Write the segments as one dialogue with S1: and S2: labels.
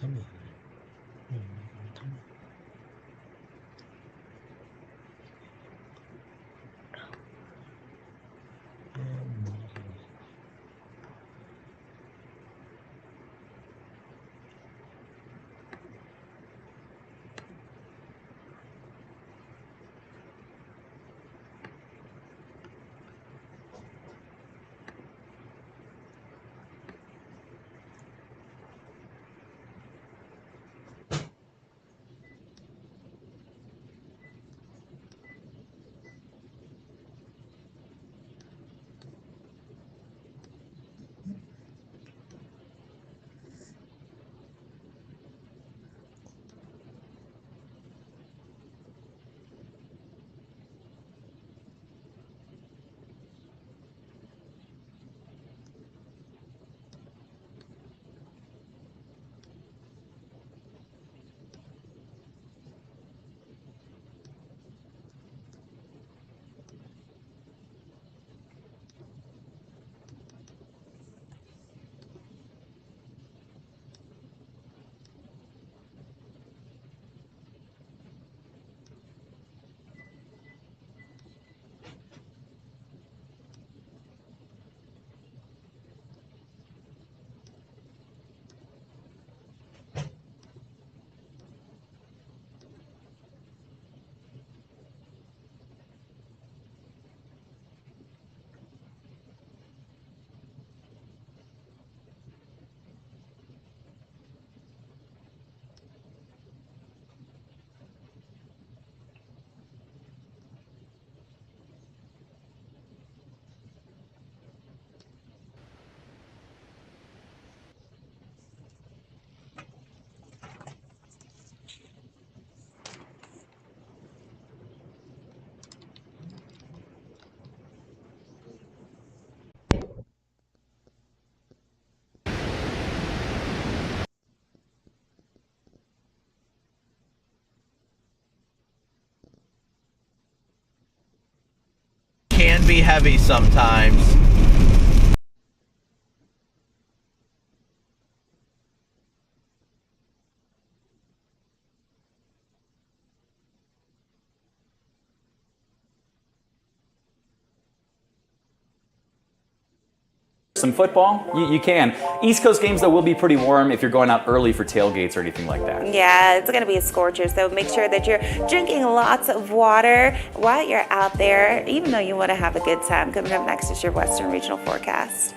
S1: ทั้งหมดทั้งหมด
S2: can be heavy sometimes.
S3: Some football, you can. East Coast games, though, will be pretty warm if you're going out early for tailgates or anything like that.
S4: Yeah, it's going to be a scorcher, so make sure that you're drinking lots of water while you're out there, even though you want to have a good time. Coming up next is your Western Regional Forecast.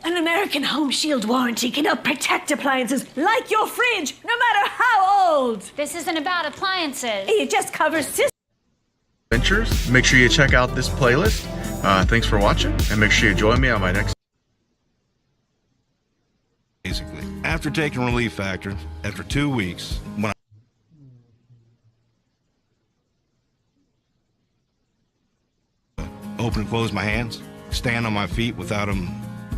S5: An American Home Shield warranty can help protect appliances like your fridge, no matter how old.
S6: This isn't about appliances.
S5: It just covers systems.
S7: Adventures. Make sure you check out this playlist. Thanks for watching, and make sure you join me on my next.
S8: Basically, after taking Relief Factor, after 2 weeks, when I open and close my hands, stand on my feet without them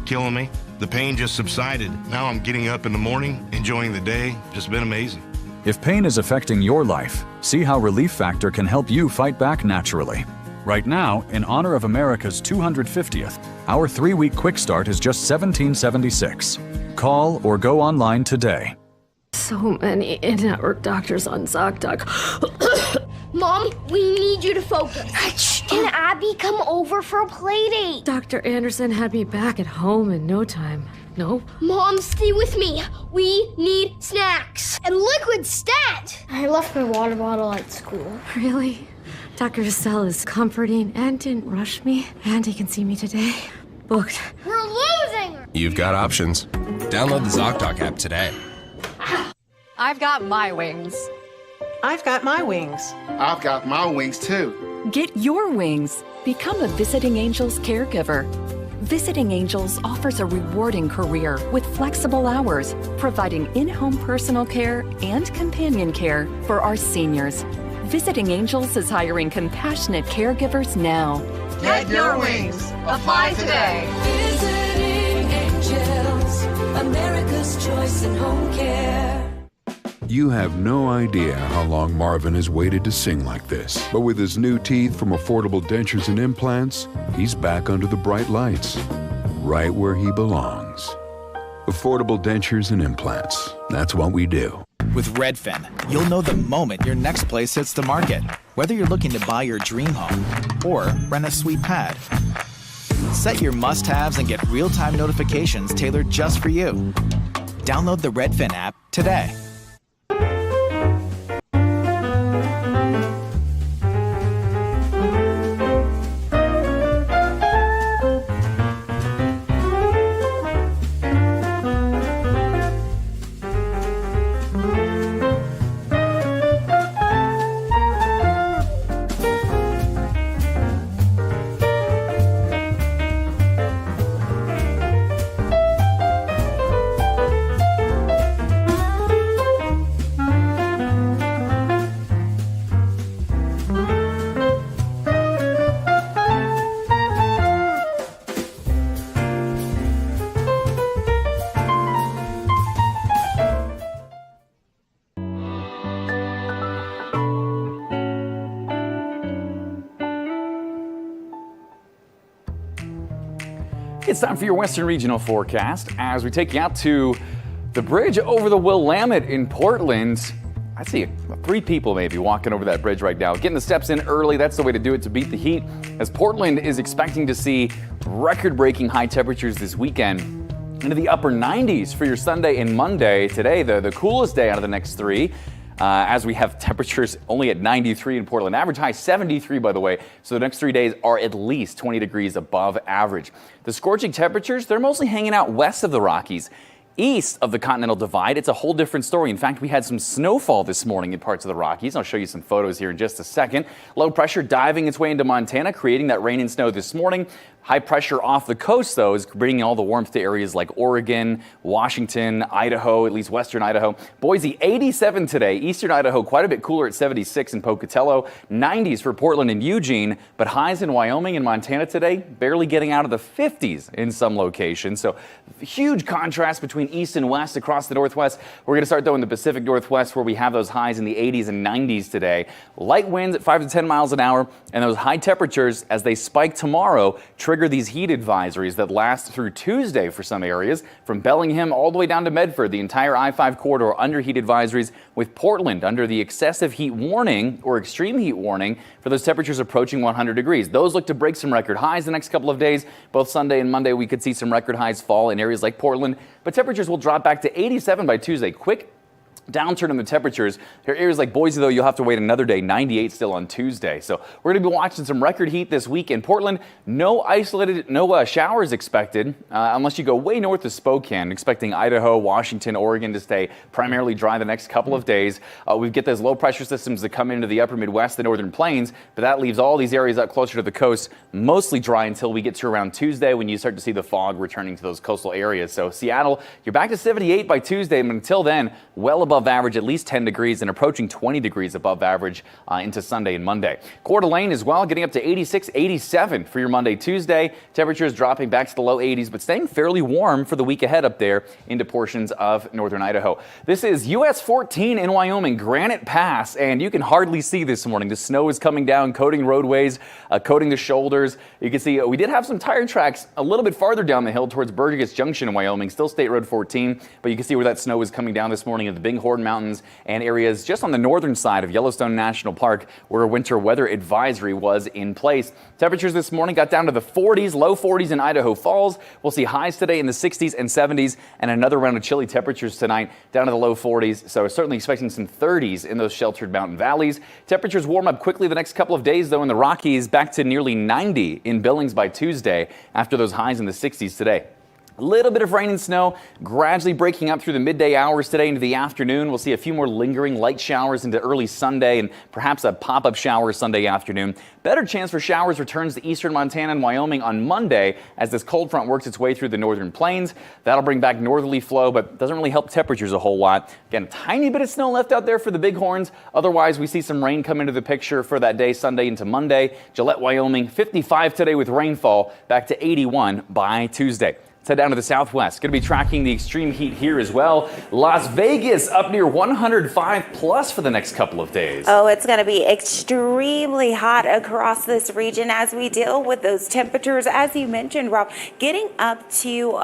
S8: killing me, the pain just subsided. Now I'm getting up in the morning, enjoying the day. Just been amazing.
S9: If pain is affecting your life, see how Relief Factor can help you fight back naturally. Right now, in honor of America's 250th, our 3-week quick start is just $17.76. Call or go online today.
S10: So many in-network doctors on ZocDoc.
S11: Mom, we need you to focus. Can Abby come over for a play date?
S10: Dr. Anderson had me back at home in no time. Nope.
S11: Mom, stay with me. We need snacks. And liquid stat. I left my water bottle at school.
S10: Really? Dr. Giselle is comforting and didn't rush me. And he can see me today. Booked.
S11: We're losing.
S12: You've got options. Download the ZocDoc app today.
S13: I've got my wings.
S5: I've got my wings.
S14: I've got my wings too.
S13: Get your wings. Become a Visiting Angels caregiver. Visiting Angels offers a rewarding career with flexible hours, providing in-home personal care and companion care for our seniors. Visiting Angels is hiring compassionate caregivers now.
S5: Get your wings. Apply today.
S15: Visiting Angels, America's choice in home care.
S16: You have no idea how long Marvin has waited to sing like this. But with his new teeth from Affordable Dentures and Implants, he's back under the bright lights, right where he belongs. Affordable Dentures and Implants. That's what we do.
S17: With Redfin, you'll know the moment your next place hits the market. Whether you're looking to buy your dream home or rent a sweet pad. Set your must-haves and get real-time notifications tailored just for you. Download the Redfin app today.
S3: It's time for your Western Regional Forecast as we take you out to the bridge over the Willamette in Portland. I see 3 people maybe walking over that bridge right now. Getting the steps in early, that's the way to do it to beat the heat, as Portland is expecting to see record-breaking high temperatures this weekend into the upper 90s for your Sunday and Monday. Today, the coolest day out of the next 3. As we have temperatures only at 93 in Portland. Average high 73, by the way. So the next 3 days are at least 20 degrees above average. The scorching temperatures, they're mostly hanging out west of the Rockies. East of the Continental Divide, it's a whole different story. In fact, we had some snowfall this morning in parts of the Rockies. I'll show you some photos here in just a second. Low pressure diving its way into Montana, creating that rain and snow this morning. High pressure off the coast, though, is bringing all the warmth to areas like Oregon, Washington, Idaho, at least western Idaho. Boise, 87 today. Eastern Idaho, quite a bit cooler at 76 in Pocatello. 90s for Portland and Eugene, but highs in Wyoming and Montana today, barely getting out of the 50s in some locations. So huge contrast between east and west across the Northwest. We're going to start, though, in the Pacific Northwest, where we have those highs in the 80s and 90s today. Light winds at 5 to 10 miles an hour, and those high temperatures, as they spike tomorrow, trigger these heat advisories that last through Tuesday for some areas, from Bellingham all the way down to Medford. The entire I-5 corridor under heat advisories, with Portland under the excessive heat warning or extreme heat warning for those temperatures approaching 100 degrees. Those look to break some record highs the next couple of days. Both Sunday and Monday, we could see some record highs fall in areas like Portland, but temperatures will drop back to 87 by Tuesday. Quick downturn in the temperatures. Here, areas like Boise, though, you'll have to wait another day. 98 still on Tuesday. So we're going to be watching some record heat this week in Portland. No showers expected unless you go way north of Spokane. Expecting Idaho, Washington, Oregon to stay primarily dry the next couple of days. We get those low pressure systems that come into the upper Midwest, the northern plains, but that leaves all these areas up closer to the coast mostly dry until we get to around Tuesday, when you start to see the fog returning to those coastal areas. So Seattle, you're back to 78 by Tuesday, but until then, well above average, at least 10 degrees, and approaching 20 degrees above average into Sunday and Monday. Coeur d'Alene as well, getting up to 86, 87 for your Monday, Tuesday. Temperatures dropping back to the low 80s, but staying fairly warm for the week ahead up there into portions of northern Idaho. This is US 14 in Wyoming, Granite Pass, and you can hardly see this morning. The snow is coming down, coating roadways, coating the shoulders. You can see we did have some tire tracks a little bit farther down the hill towards Burgess Junction in Wyoming, still State Road 14, but you can see where that snow is coming down this morning at the Big Horn Mountains and areas just on the northern side of Yellowstone National Park, where a winter weather advisory was in place. Temperatures this morning got down to the 40s, low 40s in Idaho Falls. We'll see highs today in the 60s and 70s, and another round of chilly temperatures tonight down to the low 40s. So certainly expecting some 30s in those sheltered mountain valleys. Temperatures warm up quickly the next couple of days, though, in the Rockies, back to nearly 90 in Billings by Tuesday after those highs in the 60s today. A little bit of rain and snow gradually breaking up through the midday hours today into the afternoon. We'll see a few more lingering light showers into early Sunday and perhaps a pop-up shower Sunday afternoon. Better chance for showers returns to eastern Montana and Wyoming on Monday as this cold front works its way through the northern plains. That'll bring back northerly flow, but doesn't really help temperatures a whole lot. Again, a tiny bit of snow left out there for the Bighorns. Otherwise, we see some rain come into the picture for that day, Sunday into Monday. Gillette, Wyoming, 55 today with rainfall, back to 81 by Tuesday. Let's head down to the southwest. Going to be tracking the extreme heat here as well. Las Vegas up near 105 plus for the next couple of days.
S4: Oh, it's going to be extremely hot across this region as we deal with those temperatures, as you mentioned, Rob, getting up to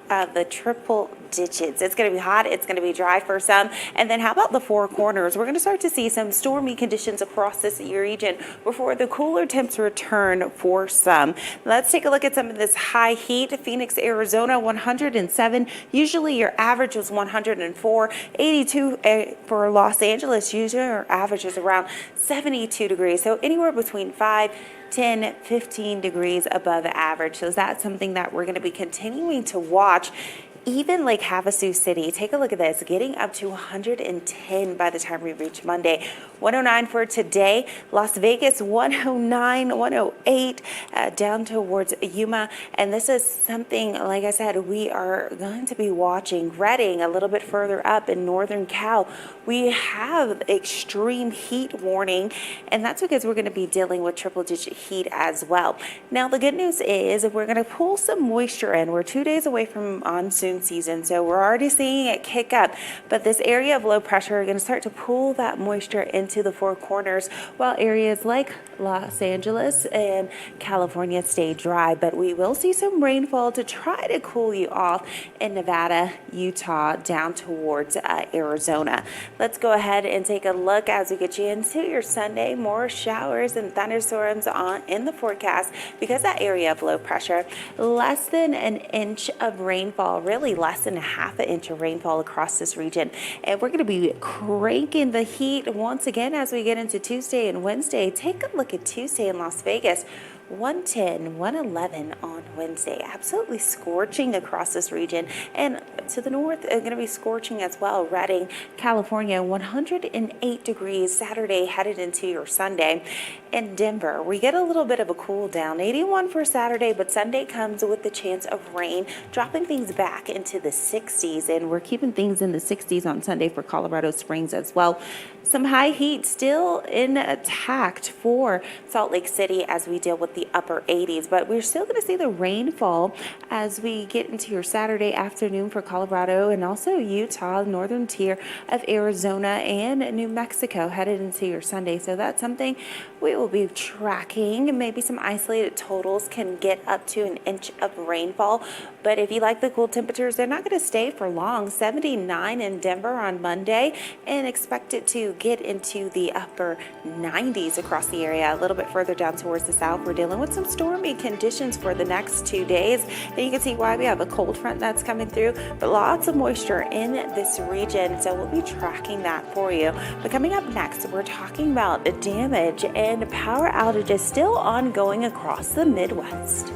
S4: the triple digits. It's going to be hot. It's going to be dry for some. And then how about the Four Corners? We're going to start to see some stormy conditions across this region before the cooler temps return for some. Let's take a look at some of this high heat. Phoenix, Arizona, 107. Usually your average was 104. 82 for Los Angeles. Usually your average is around 72 degrees. So anywhere between 5, 10, 15 degrees above average. So that's something that we're going to be continuing to watch. Even Lake Havasu City, take a look at this, getting up to 110 by the time we reach Monday. 109 for today. Las Vegas, 109, 108, down towards Yuma. And this is something, like I said, we are going to be watching. Redding, a little bit further up in northern Cal, we have extreme heat warning, and that's because we're going to be dealing with triple-digit heat as well. Now, the good news is we're going to pull some moisture in. We're 2 days away from monsoon season, so we're already seeing it kick up, but this area of low pressure are going to start to pull that moisture into the Four Corners, while areas like Los Angeles and California stay dry. But we will see some rainfall to try to cool you off in Nevada, Utah, down towards Arizona. Let's go ahead and take a look as we get you into your Sunday. More showers and thunderstorms in the forecast because that area of low pressure, less than an inch of rainfall, really less than a half an inch of rainfall across this region. And we're going to be cranking the heat once again as we get into Tuesday and Wednesday. Take a look at Tuesday in Las Vegas. 110, 111 on Wednesday. Absolutely scorching across this region. And to the north, it's going to be scorching as well. Redding, California, 108 degrees Saturday headed into your Sunday. In Denver, we get a little bit of a cool down. 81 for Saturday, but Sunday comes with the chance of rain, dropping things back into the 60s. And we're keeping things in the 60s on Sunday for Colorado Springs as well. Some high heat still intact for Salt Lake City as we deal with the upper 80s, but we're still going to see the rainfall as we get into your Saturday afternoon for Colorado and also Utah, northern tier of Arizona and New Mexico headed into your Sunday. So that's something we will be tracking. Maybe some isolated totals can get up to an inch of rainfall, but if you like the cool temperatures, they're not going to stay for long. 79 in Denver on Monday and expect it to get into the upper 90s across the area. A little bit further down towards the south, we're dealing with some stormy conditions for the next 2 days. And you can see why we have a cold front that's coming through, but lots of moisture in this region. So we'll be tracking that for you. But coming up next, we're talking about damage and power outages still ongoing across the Midwest.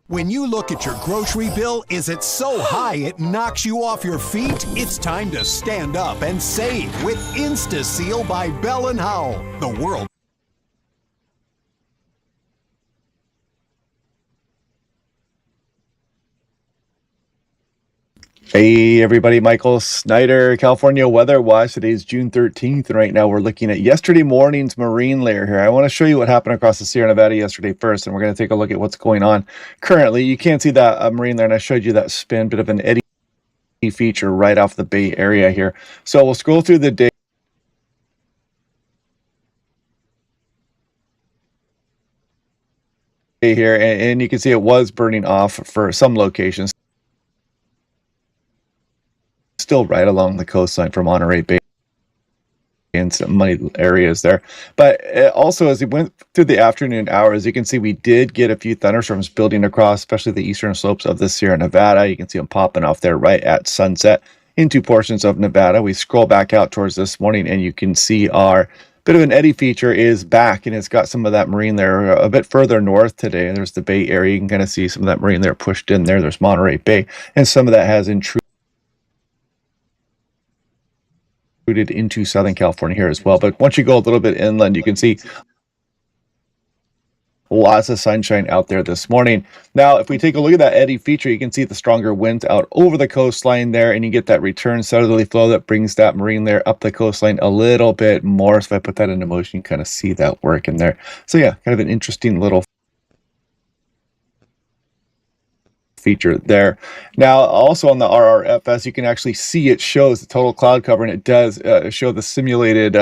S18: When you look at your grocery bill, is it so high it knocks you off your feet? It's time to stand up and save with InstaSeal by Bell & Howell. The world.
S7: Hey everybody, Michael Snyder, California Weather Watch. Today is June 13th, and right now we're looking at yesterday morning's marine layer here. I want to show you what happened across the Sierra Nevada yesterday first, and we're going to take a look at what's going on currently. You can't see that marine layer, and I showed you that spin, bit of an eddy feature right off the Bay Area here. So we'll scroll through the day here, and you can see it was burning off for some locations. Still right along the coastline from Monterey Bay and some muddy areas there. But also, as we went through the afternoon hours, you can see we did get a few thunderstorms building across, especially the eastern slopes of the Sierra Nevada. You can see them popping off there right at sunset into portions of Nevada. We scroll back out towards this morning, and you can see our bit of an eddy feature is back, and it's got some of that marine there a bit further north today. There's the Bay Area. You can kind of see some of that marine there pushed in there. There's Monterey Bay, and some of that has intruded into Southern California here as well. But once you go a little bit inland, you can see lots of sunshine out there this morning. Now, if we take a look at that eddy feature, you can see the stronger winds out over the coastline there, and you get that return southerly flow that brings that marine layer up the coastline a little bit more. So if I put that into motion, you kind of see that work in there. So yeah, kind of an interesting little feature there. Now, also on the RRFS, you can actually see it shows the total cloud cover, and it does show the simulated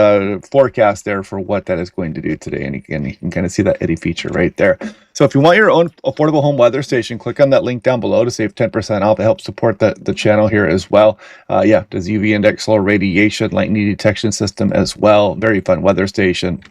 S7: forecast there for what that is going to do today. And again, you can kind of see that eddy feature right there. So if you want your own affordable home weather station, click on that link down below to save 10% off. It helps support the channel here as well. Yeah, does UV index, low radiation, lightning detection system as well. Very fun weather station.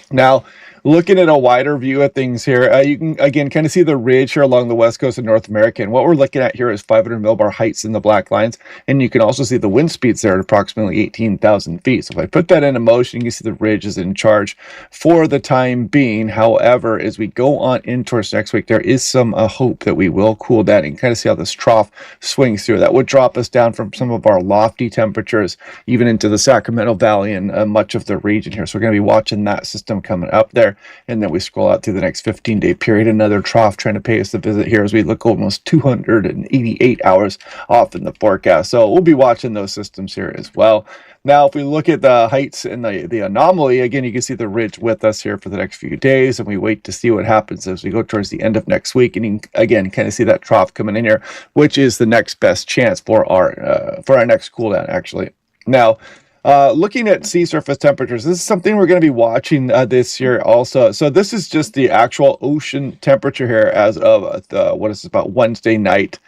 S7: Now, looking at a wider view of things here, you can again kind of see the ridge here along the west coast of North America. And what we're looking at here is 500 millbar heights in the black lines. And you can also see the wind speeds there at approximately 18,000 feet. So if I put that into motion, you can see the ridge is in charge for the time being. However, as we go on in towards next week, there is some hope that we will cool down. You can kind of see how this trough swings through. That would drop us down from some of our lofty temperatures, even into the Sacramento Valley and much of the region here. So we're going to be watching that system coming up there. And then we scroll out through the next 15-day period, another trough trying to pay us a visit here as we look almost 288 hours off in the forecast. So we'll be watching those systems here as well. Now, if we look at the heights and the anomaly, again, you can see the ridge with us here for the next few days, and we wait to see what happens as we go towards the end of next week. And you can, again, kind of see that trough coming in here, which is the next best chance for our next cool down, actually. Now, Looking at sea surface temperatures, this is something we're going to be watching this year also. So this is just the actual ocean temperature here as of what is this, about Wednesday night,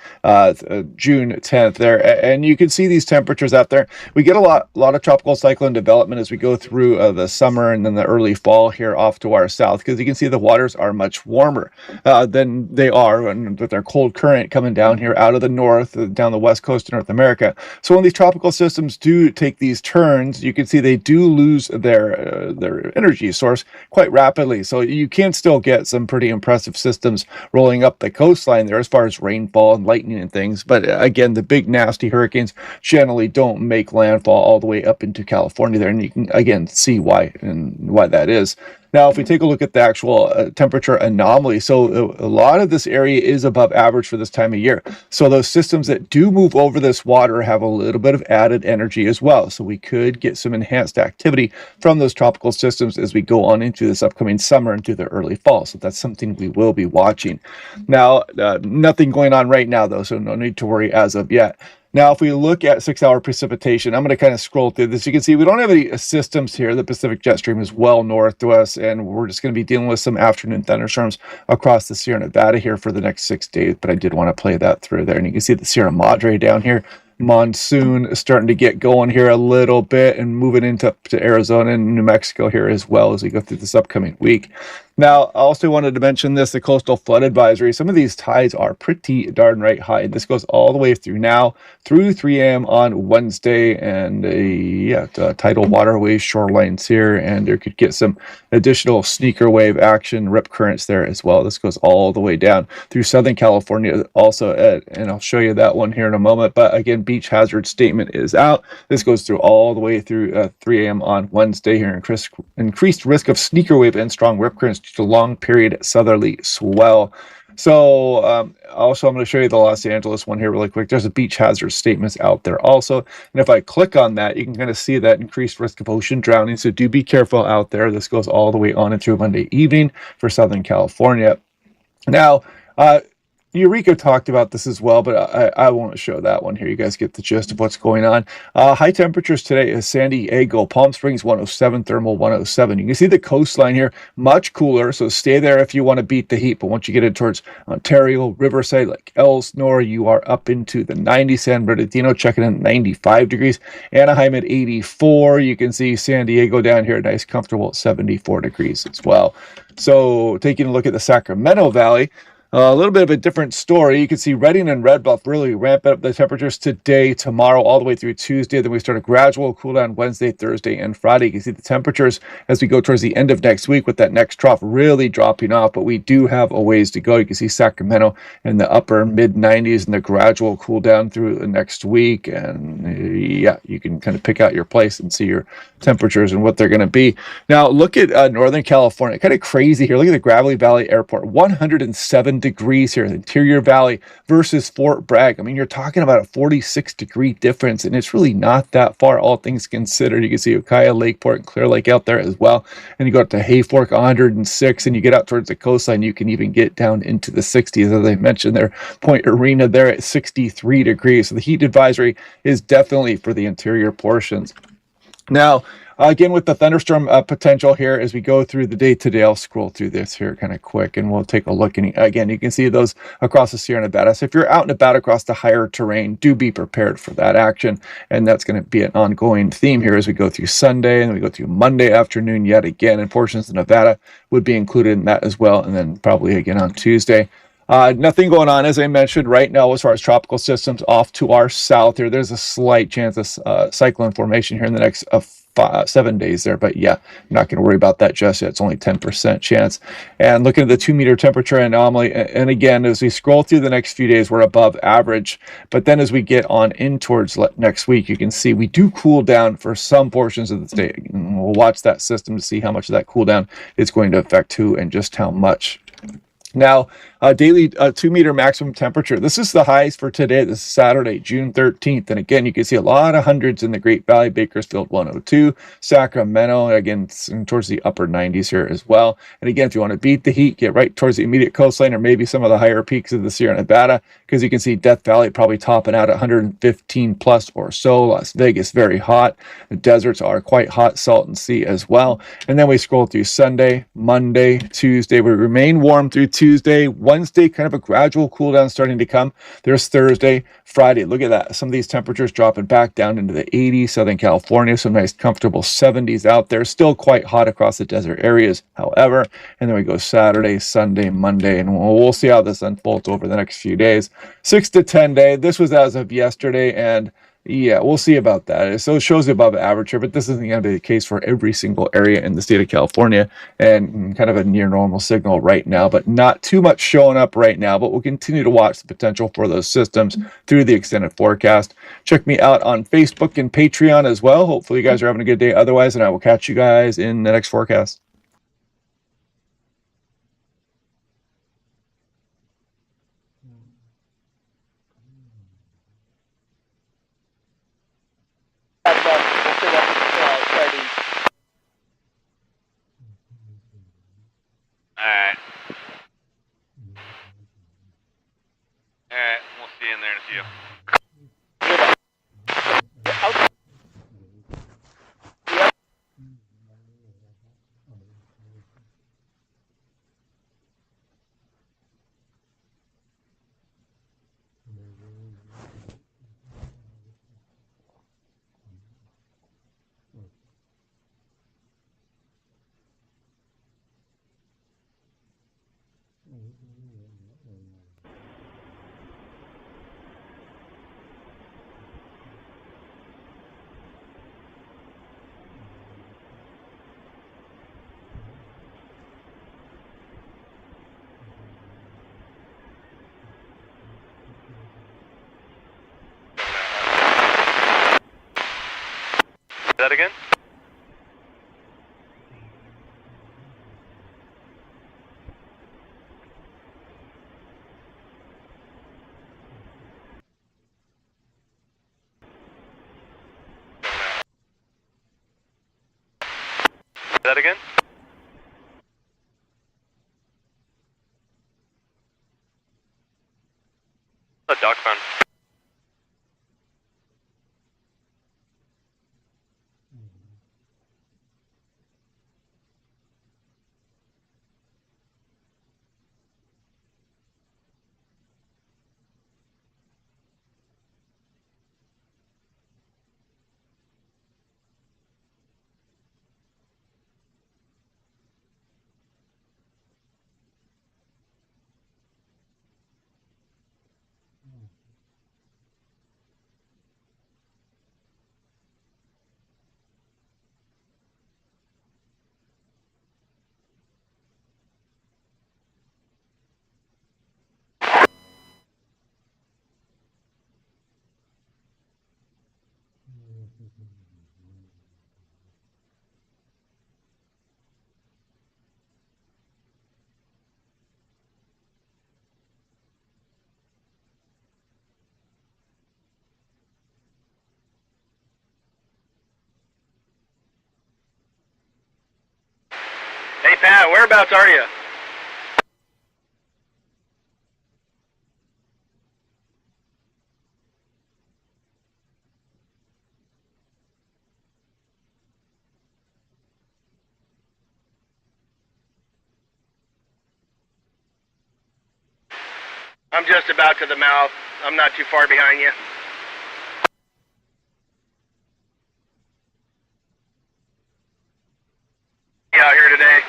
S7: June 10th there. And you can see these temperatures out there. We get a lot of tropical cyclone development as we go through the summer and then the early fall here off to our south, because you can see the waters are much warmer than they are with their cold current coming down here out of the north, down the west coast of North America. So when these tropical systems do take these turns, you can see they do lose their energy source quite rapidly. So you can still get some pretty impressive systems rolling up the coastline there as far as rainfall and lightning and things. But again, the big nasty hurricanes generally don't make landfall all the way up into California there, and you can again see why that is. Now, if we take a look at the actual temperature anomaly, so a lot of this area is above average for this time of year. So those systems that do move over this water have a little bit of added energy as well. So we could get some enhanced activity from those tropical systems as we go on into this upcoming summer and through the early fall. So that's something we will be watching. Now, nothing going on right now, though, so no need to worry as of yet. Now, if we look at 6-hour precipitation, I'm going to kind of scroll through this. You can see we don't have any systems here. The Pacific jet stream is well north to us, and we're just going to be dealing with some afternoon thunderstorms across the Sierra Nevada here for the next 6 days. But I did want to play that through there. And you can see the Sierra Madre down here. Monsoon starting to get going here a little bit and moving into to Arizona and New Mexico here as well as we go through this upcoming week. Now, I also wanted to mention this, the coastal flood advisory. Some of these tides are pretty darn right high. This goes all the way through now, through 3 a.m. on Wednesday, and tidal waterways, shorelines here, and there could get some additional sneaker wave action, rip currents there as well. This goes all the way down through Southern California also, and I'll show you that one here in a moment. But again, beach hazard statement is out. This goes through all the way through 3 a.m. on Wednesday here. Increased risk of sneaker wave and strong rip currents due to long period southerly swell. So also I'm going to show you the Los Angeles one here really quick. There's a beach hazard statements out there also. And if I click on that, you can kind of see that increased risk of ocean drowning. So do be careful out there. This goes all the way on into Monday evening for Southern California. Now, Eureka talked about this as well, but I won't show that one here. You guys get the gist of what's going on. High temperatures today is San Diego, Palm Springs 107, thermal 107. You can see the coastline here, much cooler, so stay there if you want to beat the heat. But once you get it towards Ontario, Riverside, like Elsinore, you are up into the 90s. San Bernardino checking in 95 degrees. Anaheim at 84. You can see San Diego down here, nice, comfortable at 74 degrees as well. So taking a look at the Sacramento Valley, a little bit of a different story. You can see Redding and Red Bluff really ramp up the temperatures today, tomorrow, all the way through Tuesday. Then we start a gradual cool down Wednesday, Thursday, and Friday. You can see the temperatures as we go towards the end of next week with that next trough really dropping off. But we do have a ways to go. You can see Sacramento in the upper mid 90s and the gradual cool down through the next week. And yeah, you can kind of pick out your place and see your temperatures and what they're going to be. Now, look at Northern California. Kind of crazy here. Look at the Gravelly Valley Airport. 107 degrees here, the Interior Valley versus Fort Bragg. I mean, you're talking about a 46-degree difference, and it's really not that far, all things considered. You can see Ukiah, Lakeport, and Clear Lake out there as well. And you go up to Hayfork, 106, and you get out towards the coastline, you can even get down into the 60s. As I mentioned there, Point Arena there at 63 degrees. So the heat advisory is definitely for the interior portions. Now, again, with the thunderstorm potential here as we go through the day today, I'll scroll through this here kind of quick and we'll take a look. And again, you can see those across the Sierra Nevada. So if you're out and about across the higher terrain, do be prepared for that action. And that's going to be an ongoing theme here as we go through Sunday and we go through Monday afternoon yet again. And portions of Nevada would be included in that as well. And then probably again on Tuesday. Nothing going on, as I mentioned, right now as far as tropical systems off to our south here. There's a slight chance of cyclone formation here in the next 7 days there, but yeah, I'm not going to worry about that just yet. It's only 10% chance. And looking at the 2-meter temperature anomaly, and again, as we scroll through the next few days, we're above average. But then as we get on in towards next week, you can see we do cool down for some portions of the state. And we'll watch that system to see how much of that cool down is going to affect who and just how much. Now, Daily 2-meter maximum temperature. This is the highs for today. This is Saturday, June 13th. And again, you can see a lot of hundreds in the Great Valley, Bakersfield 102, Sacramento, again, towards the upper 90s here as well. And again, if you want to beat the heat, get right towards the immediate coastline or maybe some of the higher peaks of the Sierra Nevada, because you can see Death Valley probably topping out at 115 plus or so. Las Vegas, very hot. The deserts are quite hot, Salton Sea as well. And then we scroll through Sunday, Monday, Tuesday. We remain warm through Tuesday. Wednesday, kind of a gradual cool down starting to come. There's Thursday, Friday. Look at that. Some of these temperatures dropping back down into the 80s. Southern California, some nice comfortable 70s out there. Still quite hot across the desert areas, however. And then we go Saturday, Sunday, Monday, and we'll see how this unfolds over the next few days. 6 to 10 day. This was as of yesterday, and yeah, we'll see about that. So it shows above average here, but this isn't going to be the case for every single area in the state of California, and kind of a near normal signal right now, but not too much showing up right now. But we'll continue to watch the potential for those systems through the extended forecast. Check me out on Facebook and Patreon as well. Hopefully you guys are having a good day otherwise, and I will catch you guys in the next forecast.
S3: Alright. Alright, we'll see you in there in a few. That again? That again? A dog pound. Hey Pat, whereabouts are you? I'm just about to the mouth. I'm not too far behind you. You out here today?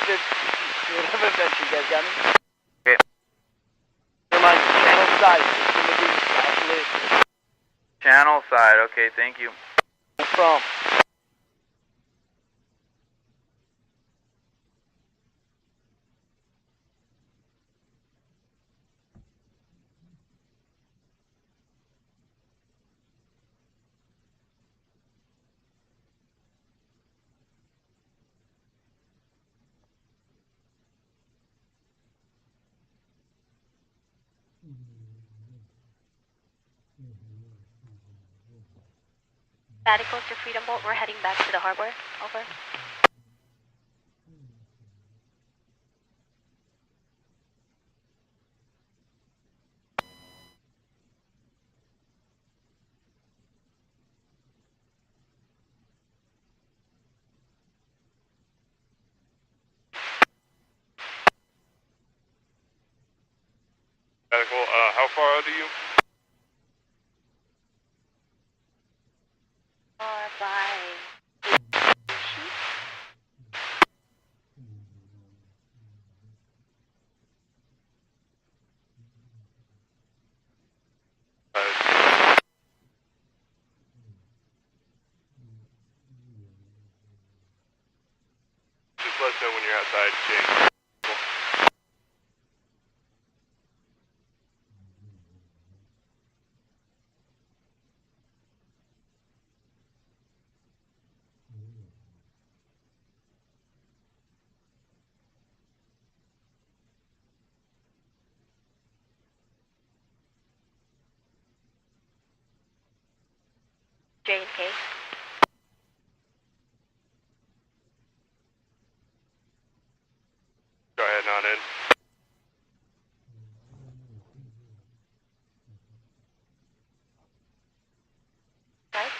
S19: Whatever event you guys got me. Okay. Never mind, channel side. It's gonna be calculated.
S20: Channel side, okay, thank you.
S19: No problem.
S21: Static to Freedom Boat, we're heading back to the harbor. Over.
S22: Medical, how far out are you? Just let us know when you're outside, Jane.
S21: J&K.
S22: Go ahead and on in.
S21: Right?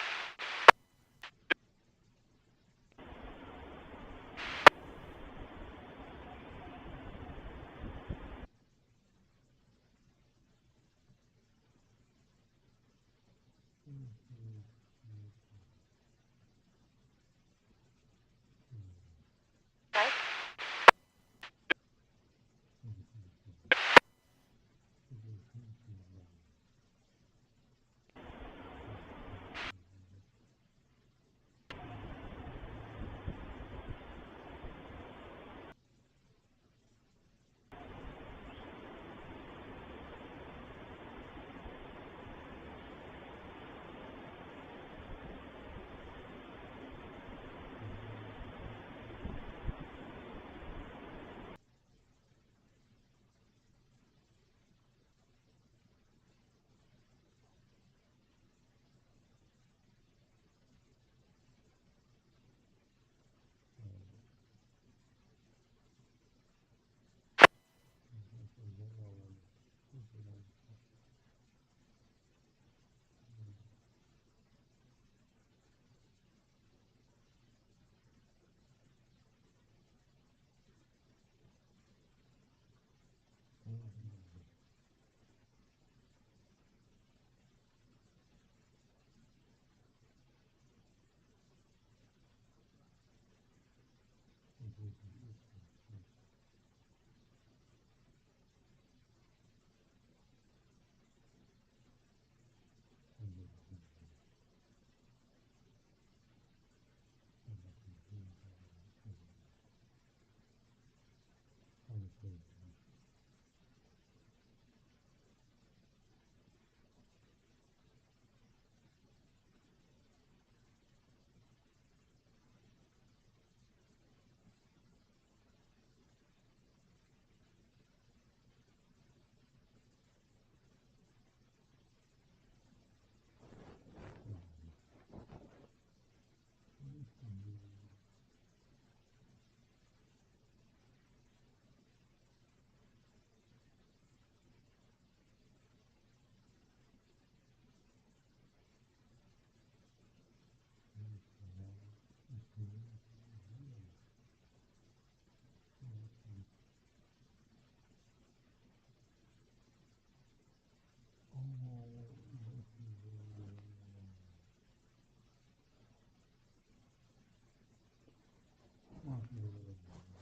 S21: Right?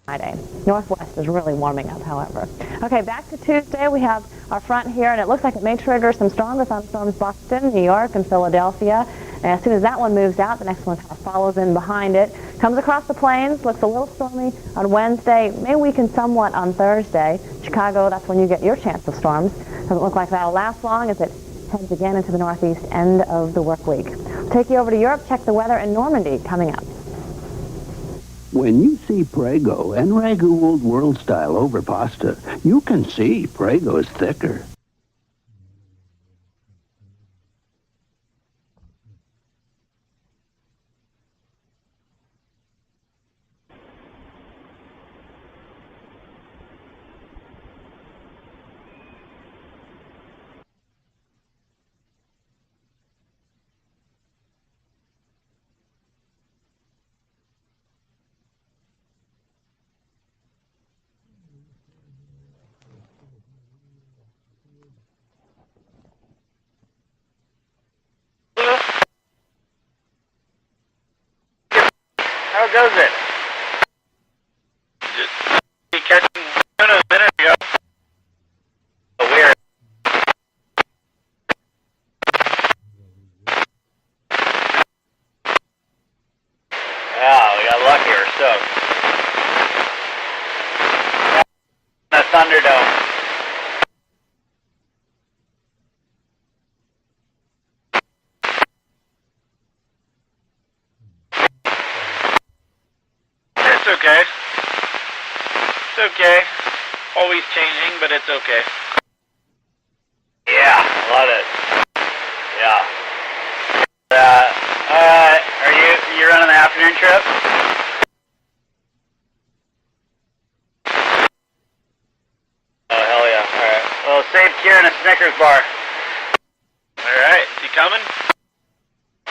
S1: Friday. Northwest is really warming up, however. Okay, back to Tuesday. We have our front here, and it looks like it may trigger some stronger thunderstorms Boston, New York, and Philadelphia. And as soon as that one moves out, the next one kind of follows in behind it. Comes across the plains, looks a little stormy on Wednesday, may weaken somewhat on Thursday. Chicago, that's when you get your chance of storms. Doesn't look like that'll last long as it heads again into the northeast end of the work week. Take you over to Europe, check the weather in Normandy coming up.
S2: When you see Prego and Ragu Old World Style over pasta, you can see Prego is thicker.
S20: How goes it? Just catching tuna a minute ago. Oh, weird. Yeah, we got lucky. We're stoked. The Thunderdome. It's okay. It's okay. Always changing, but it's okay. Yeah, love it. Yeah. Are you running the afternoon trip? Oh, hell yeah. Alright. Well, save Kieran a Snickers bar. Alright, is he coming?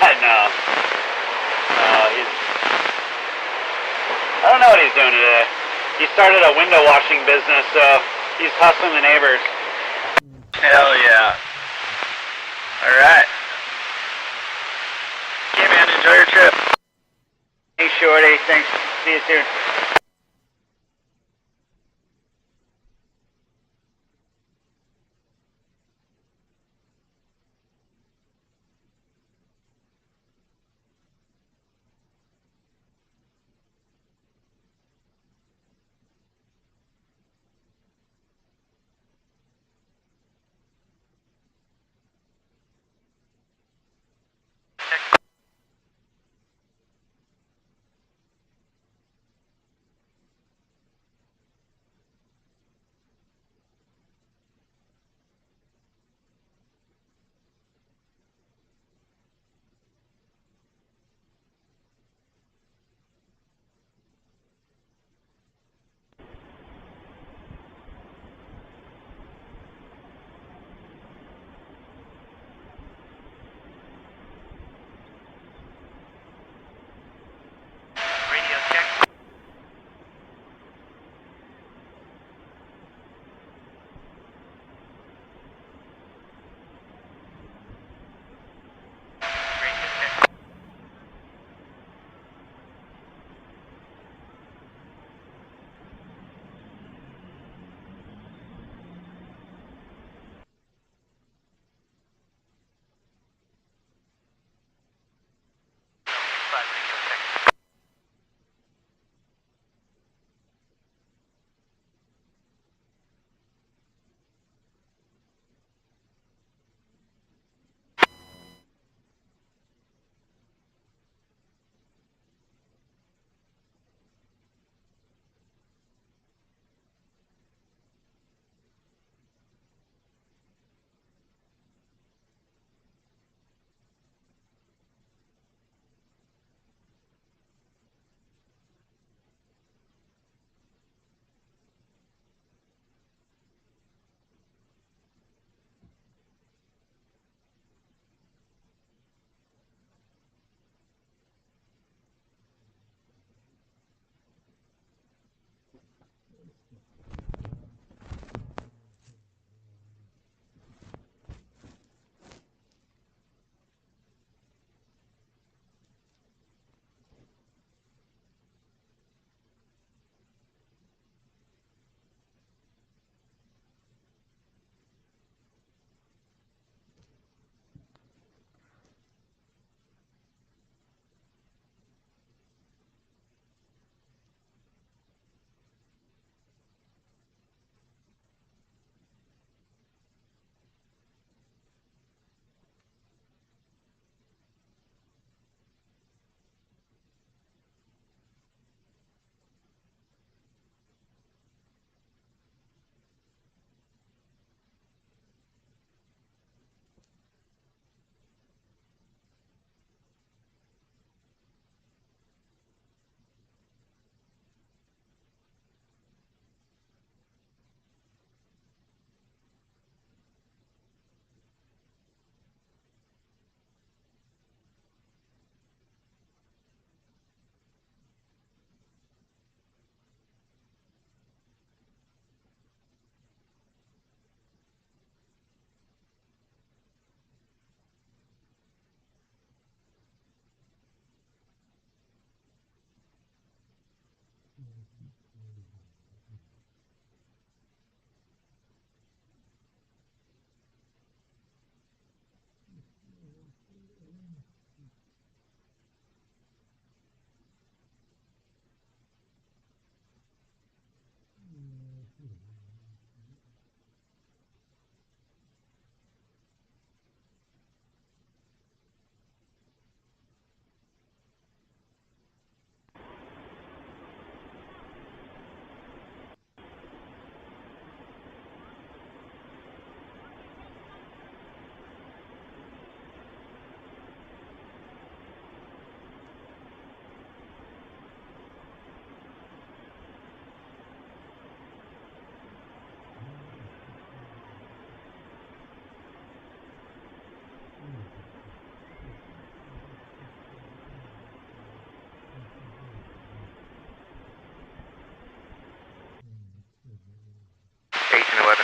S20: No. I don't know what he's doing today. He started a window washing business, so he's hustling the neighbors. Hell yeah. Alright. Okay, man, enjoy your trip. Hey, Shorty. Thanks. See you soon.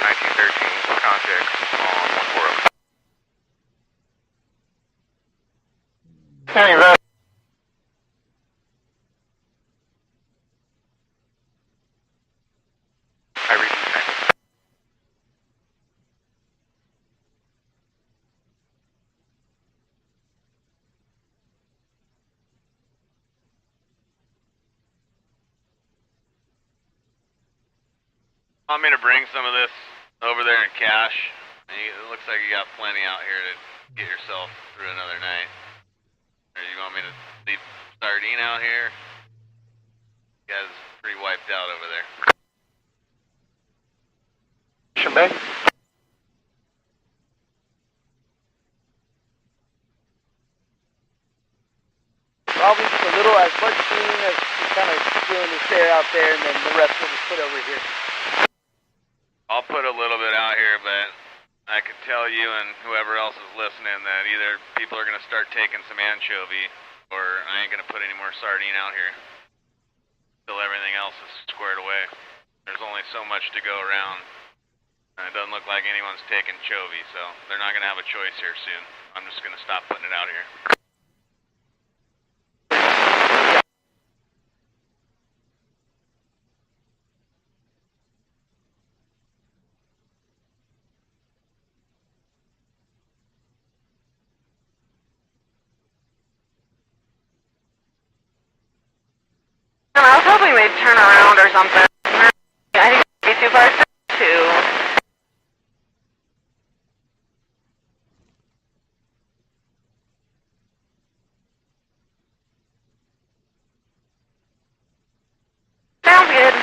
S22: 1913, contact on 140. Hey, Red. I read the same.
S6: Want me to bring some of this over there in cash? It looks like you got plenty out here to get yourself through another night. Or you want me to leave sardine out here? You guys are pretty wiped out over there.
S19: Shebay? Probably just a little, as much cleaning as you kind of doing this air out there, and then the rest we'll just put over here.
S6: I'll put a little bit out here, but I can tell you and whoever else is listening that either people are going to start taking some anchovy, or I ain't going to put any more sardine out here till everything else is squared away. There's only so much to go around, and it doesn't look like anyone's taking chovy, so they're not going to have a choice here soon. I'm just going to stop putting it out here.
S8: I was hoping they'd turn around or something. I think it'd be too far too. Sounds good.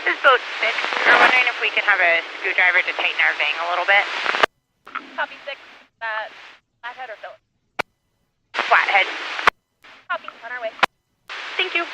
S8: This is boat 6. We're wondering if we can have a screwdriver to tighten our vang a little bit.
S21: Copy 6. Flathead or Phillips?
S8: Flathead.
S21: Copy. On our way.
S8: Thank you.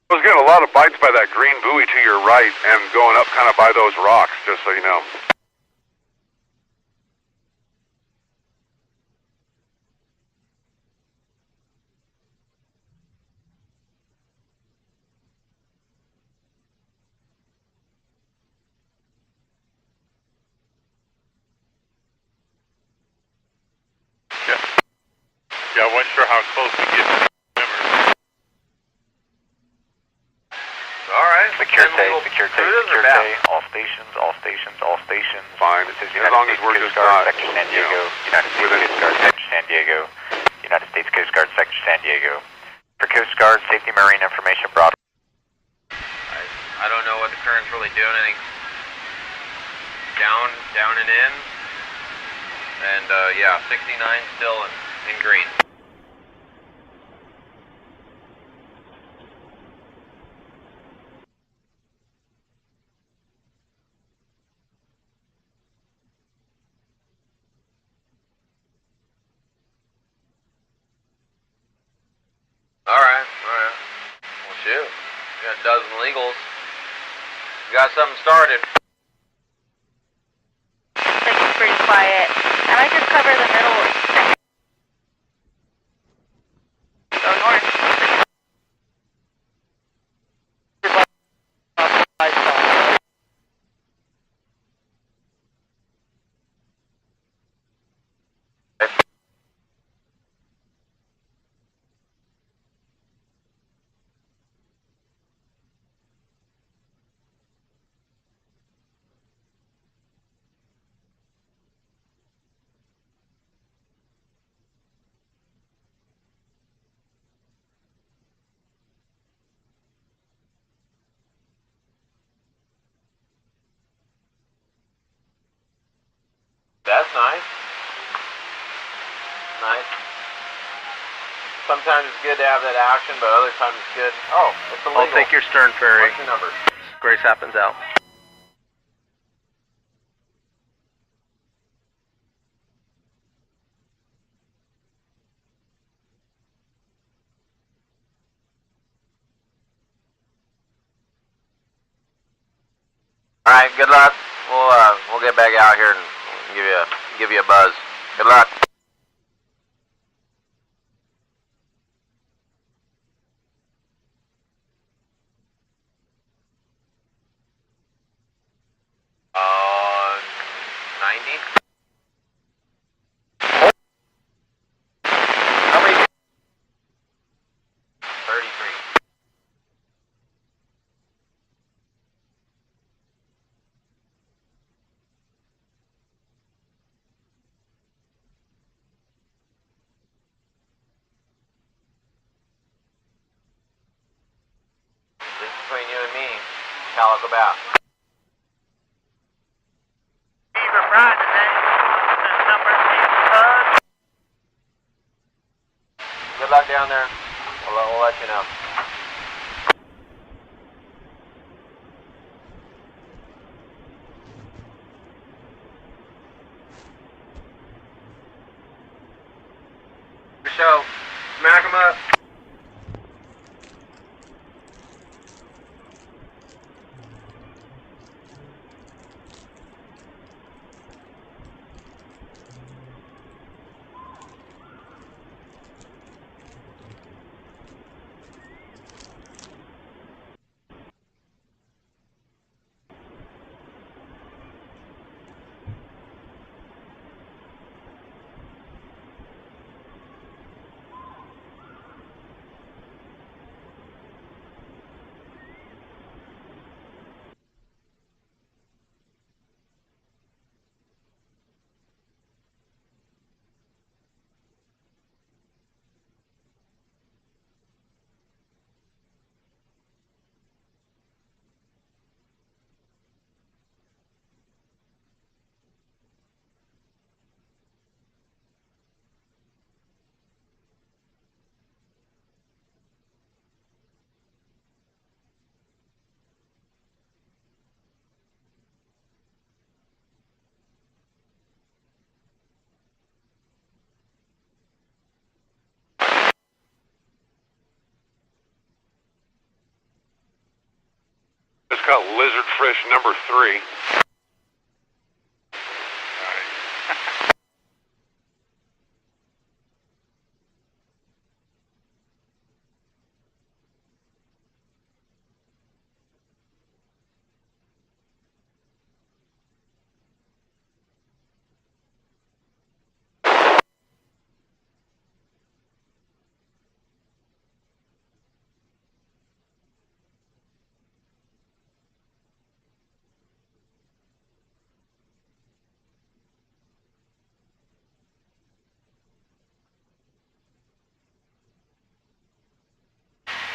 S22: I was getting a lot of bites by that green buoy to your right and going up kind of by those rocks, just so you know. Yeah, I wasn't sure how close to get to the limmer. Alright.
S9: Secure Tay, all stations, all stations, all stations.
S22: Fine, as long as we're just not,
S9: Sector San Diego, United States Coast Guard, Sector San Diego, United States Coast Guard, Sector San Diego. For Coast Guard, safety marine information brought.
S6: I don't know what the current's really doing. I think down and in. And yeah, 69 still in green. Alright. Well, shoot. We got a dozen legals. We got something started.
S8: It's pretty quiet. I might just cover the middle. Go north.
S6: That's nice. Nice. Sometimes it's good to have that action, but other times it's good. Oh, it's illegal.
S19: I'll take your stern ferry.
S6: What's your number?
S19: Grace happens out.
S6: Alright, good luck. We'll get back out here and give you a buzz. Good luck. Uh, 90? How many? 33. This is between you and me, Calico Bass. Good luck down there. We'll let you know. Good show. Smack 'em up.
S22: got lizardfish number 3.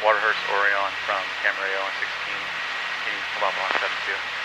S9: Waterhurst Orion from Camarillo on 16. Can you come up on 72?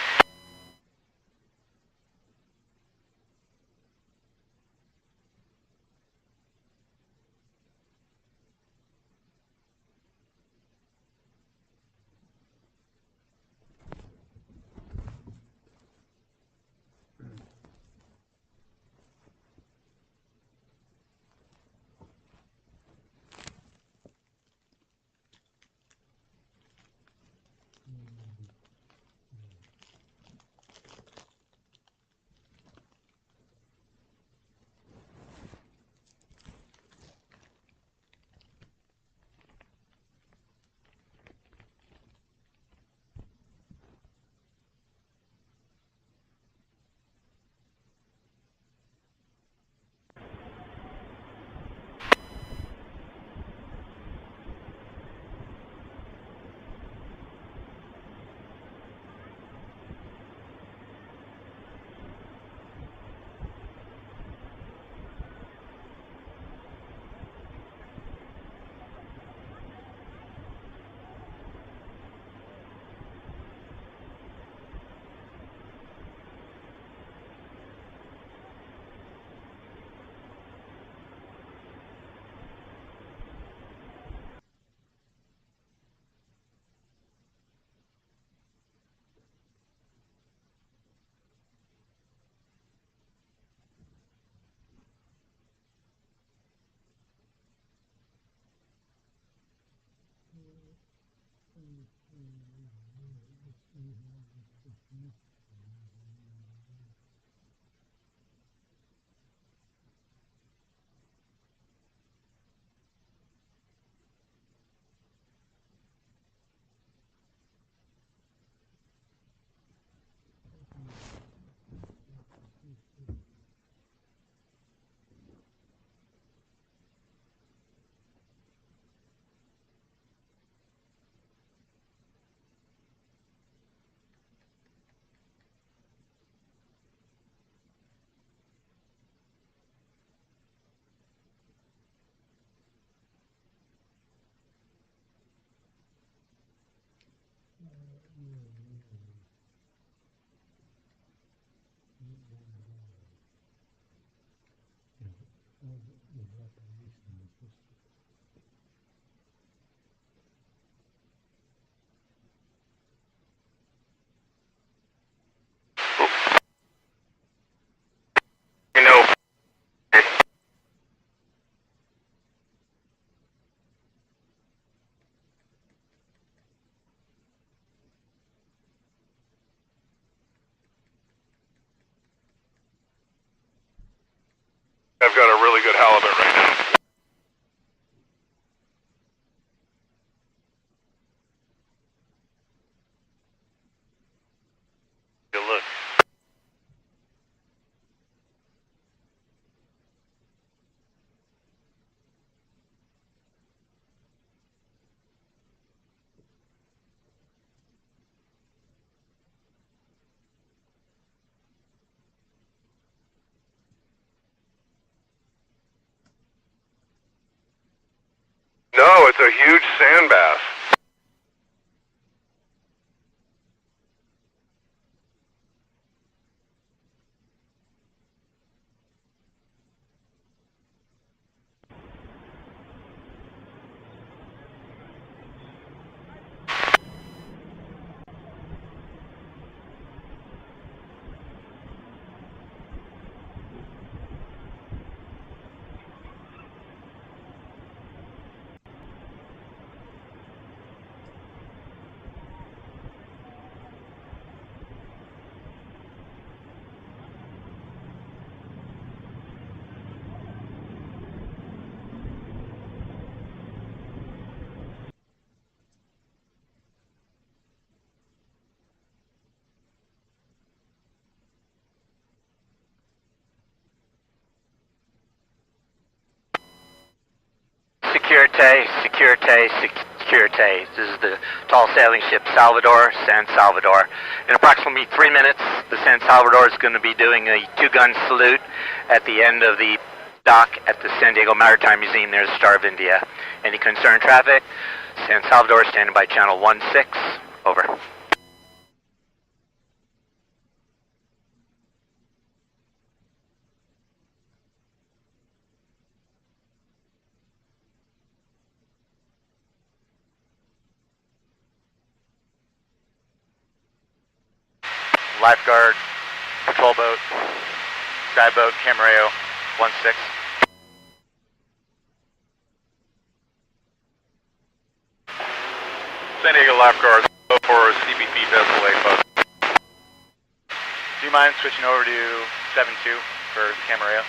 S22: I've got a really good halibut right now.
S9: Good look.
S22: No, it's a huge sand bass.
S9: Securite, Securite, Securite. This is the tall sailing ship Salvador, San Salvador. In approximately 3 minutes, the San Salvador is going to be doing a 2-gun salute at the end of the dock at the San Diego Maritime Museum near the Star of India. Any concerned traffic? San Salvador standing by channel 16. Over. Lifeguard, patrol boat, sky boat, Camarillo, 16.
S22: San Diego lifeguards for CBP Vessel A post.
S9: Do you mind switching over to 72 for Camarillo?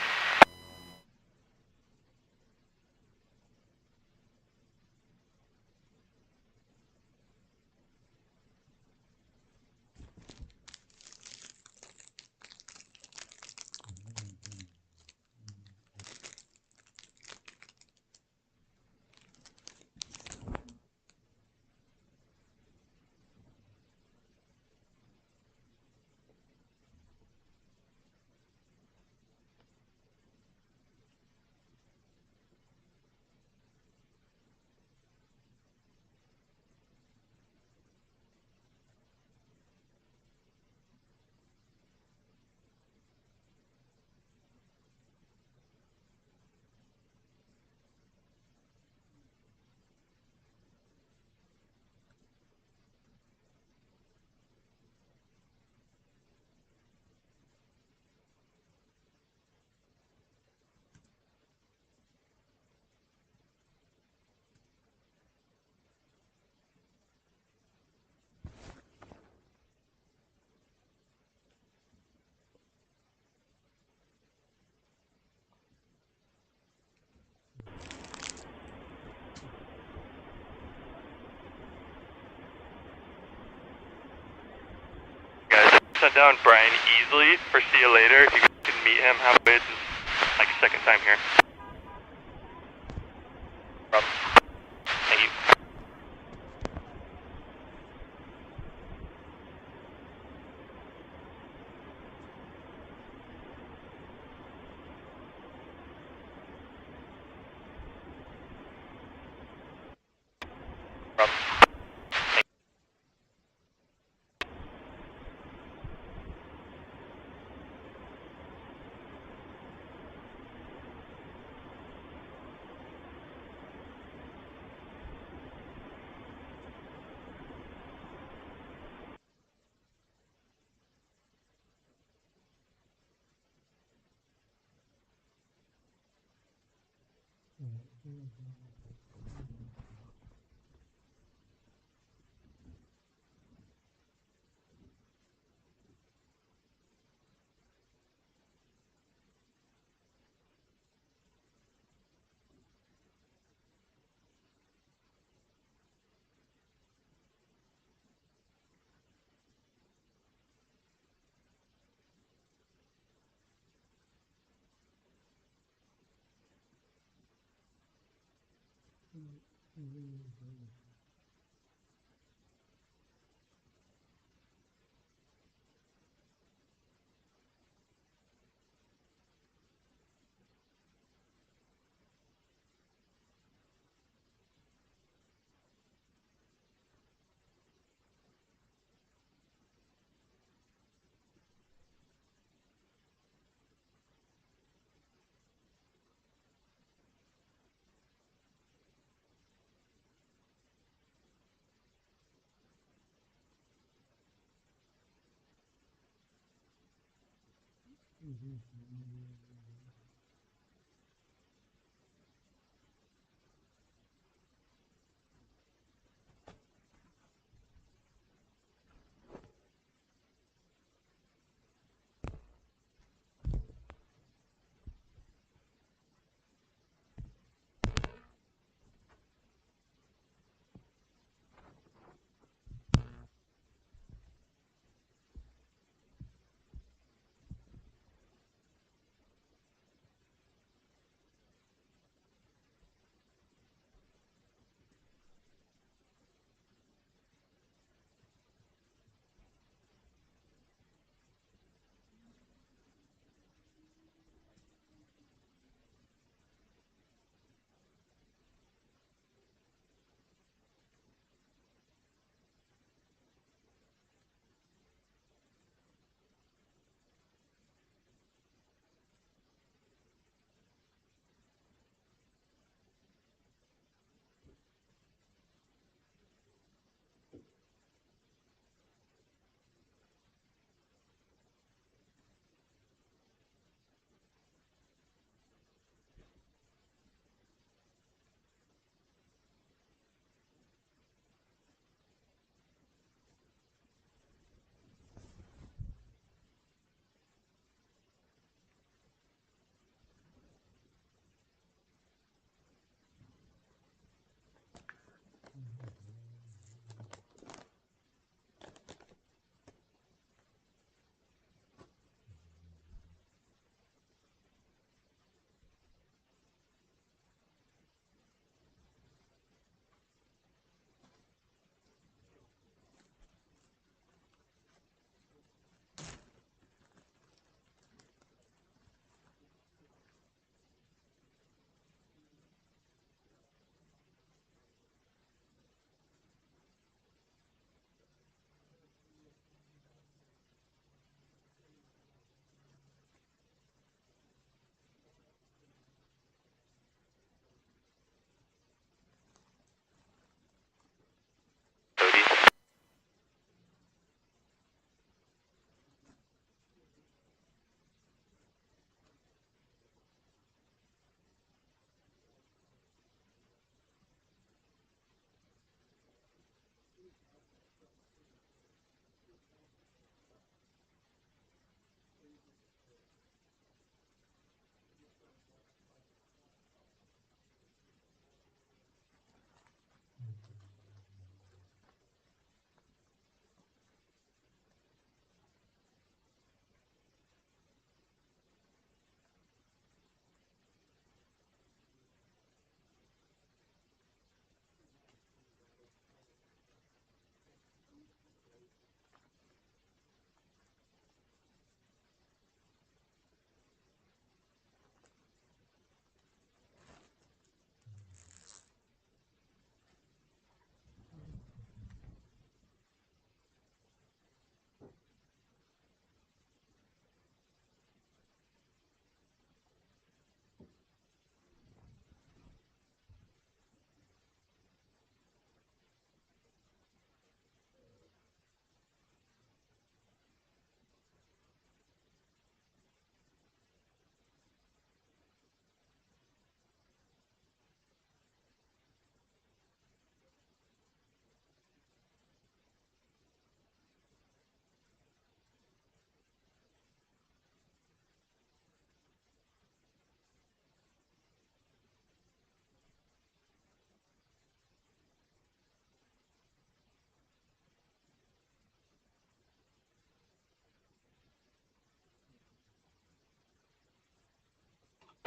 S10: Sent down Brian easily for see you later. If you can meet him halfway, this is like second time here.
S9: Thank you.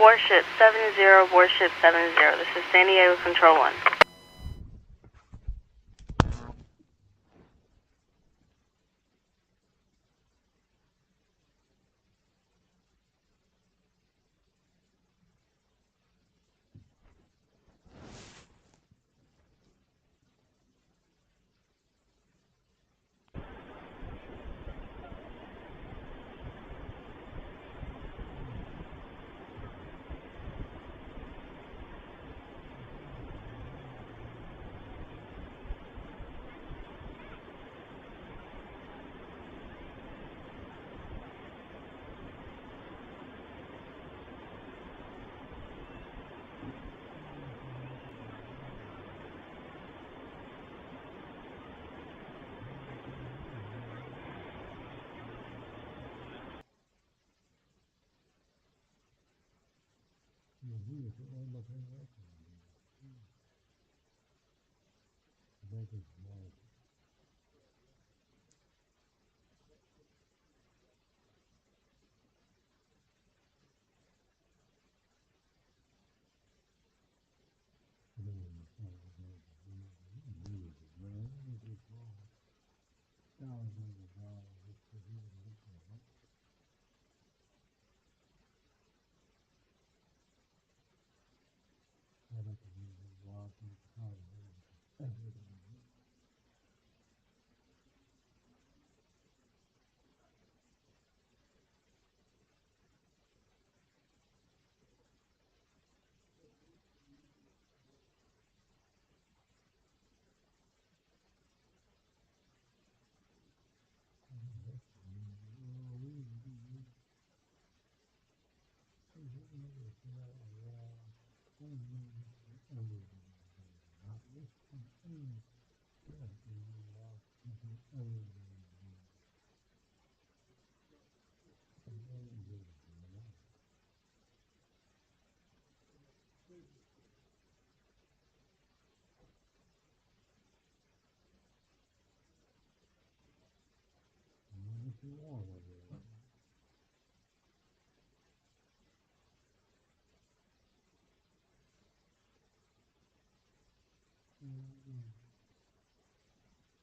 S8: Warship 70, Warship 70. This is San Diego Control 1.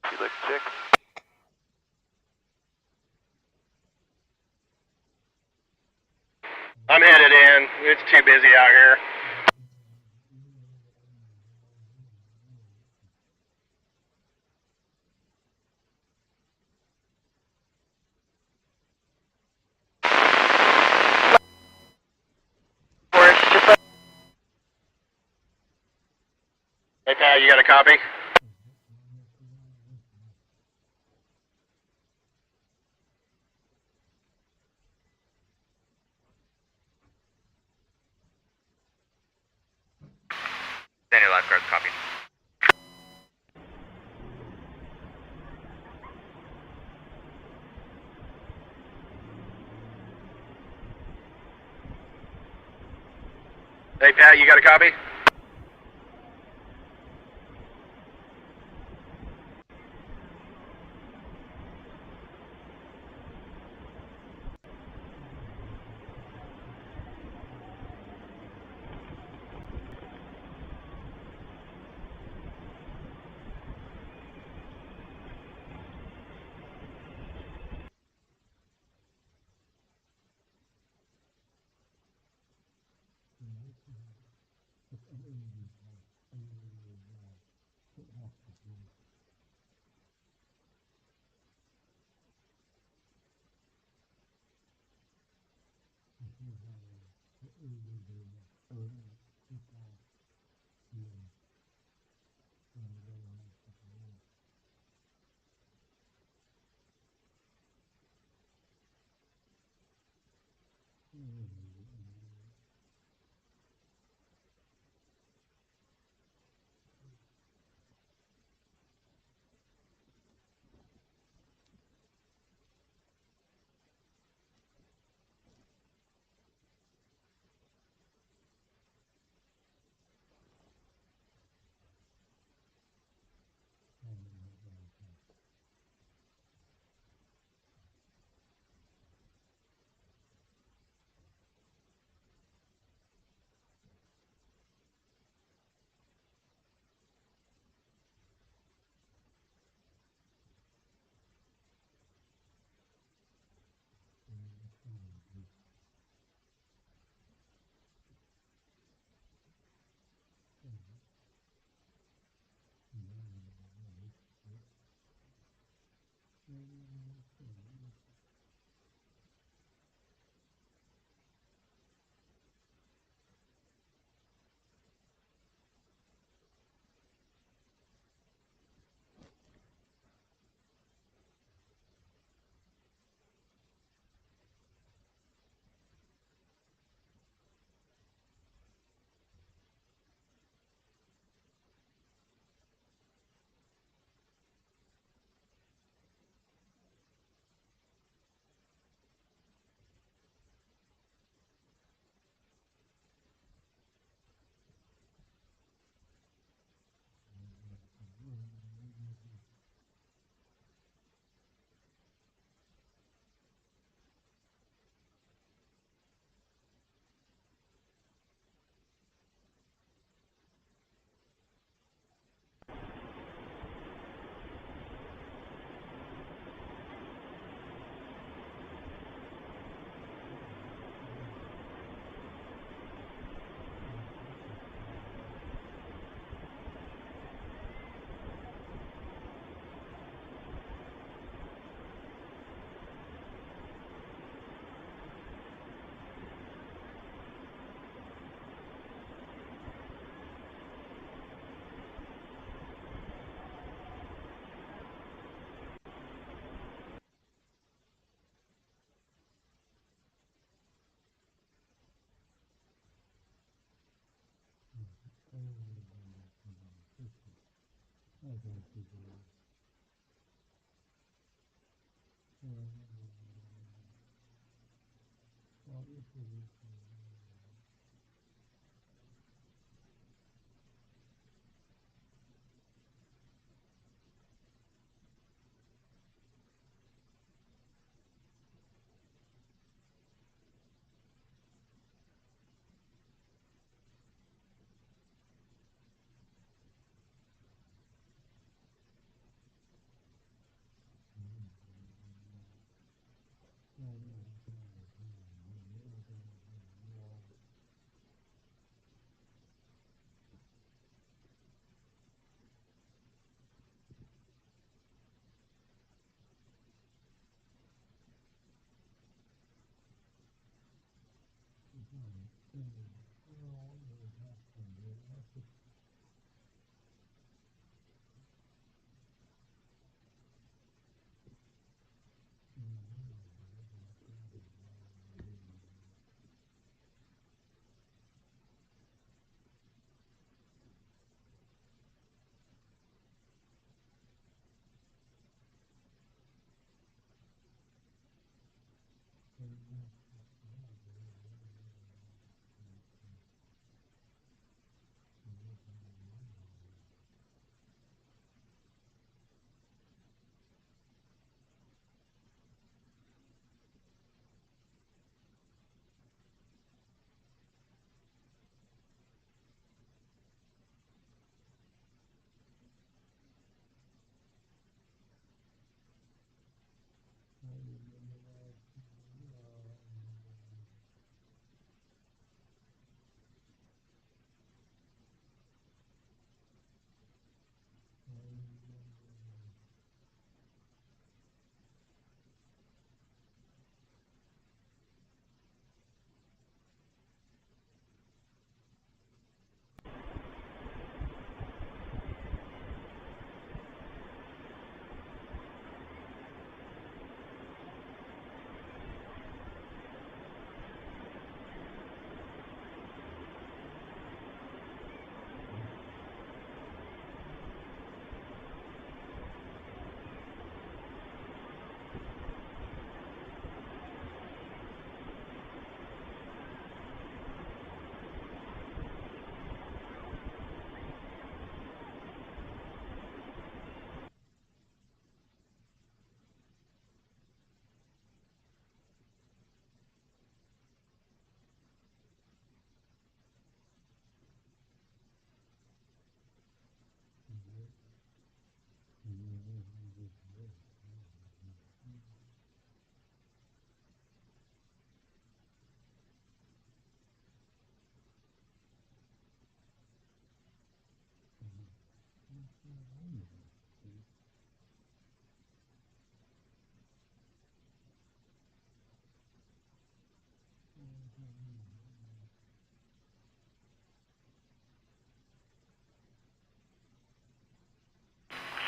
S22: Felix 6.
S20: I'm headed in. It's too busy out here. Hey Pat, you got a copy?
S6: Daniel Lifeguard, copy.
S20: Hey Pat, you got a copy?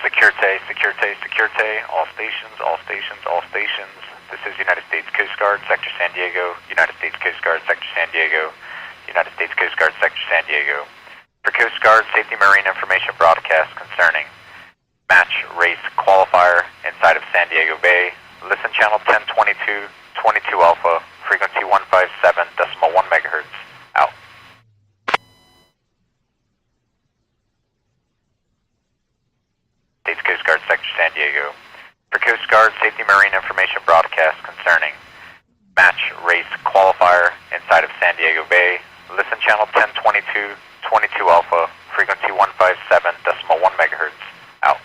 S11: Securite, Securite, Securite, all stations, all stations, all stations. This is United States Coast Guard, Sector San Diego, United States Coast Guard, Sector San Diego, United States Coast Guard, Sector San Diego. For Coast Guard Safety Marine Information broadcast concerning match race qualifier inside of San Diego Bay, listen channel 1022, 22 Alpha, frequency 157.1 megahertz. Out. States Coast Guard Sector San Diego. For Coast Guard Safety Marine Information broadcast concerning match race qualifier inside of San Diego Bay, listen channel 1022, 22 Alpha, frequency 157.1 megahertz. Out.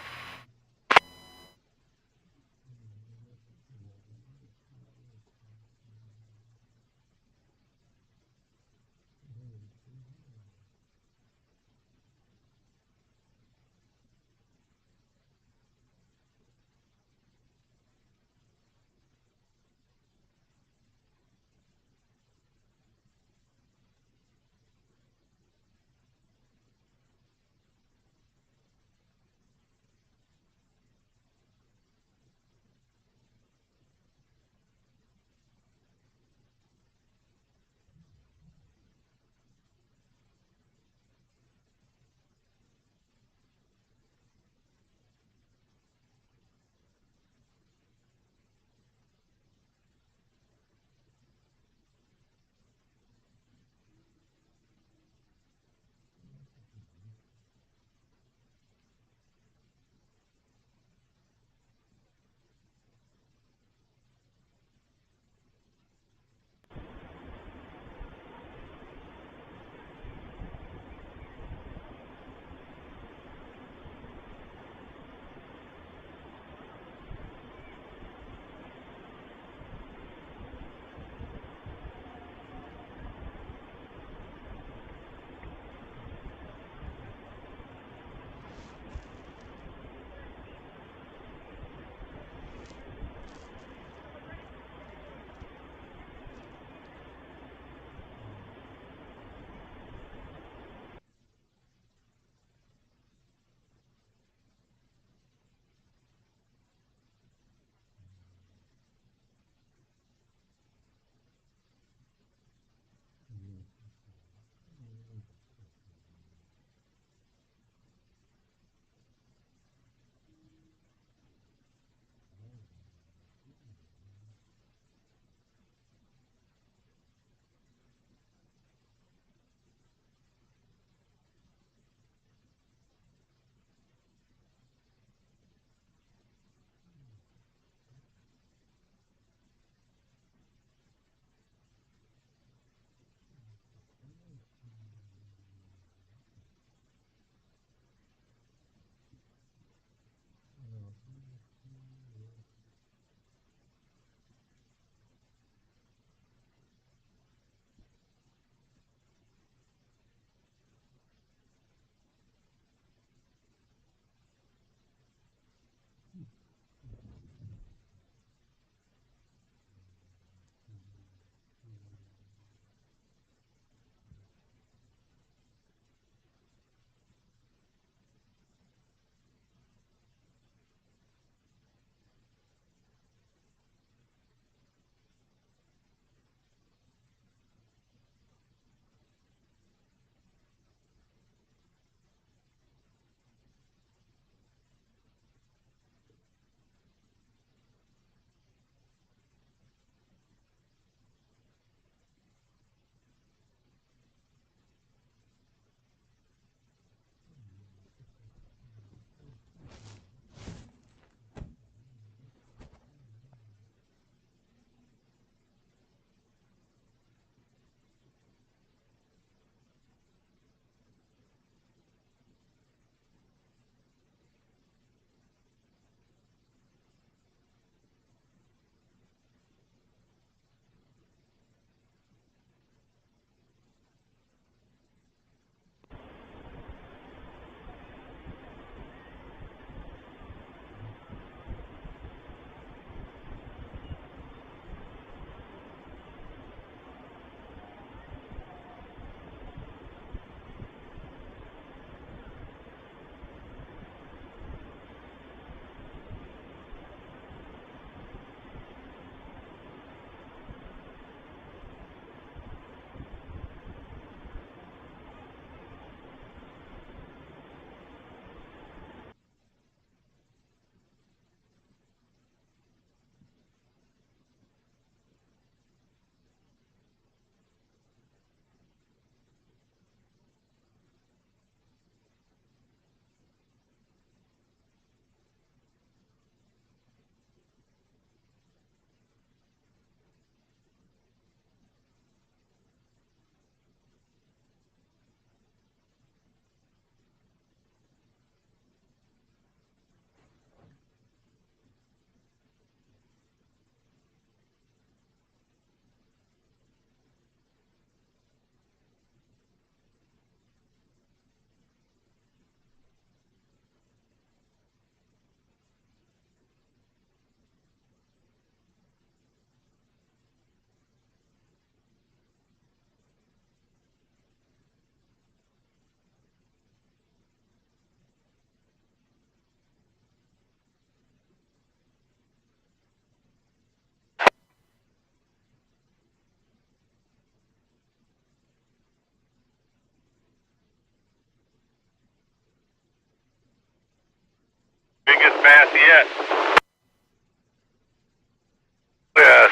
S22: Yes. Yes.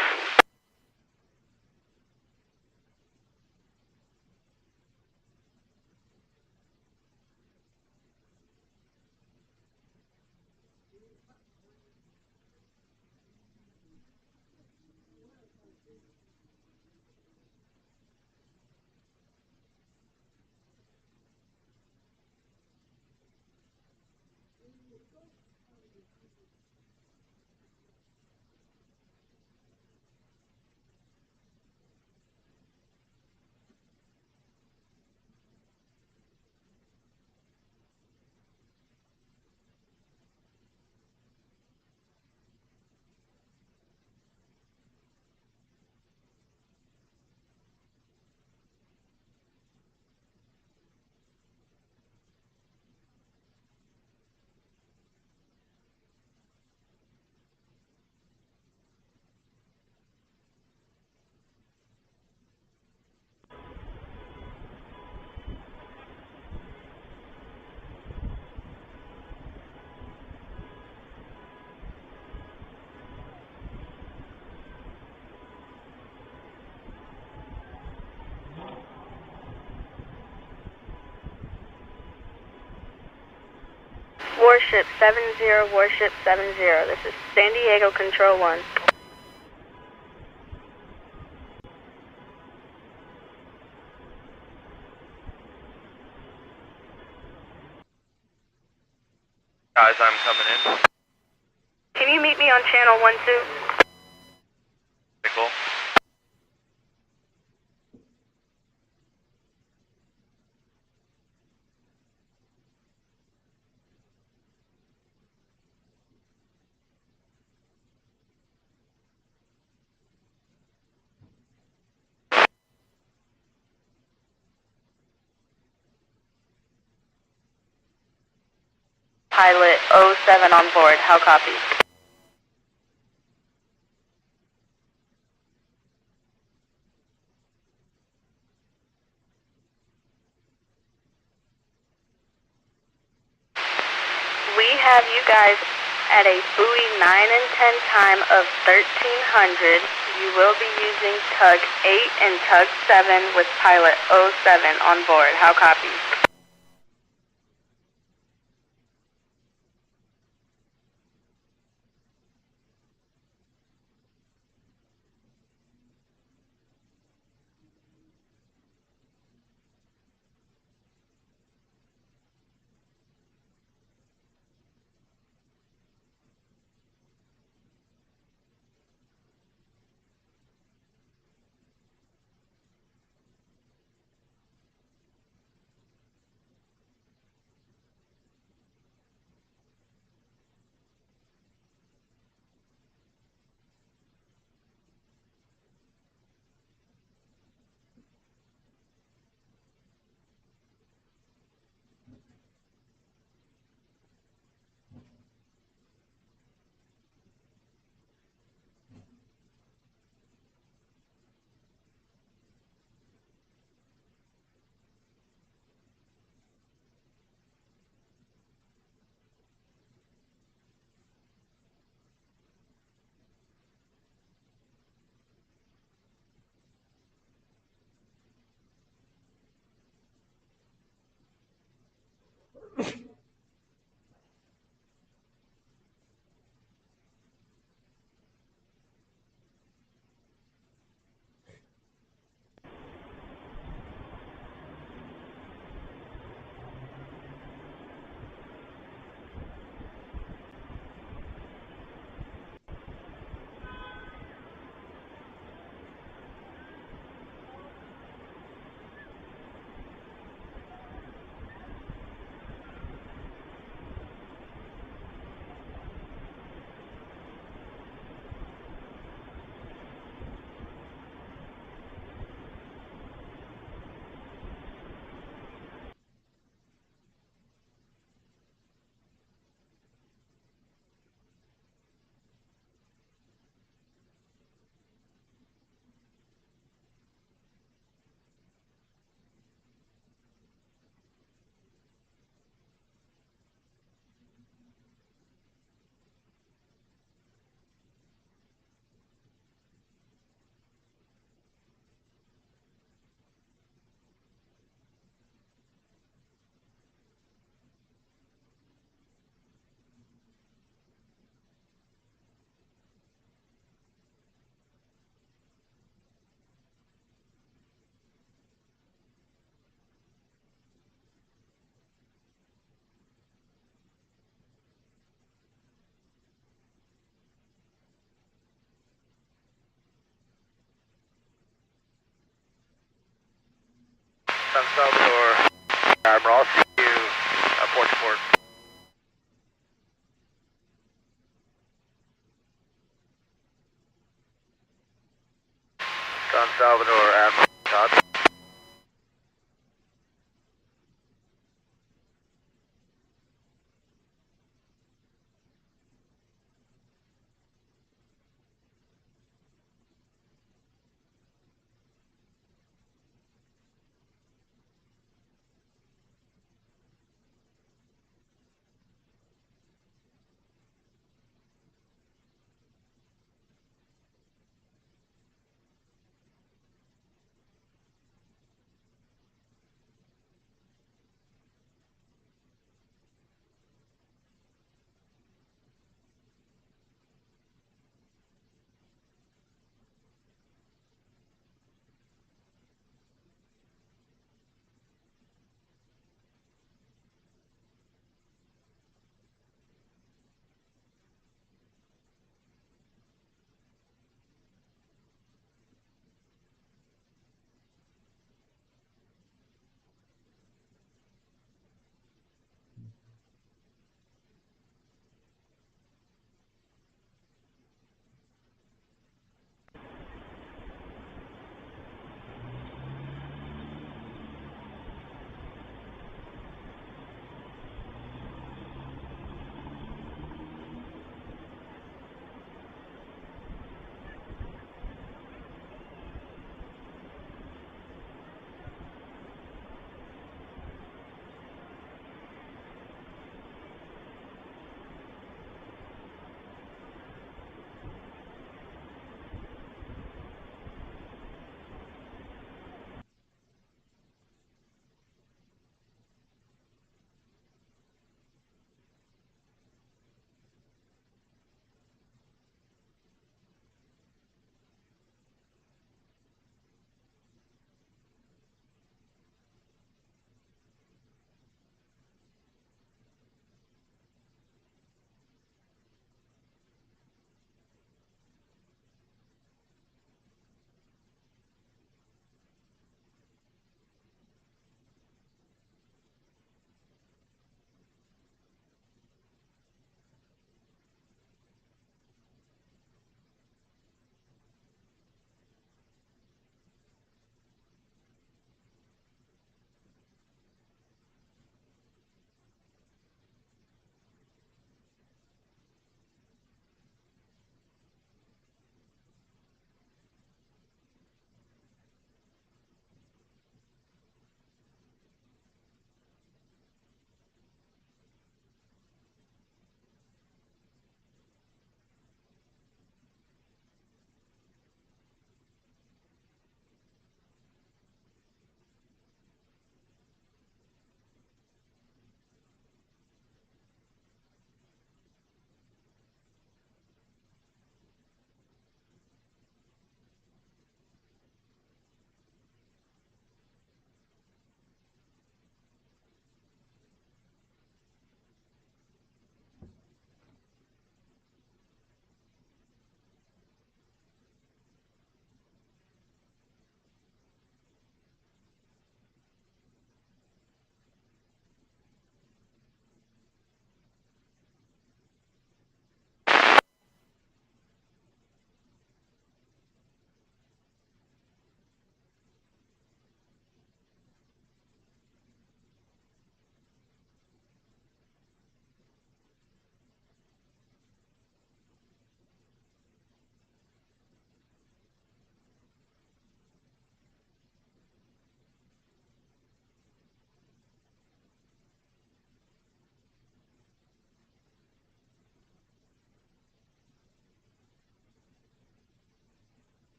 S8: Warship 70, Warship 70. This is San Diego Control 1.
S6: Guys, I'm coming in.
S8: Can you meet me on channel 12?
S6: Cool.
S8: Pilot 07 on board. How copy? We have you guys at a buoy 9 and 10 time of 1300. You will be using tug 8 and tug 7 with pilot 07 on board. How copy?
S6: Salvador, Admiral, I'll see you port to port. San Salvador, Admiral, copy.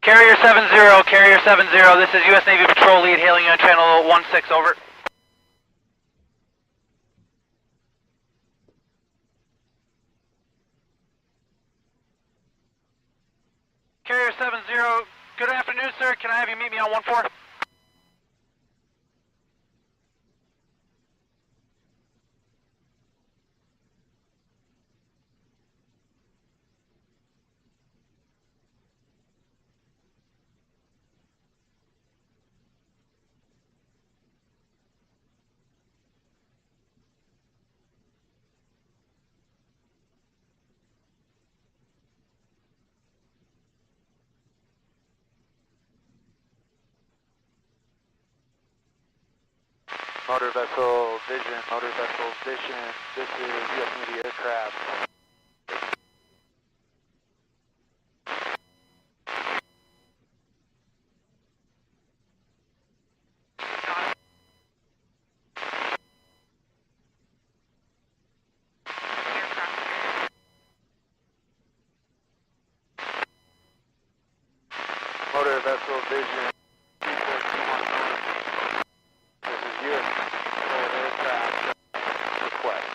S20: Carrier 70, Carrier 70, this is U.S. Navy Patrol Lead hailing you on channel 16, over. Carrier 70, good afternoon, sir. Can I have you meet me on 14?
S12: Motor vessel vision, motor vessel vision. This is U.S. Navy aircraft. Motor vessel vision. This is U.S. aircraft request.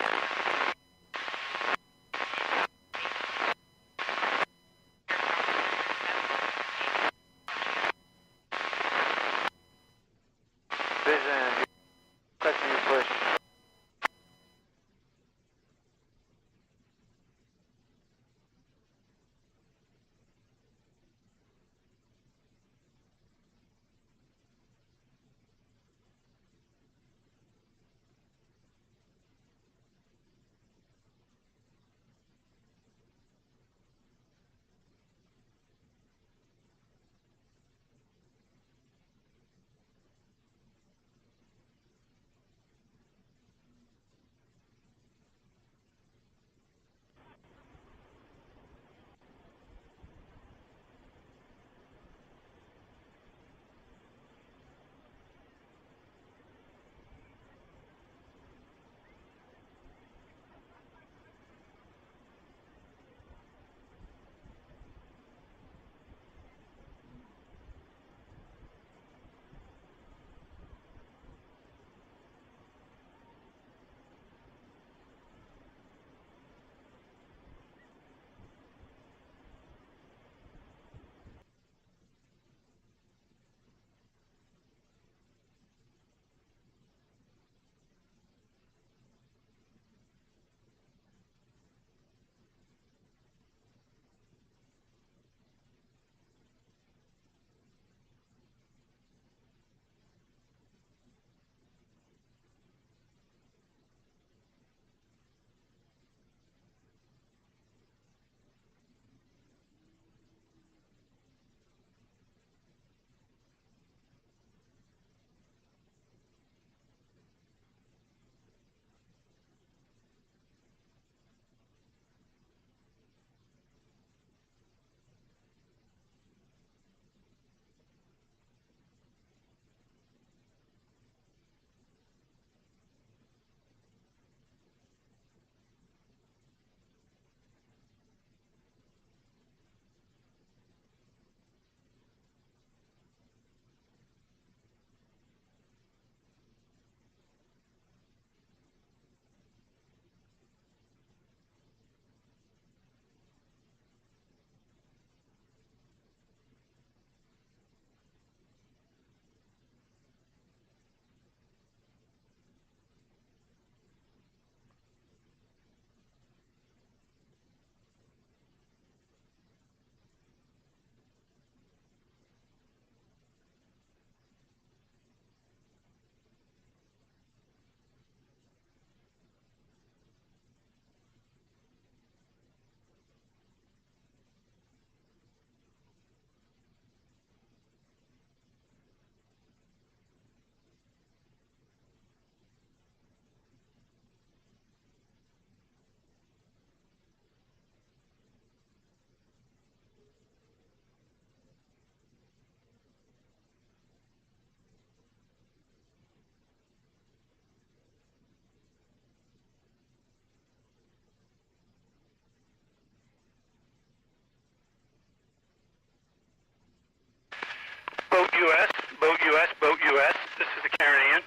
S20: US, boat US, boat US. This is the Caribbean.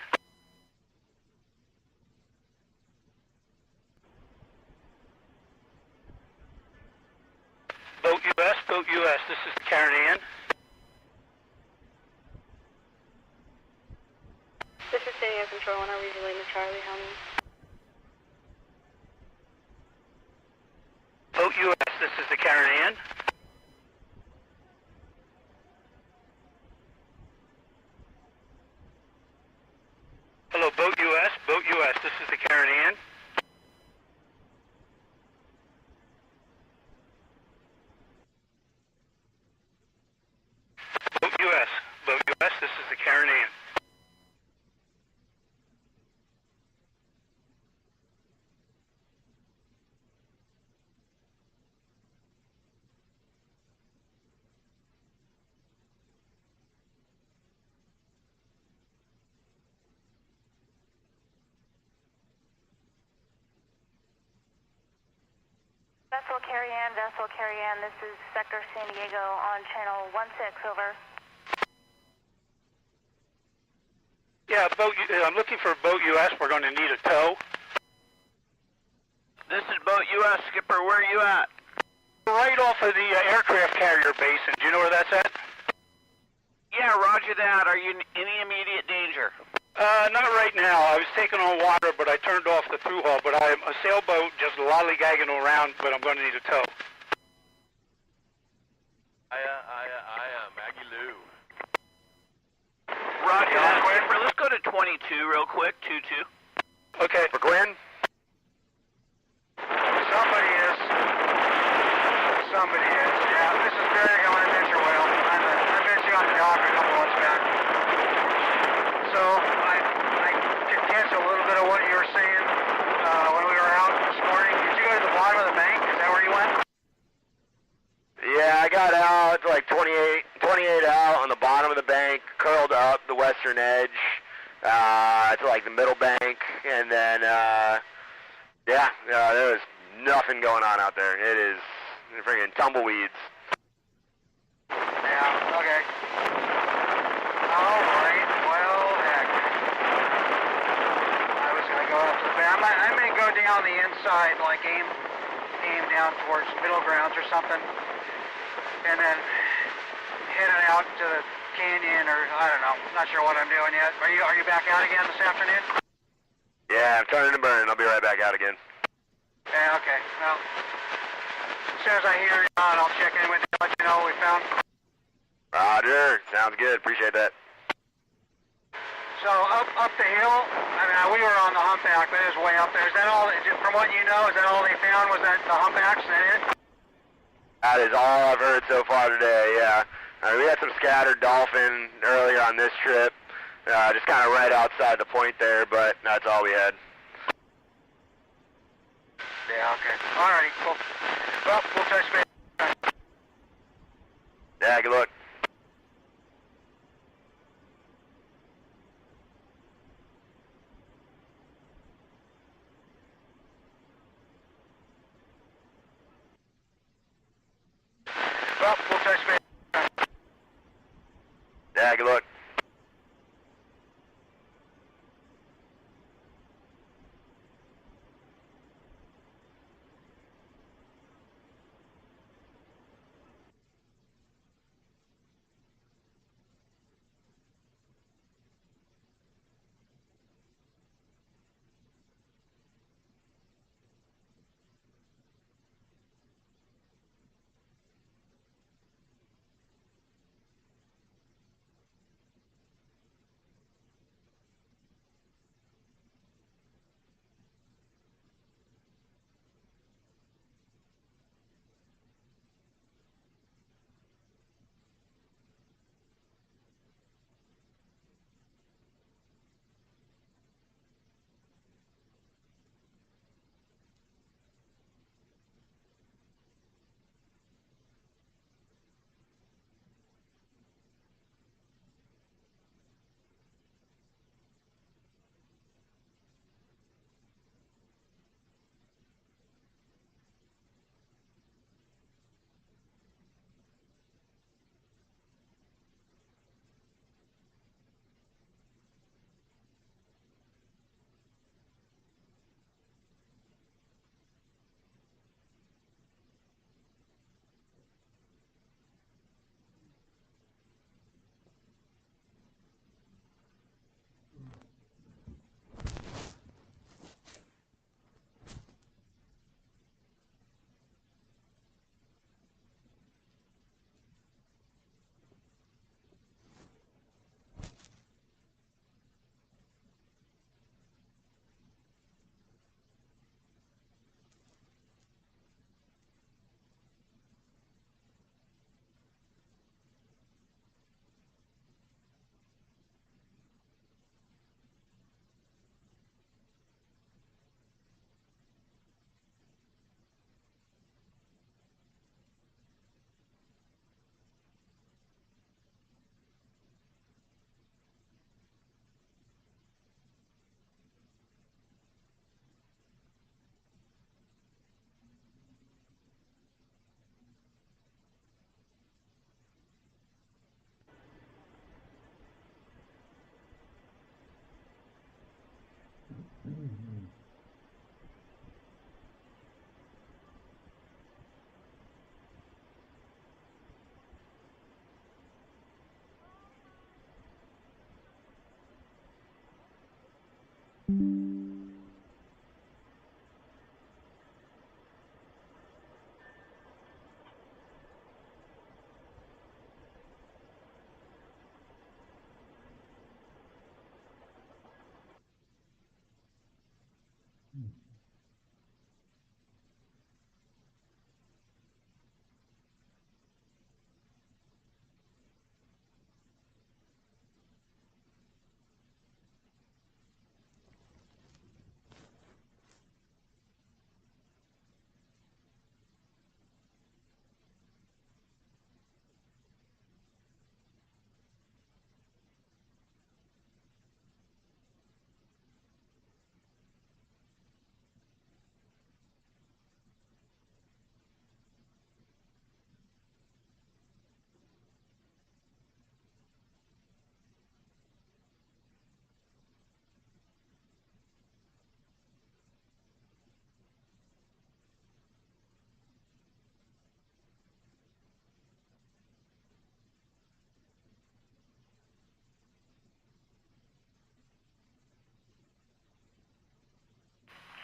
S20: Boat US, boat US. This is the Caribbean.
S8: This is City Air Control 1. Are we relaying to Charlie? How many?
S20: Boat US, this is the Caribbean. Hello, boat US, this is the Caribbean. Boat US, this is the Caribbean.
S21: Vessel Carry Ann, this is Sector San Diego on channel 16, over.
S20: Yeah, I'm looking for boat US. We're going to need a tow.
S19: This is boat US, skipper. Where are you at?
S20: Right off of the aircraft carrier basin. Do you know where that's at?
S19: Yeah, roger that. Are you in any immediate danger?
S20: Not right now. I was taking on water, but I turned off the through hull. But I'm a sailboat just lollygagging around, but I'm going to need a tow.
S19: Maggie Lou. Roger that, skipper. Let's go to 22 real quick. 22.
S20: Okay.
S19: For Gwen?
S13: Somebody is. Yeah, this is Greg on Adventure Whale. I met you on the dock a couple months back. So I could catch a little bit of what you were saying when we were out this morning. Did you go to the bottom of the bank? Is that where you went?
S19: Yeah, I got out like 28 out on the bottom of the bank, curled up the western edge to like the middle bank, and then there was nothing going on out there. It is freaking tumbleweeds.
S13: Yeah, okay. Alright, well, heck. I was going to go up to the back. I may go down the inside, like aim down towards middle grounds or something, and then heading out to the canyon, or I don't know. I'm not sure what I'm doing yet. Are you back out again this afternoon?
S19: Yeah, I'm turning to burn. I'll be right back out again.
S13: Yeah, okay. Well, as soon as I hear you on, I'll check in with you, let you know what we found.
S19: Roger. Sounds good. Appreciate that.
S13: So up the hill, I mean, we were on the humpback, but it was way up there. Is that all, from what you know, is that all they found? Was that the humpbacks? Is that it?
S19: That is all I've heard so far today, yeah. We had some scattered dolphin earlier on this trip, just kind of right outside the point there, but that's all we had.
S13: Yeah, okay. Alrighty, cool. Well, we'll touch base.
S19: Yeah, good luck.
S13: Well, we'll touch base.
S19: Yeah, good luck.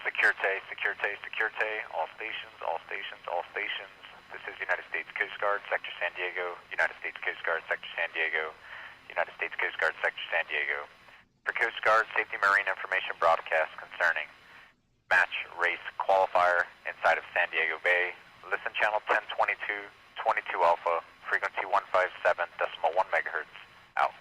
S11: Securite, Securite, Securite, all stations, all stations, all stations. This is United States Coast Guard, Sector San Diego, United States Coast Guard, Sector San Diego, United States Coast Guard, Sector San Diego. For Coast Guard, Safety Marine Information broadcast concerning match race qualifier inside of San Diego Bay. Listen channel 1022, 22 Alpha, frequency 157.1 megahertz. Out.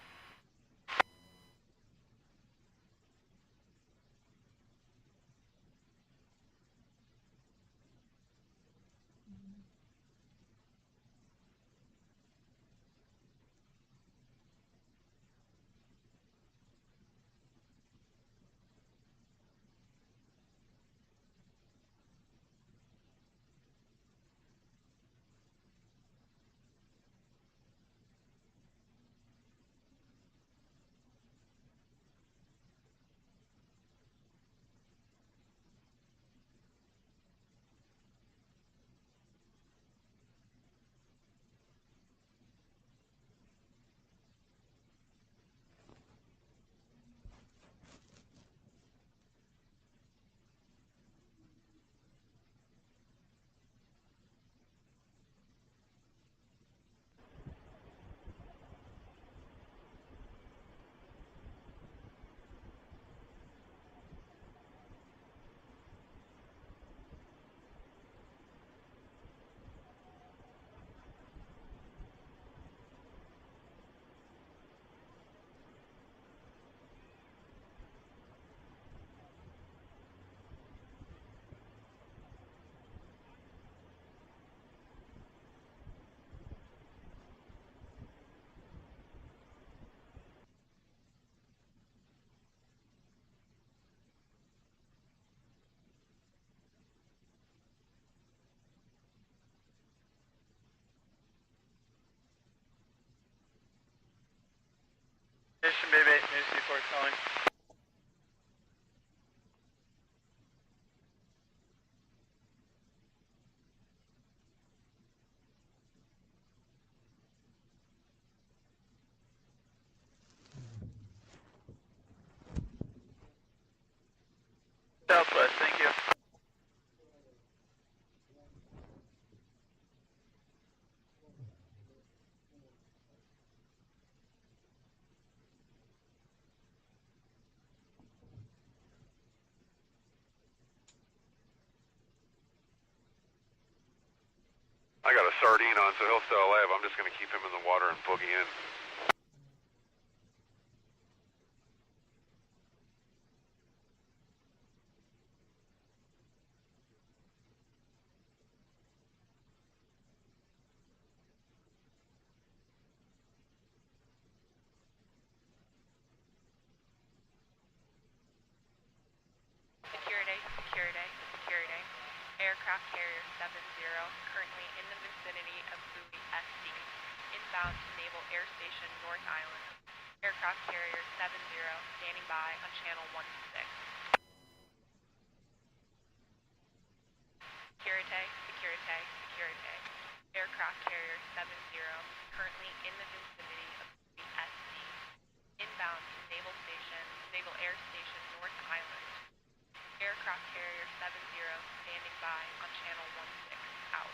S10: Mission Bay Bay, News C4 calling. Southwest, thank you.
S22: I got a sardine on, so he'll stay alive. I'm just going to keep him in the water and boogie in.
S5: Security, Security, Security. Aircraft carrier 70, currently in the vicinity of buoy SD, inbound to Naval Air Station North Island. Aircraft carrier 70, standing by on channel 126. Security, Security, Security. Aircraft carrier 70, currently in the vicinity of buoy SD, inbound to Naval Air Station North Island. Aircraft carrier 70, standing by on channel 16, out.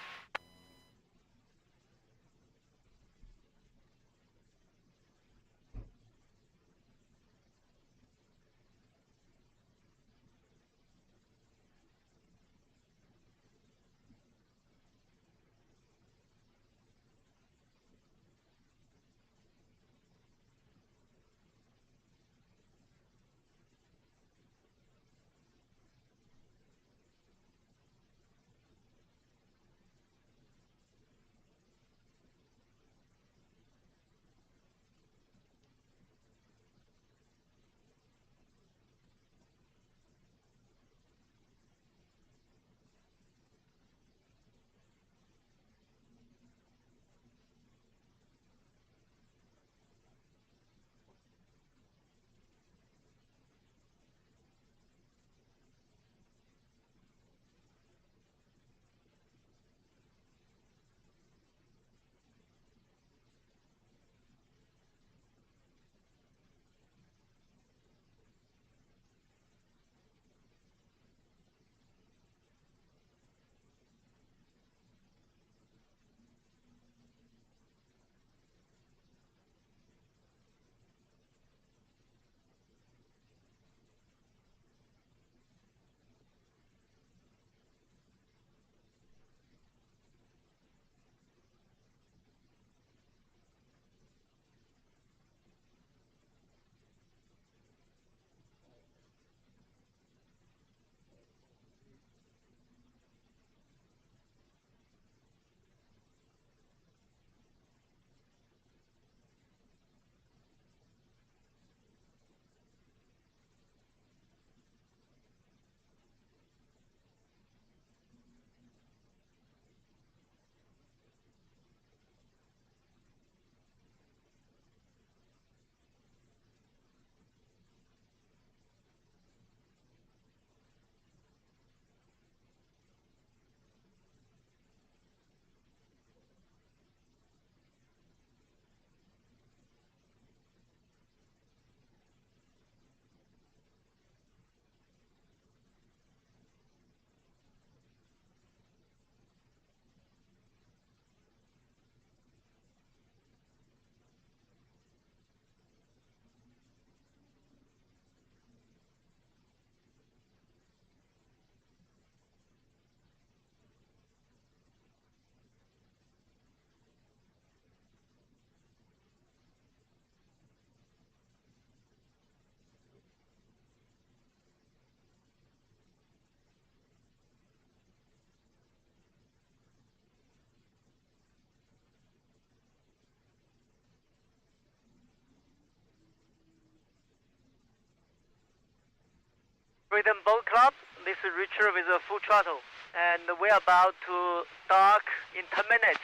S14: Freedom Boat Club. This is Richard with a full throttle, and we're about to dock in 10 minutes.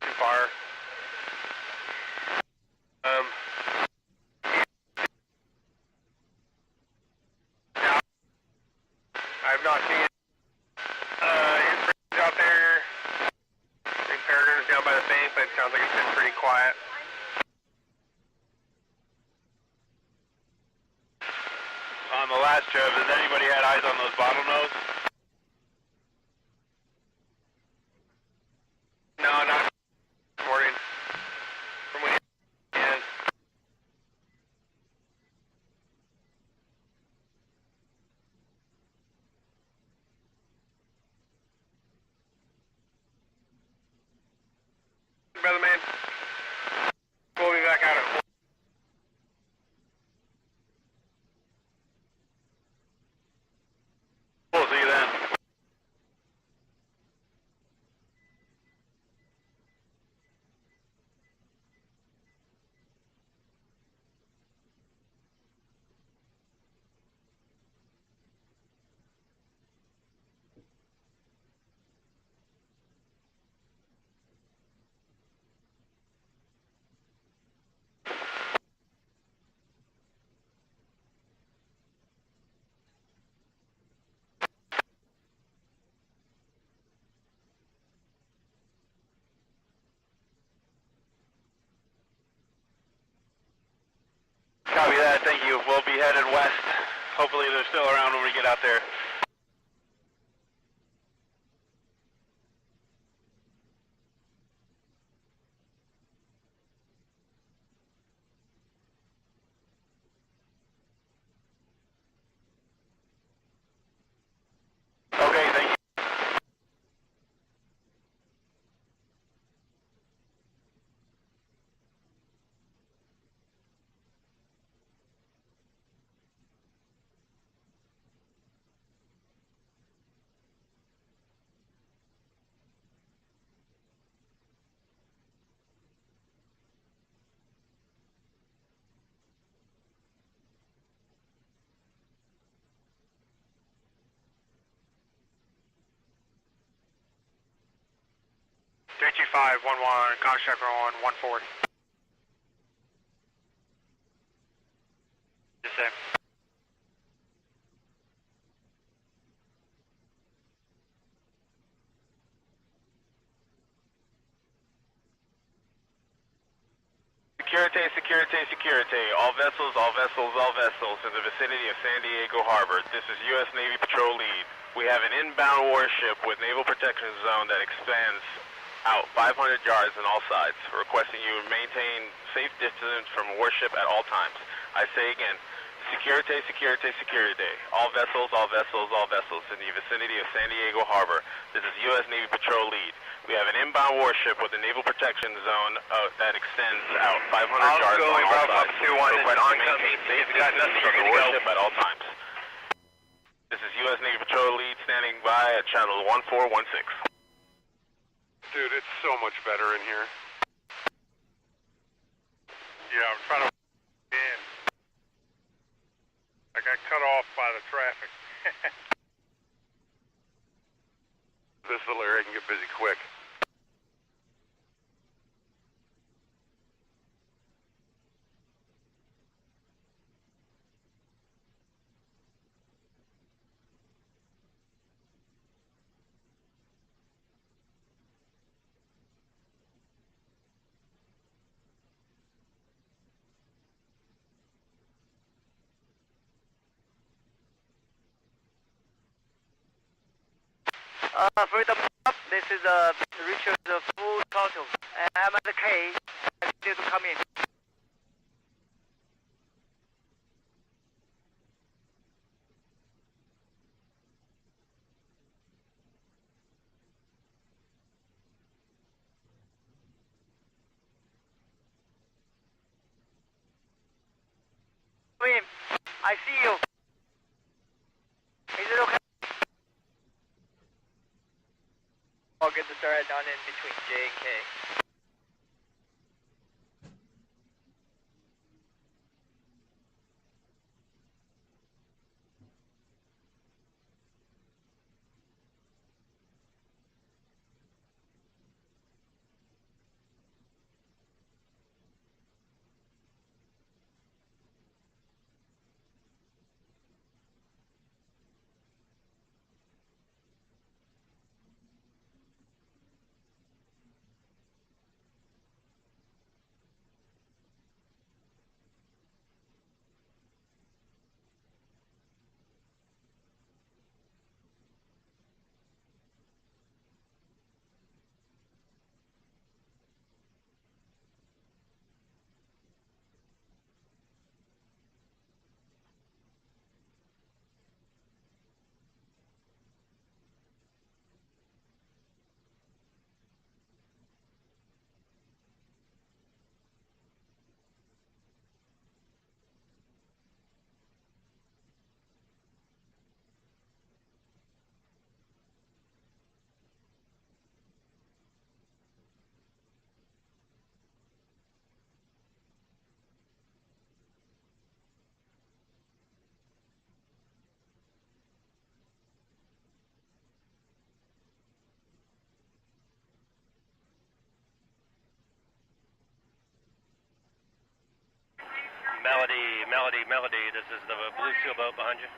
S22: Too far. I've not seen his out there. I think Peregrine's down by the bank, but it sounds like it's been pretty quiet.
S6: On the last trip, has anybody had eyes on those bottlenose?
S22: No, not morning. From when and brother man, we'll be back out at 4.
S6: We'll see you then. Copy that, thank you. We'll be headed west. Hopefully they're still around when we get out there. Okay, thank you.
S22: Five, 1-1, contact on 1-4.
S10: Yes, sir.
S6: Securite, securite, securite. All vessels, all vessels, all vessels in the vicinity of San Diego Harbor. This is U.S. Navy Patrol Lead. We have an inbound warship with naval protection zone that extends out 500 yards on all sides. Requesting you maintain safe distance from warship at all times. I say again, securite, securite, securite. All vessels, all vessels, all vessels in the vicinity of San Diego Harbor. This is U.S. Navy Patrol Lead. We have an inbound warship with a naval protection zone that extends out 500 yards on all sides. Requesting maintain safe distance from the warship at all times. This is U.S. Navy Patrol Lead standing by at channel 1416.
S22: Dude, it's so much better in here. Yeah, I'm trying to in. I got cut off by the traffic. This little area can get busy quick.
S14: Freedom Club, this is Richard the full throttle, and I'm at the K, I need you to come in. Come in, I see you. Is it okay? I'll get the turret down in between J and K.
S15: Melody. This is the Blue Seal boat behind you.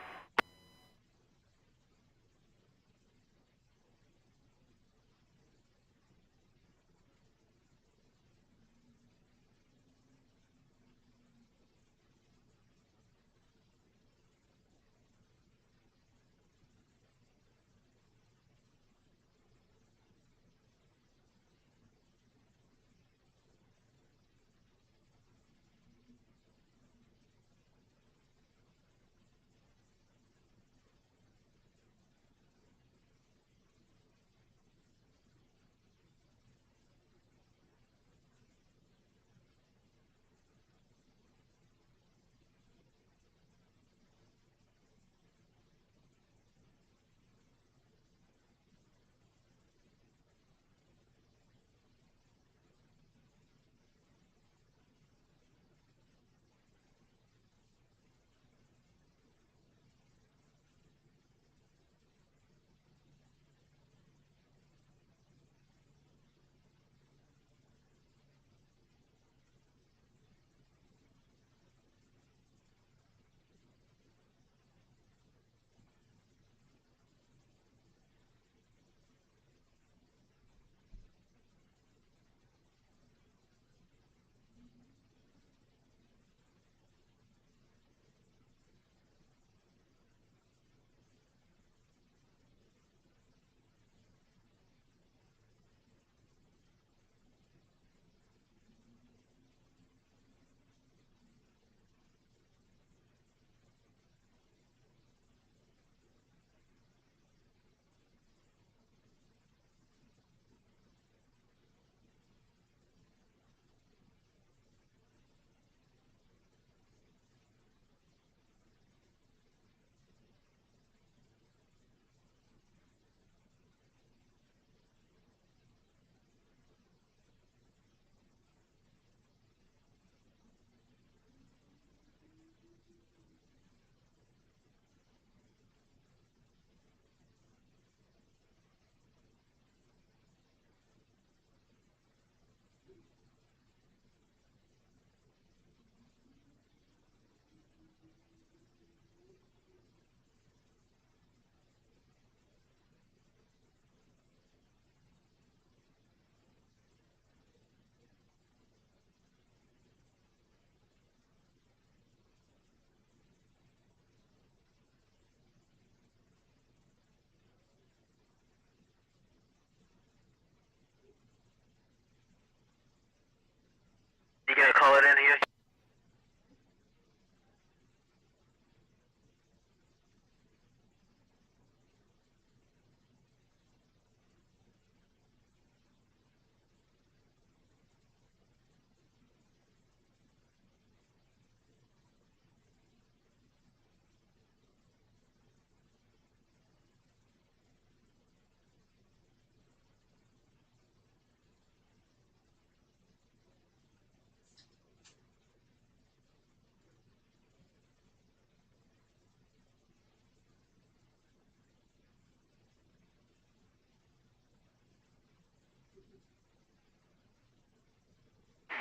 S19: You gonna call it in here?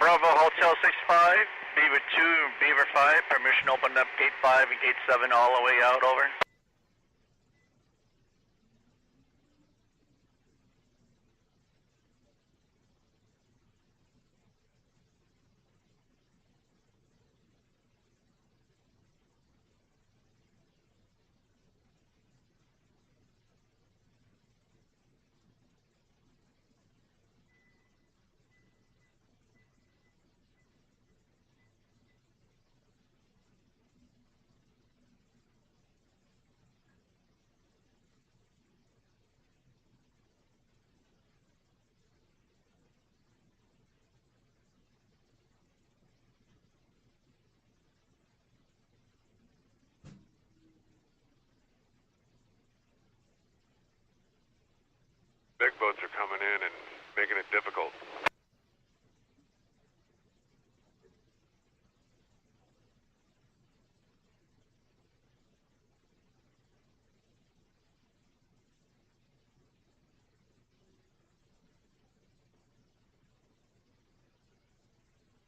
S15: Bravo Hotel 65, Beaver 2, Beaver 5, permission opened up gate 5 and gate 7 all the way out, over.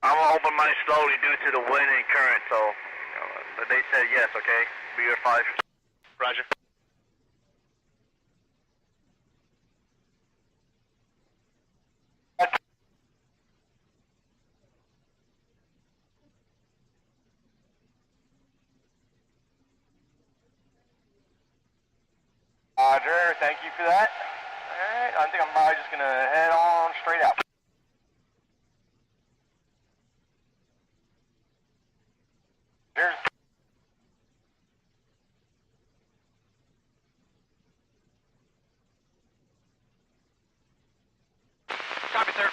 S15: I'm gonna open mine slowly due to the wind and current, so but they said yes, okay? Beaver 5. Roger.
S16: Roger, thank you for that. Alright, I think I'm probably just gonna head on straight out. Cheers.
S15: Copy, sir.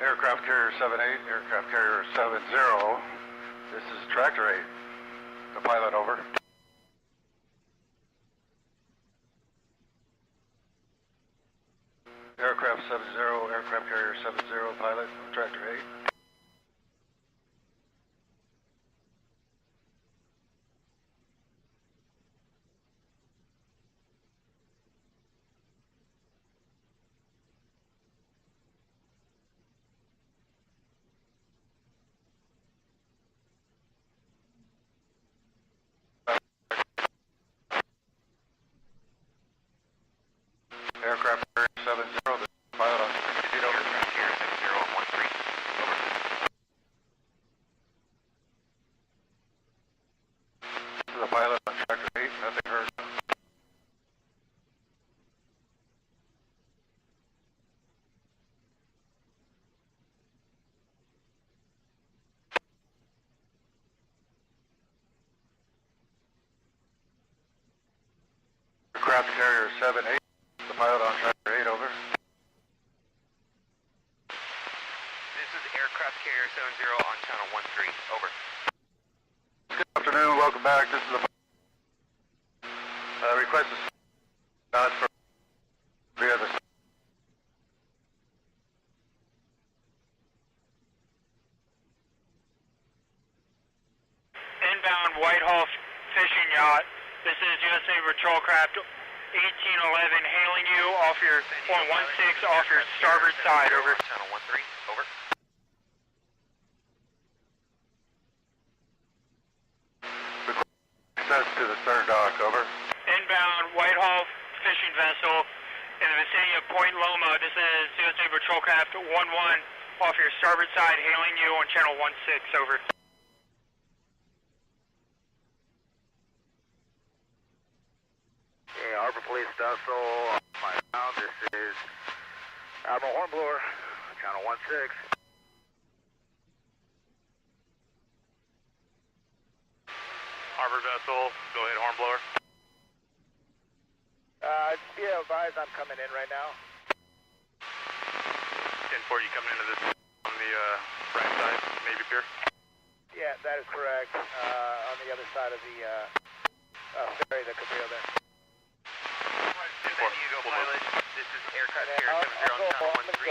S16: Aircraft carrier 78, aircraft carrier 70. This is tractor 8. The pilot over. Aircraft 70, aircraft carrier 70, pilot, tractor 8. Aircraft carrier 70, the pilot on speed over. Aircraft carrier 70 on 13. Over. To the pilot on tractor 8, nothing heard. Aircraft carrier 78, the pilot on tractor 8, over.
S17: This is aircraft carrier 70 on channel 13, over.
S16: Good afternoon, welcome back. This is the request is not for via the
S13: Whitehall fishing yacht. This is USA Patrol Craft 1811 hailing you off your 116 off your starboard side. Over.
S17: Channel 13, over.
S16: Access to the stern dock, over.
S13: Inbound Whitehall fishing vessel in the vicinity of Point Loma. This is USA Patrol Craft 11 off your starboard side hailing you on channel 16, over.
S19: Yeah, Harbor Police vessel, my ground. This is Admiral Hornblower, channel 16.
S10: Harbor vessel, go ahead, Hornblower.
S12: Be advised, I'm coming in right now.
S10: 10-4, you coming into this on the right side, Navy Pier?
S12: Yeah, that is correct. On the other side of the ferry, the Cabrillo there.
S17: San Diego pilot, this is aircraft carrier 70 on channel 13.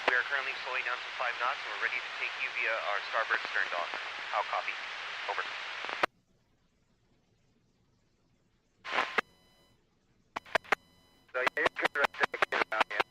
S17: We are currently slowing down to 5 knots and we're ready to take you via our starboard stern dock. How copy? Over.
S19: So yeah, you're good right there, get it out, yeah.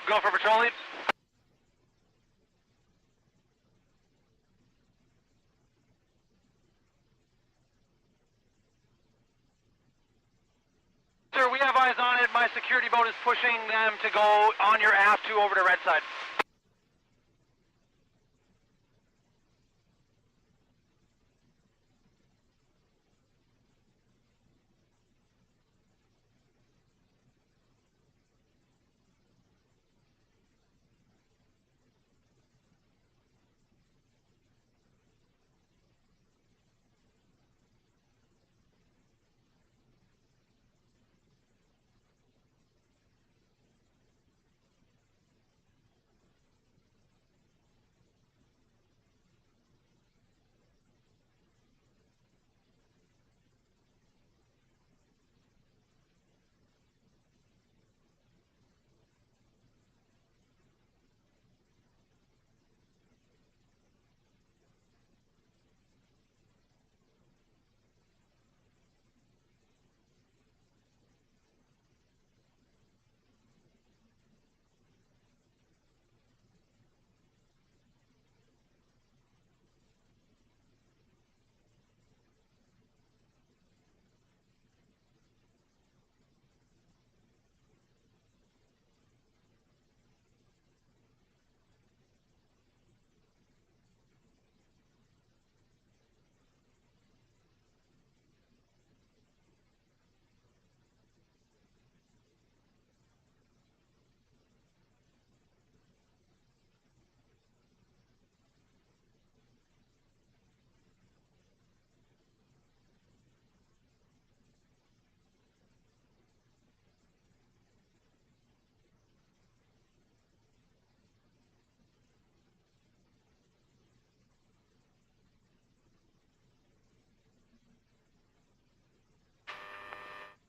S10: Go for patrol lead. Sir, we have eyes on it. My security boat is pushing them to go on your aft to over to red side.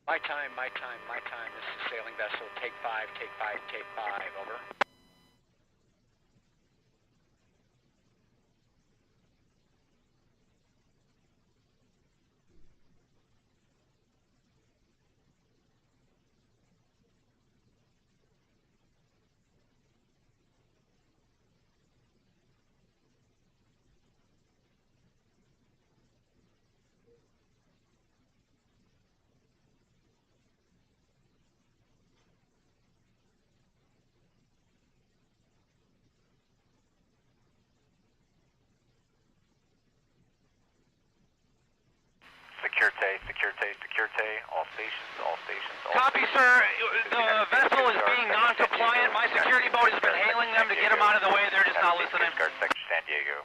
S4: My time. This is sailing vessel. Take 5, over.
S11: Securite, all stations.
S17: Copy, sir. The vessel is being non-compliant. My security boat has been hailing them to get them out of the way. They're just not listening.
S11: Coast Guard Sector San Diego.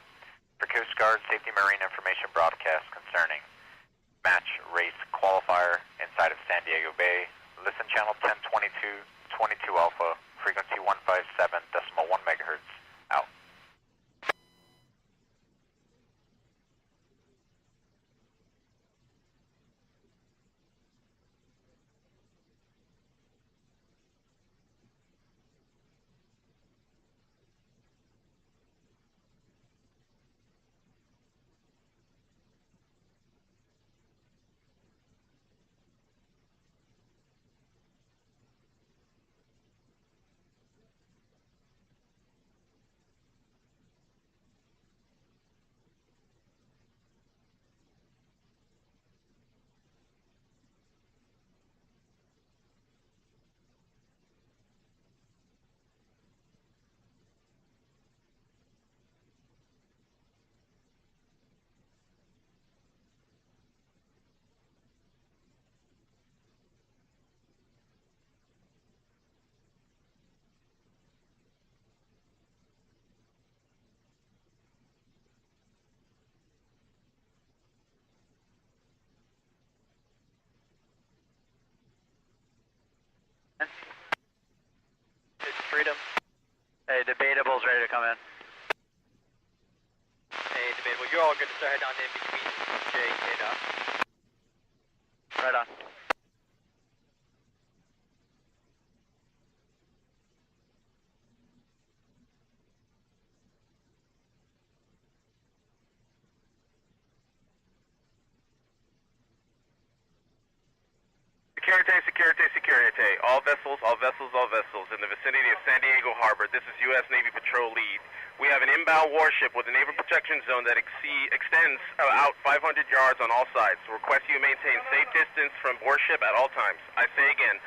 S11: For Coast Guard Safety Marine Information broadcast concerning match race qualifier inside of San Diego Bay. Listen channel 1022, 22 Alpha, frequency 157.1 megahertz. Out.
S4: It's Freedom. Hey, Debatable's ready to come in.
S17: Hey, Debatable, you're all good to start heading on in between J and
S4: Right on.
S6: Securite. All vessels in the vicinity of San Diego Harbor. This is U.S. Navy Patrol Lead. We have an inbound warship with a naval protection zone that extends out 500 yards on all sides. Request you maintain safe distance from warship at all times. I say again,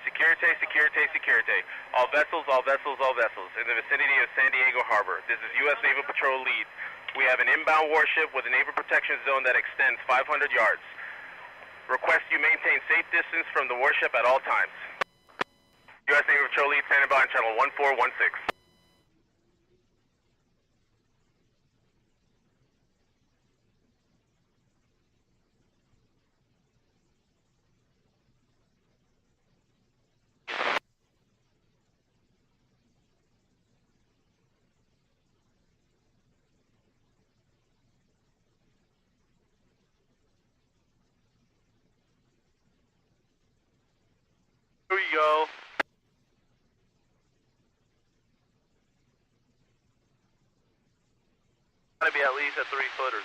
S6: Securite. All vessels in the vicinity of San Diego Harbor. This is U.S. Naval Patrol Lead. We have an inbound warship with a naval protection zone that extends 500 yards. Request you maintain safe distance from the warship at all times. U.S. Navy Patrol Lead standing by on channel 1416. Here we go. Gotta be at least a 3-footer.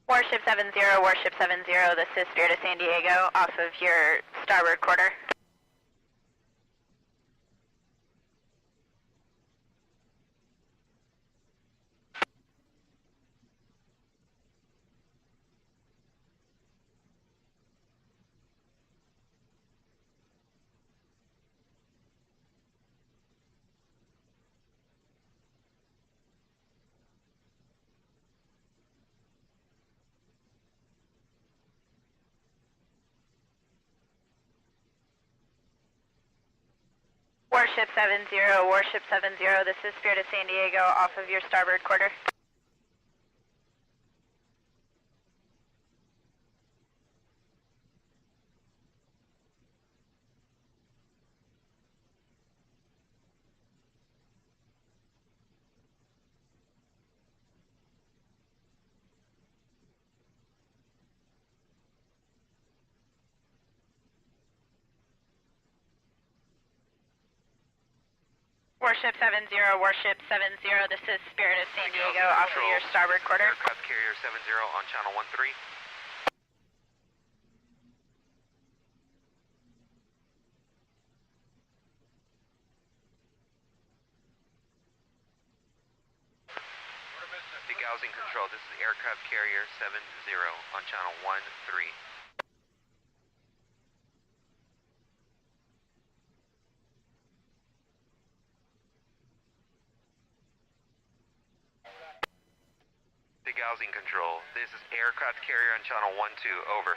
S21: Warship 70, Warship 70, this is Spirit of San Diego, off of your starboard quarter. Warship 70, Warship 70, this is Spirit of San Diego, off of your starboard quarter. Warship 70, Warship 70, this is Spirit of San Diego, off of your starboard quarter.
S17: Aircraft carrier 70 on channel 13. Degaussing control, this is aircraft carrier 70 on channel 13. Degaussing control, this is aircraft carrier on channel 12, over.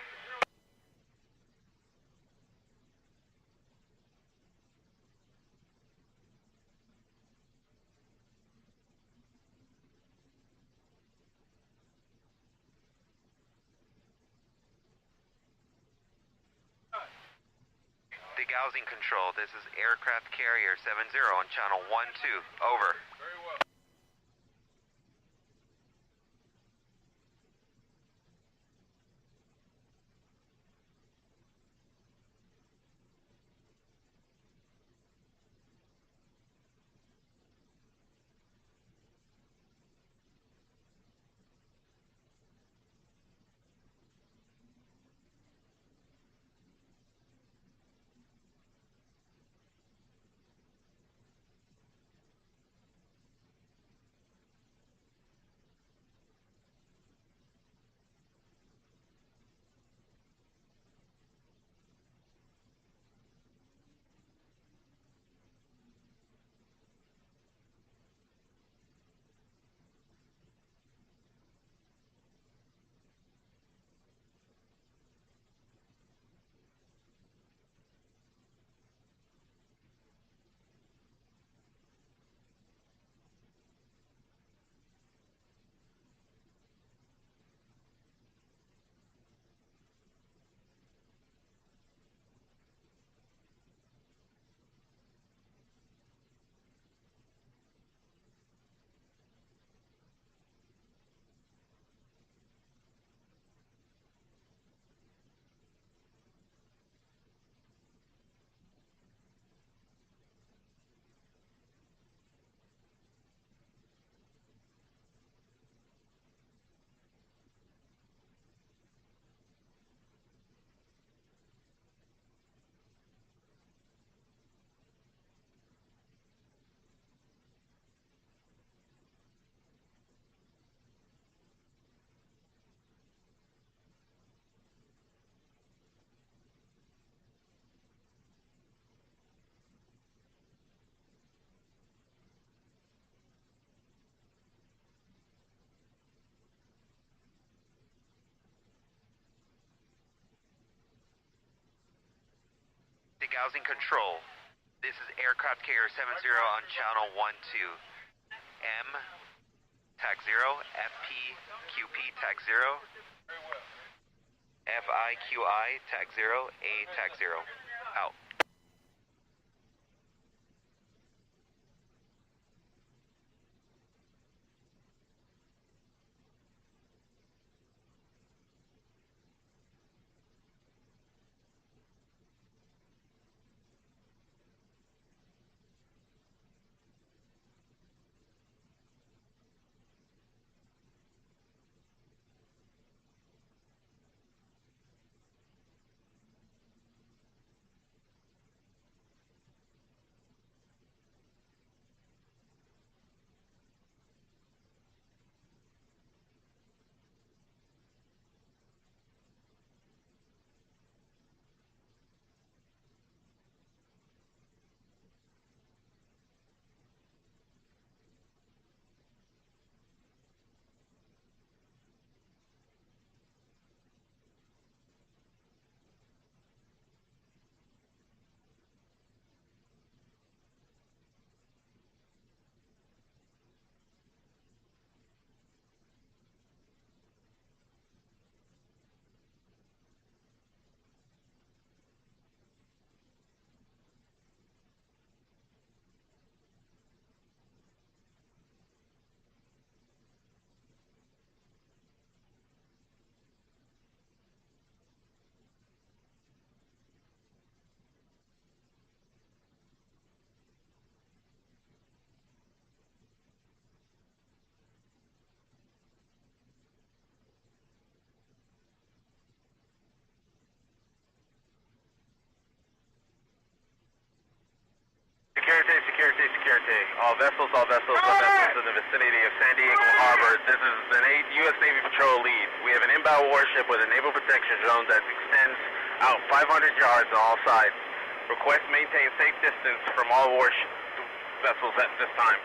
S17: Degaussing control, this is aircraft carrier 70 on channel 12, over. Degaussing control, this is aircraft carrier 70 on channel 12. M, tag 0, FP, QP, tag 0. FIQI, tag 0, A, tag 0. Out.
S7: All vessels in the vicinity of San Diego Harbor. This is the U.S. Navy Patrol lead. We have an inbound warship with a naval protection zone that extends out 500 yards on all sides. Request maintain safe distance from all warship vessels at this time.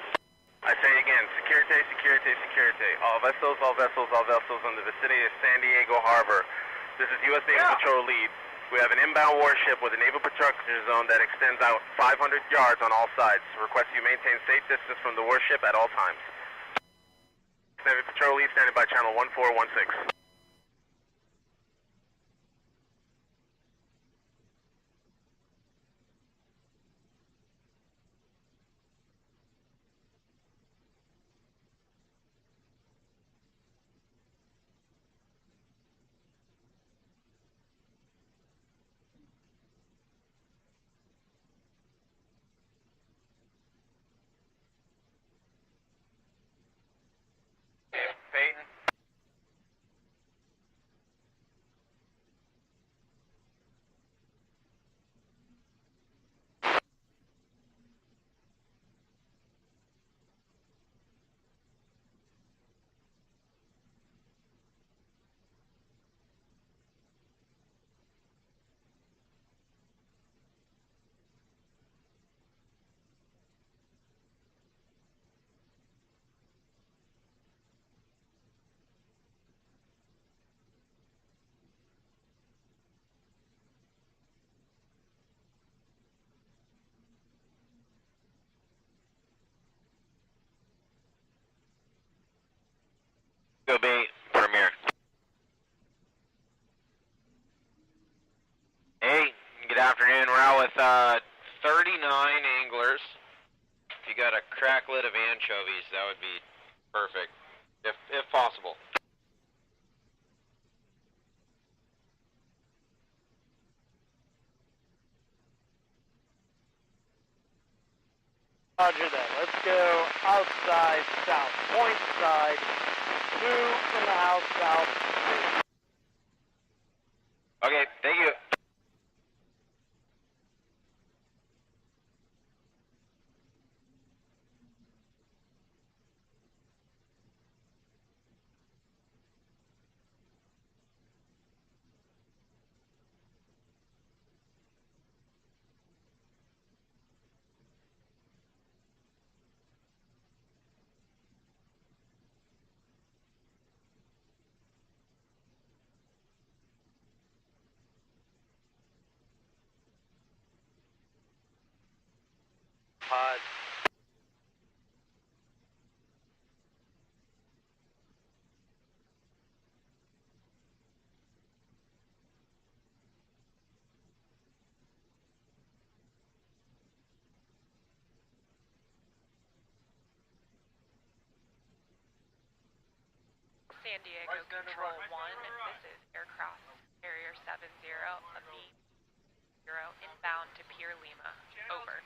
S7: I say again, security, security, security. All vessels in the vicinity of San Diego Harbor. This is U.S. Navy Patrol lead. We have an inbound warship with a naval protection zone that extends out 500 yards on all sides. Request you maintain safe distance from the warship at all times. Navy Patrol lead standing by channel 1416. Peyton. Go B, Premier. Hey, good afternoon. We're out with 39 anglers. If you got a cracklet of anchovies, that would be perfect, if possible.
S18: Roger that. Let's go outside south. Point side. 2 in the house south.
S7: Okay, thank you.
S18: Pod.
S5: San Diego Control 1, this is aircraft carrier 70 of me 0 inbound to Pier Lima. Over.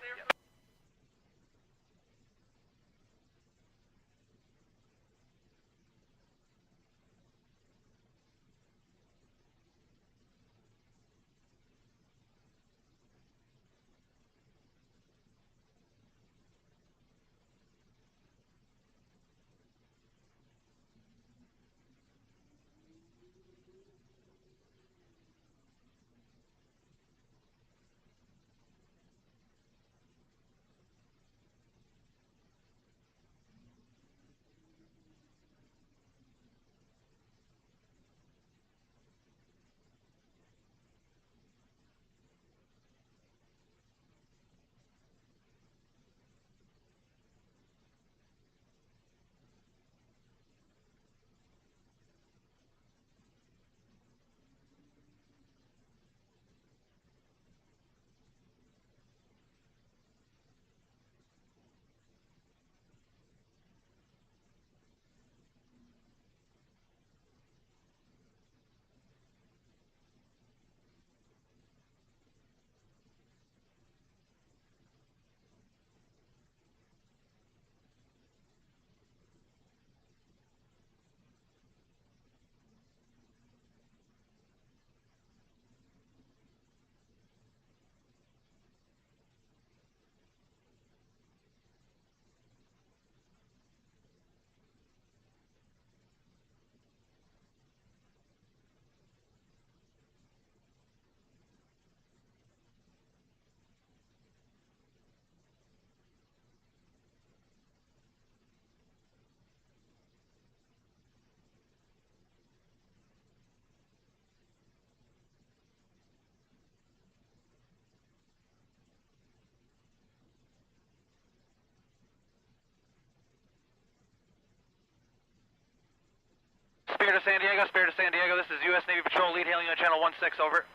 S13: Spirit of San Diego, Spirit of San Diego. This is U.S. Navy Patrol lead hailing on channel 16, over.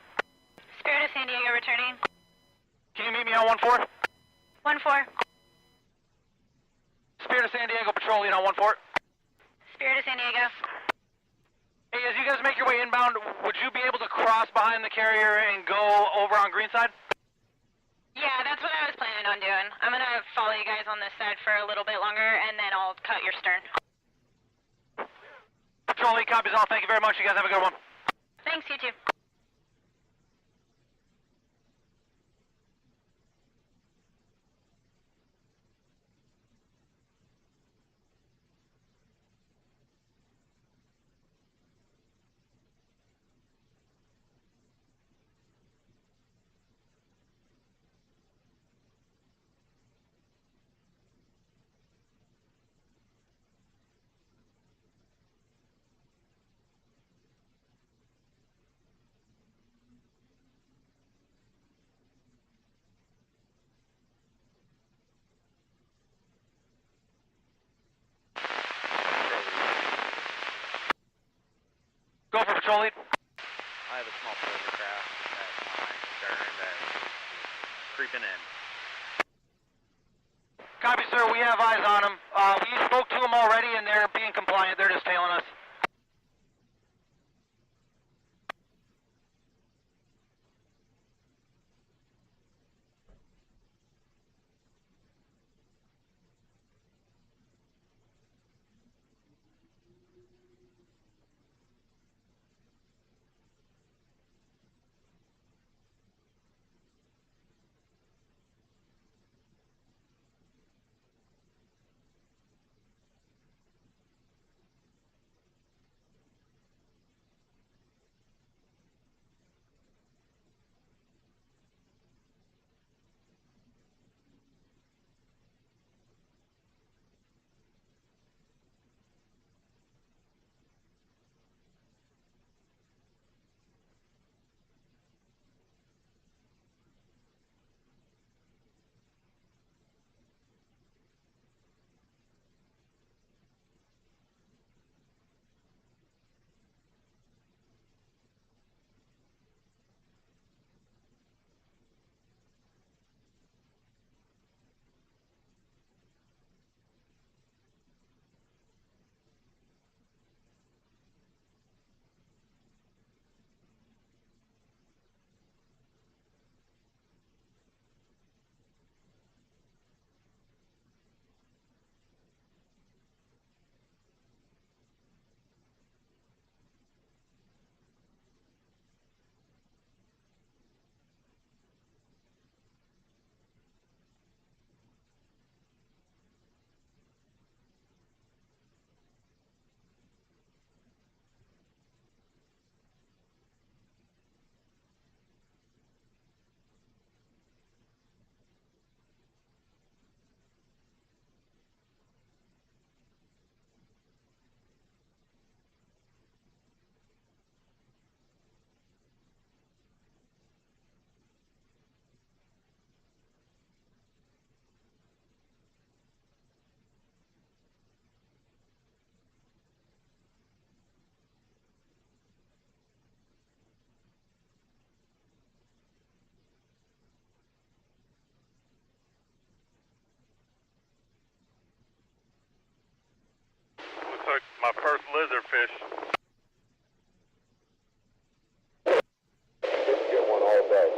S21: Spirit of San Diego returning.
S13: Can you meet me on 14?
S21: 1-4.
S13: Spirit of San Diego Patrol lead on 14.
S21: Spirit of San Diego.
S13: Hey, as you guys make your way inbound, would you be able to cross behind the carrier and go over on Greenside?
S21: Yeah, that's what I was planning on doing. I'm gonna follow you guys on this side for a little bit longer, and then I'll cut your stern.
S13: Patrol lead copies all. Thank you very much. You guys have a good one.
S21: Thanks, you too.
S13: Go for patrol lead.
S1: I have a small pleasure craft at my stern that's creeping in.
S13: Copy, sir. We have eyes on them. We spoke to them already, and they're being compliant. They're just tailing us.
S16: Looks like my first lizard fish. Get one all day.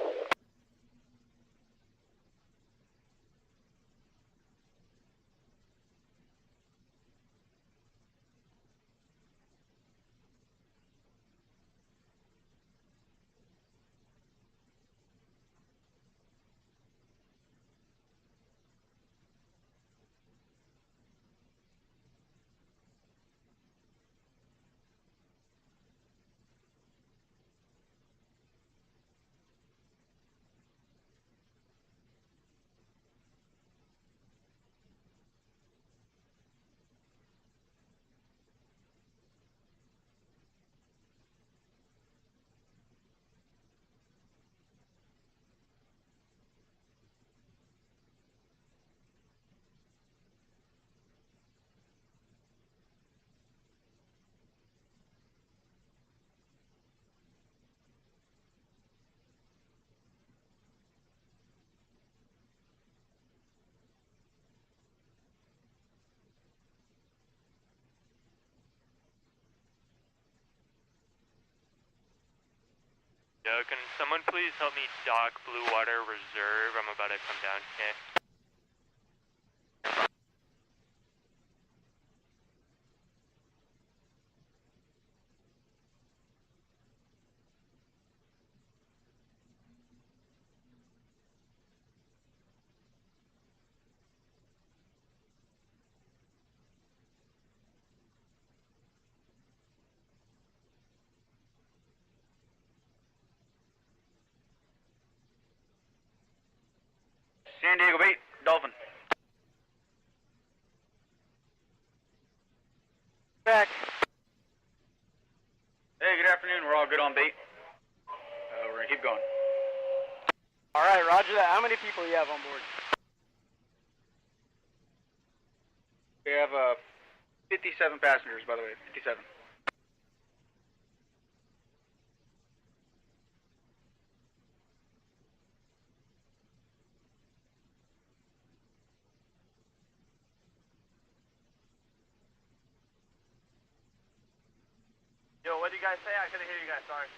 S10: Yo, can someone please help me dock Blue Water Reserve? I'm about to come down. Okay.
S20: San Diego Bait, Dolphin.
S18: Back.
S20: Hey, good afternoon. We're all good on bait. We're gonna keep going.
S18: Alright, roger that. How many people you have on board?
S20: We have 57 passengers, by the way. 57.
S18: Yo, what did you guys say? I couldn't hear you guys, sorry.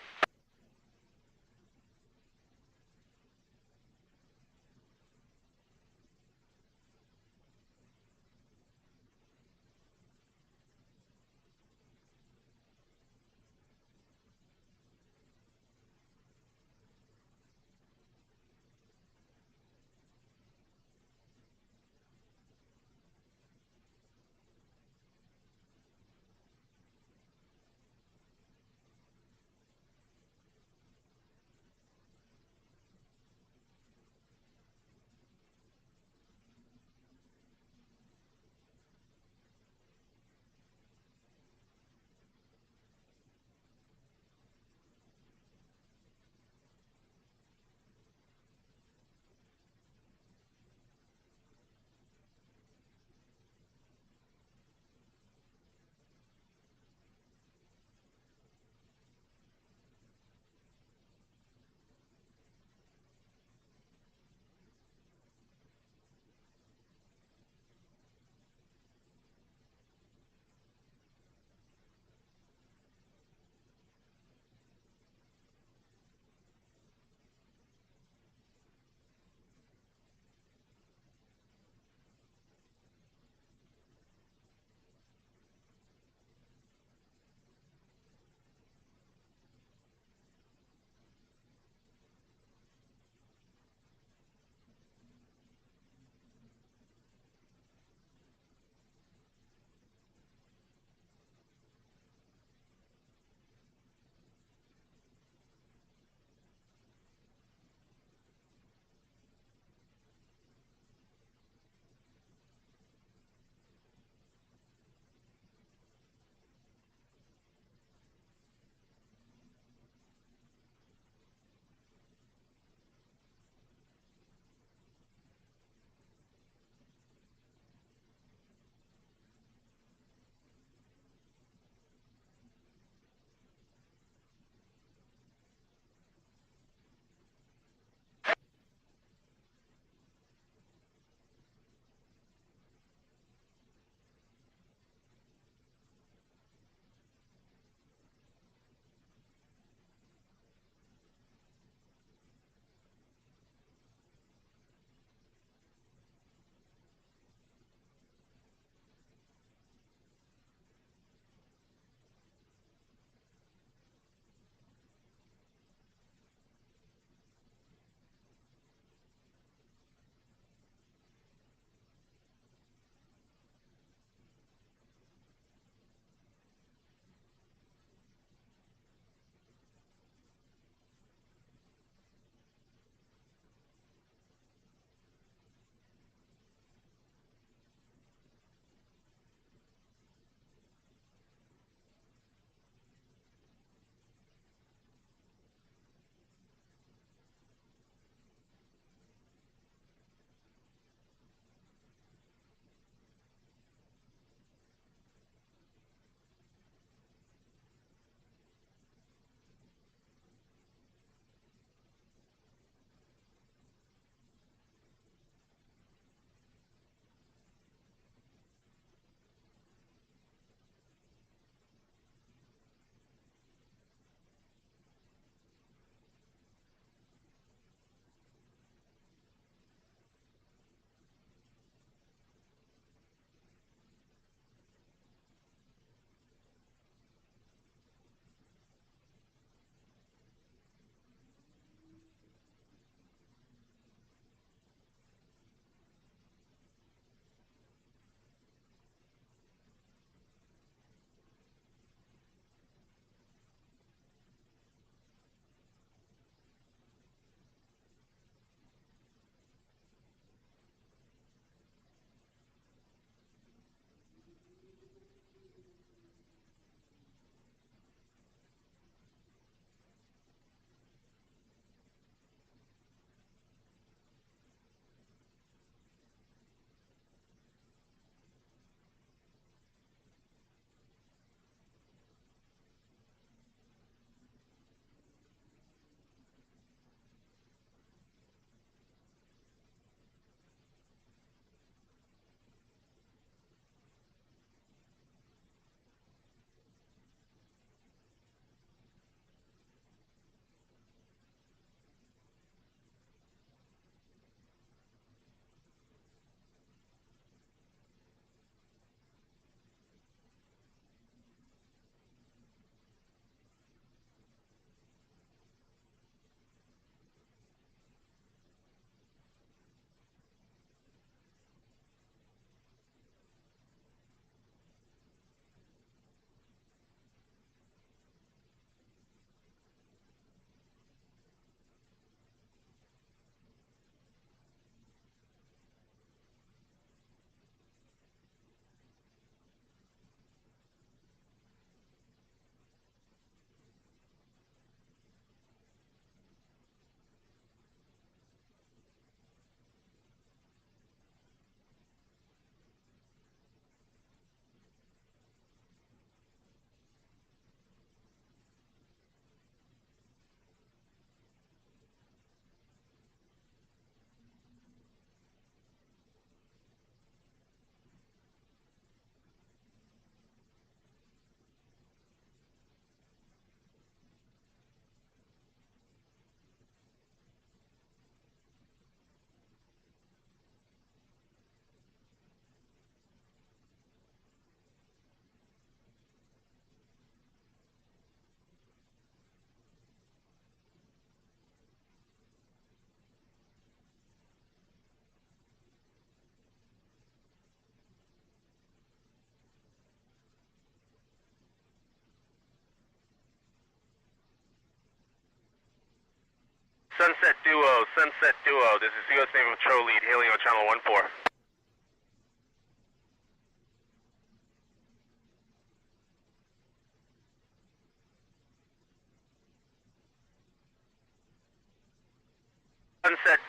S7: Sunset Duo, this is U.S. Navy Patrol Lead, hailing on channel 14. Sunset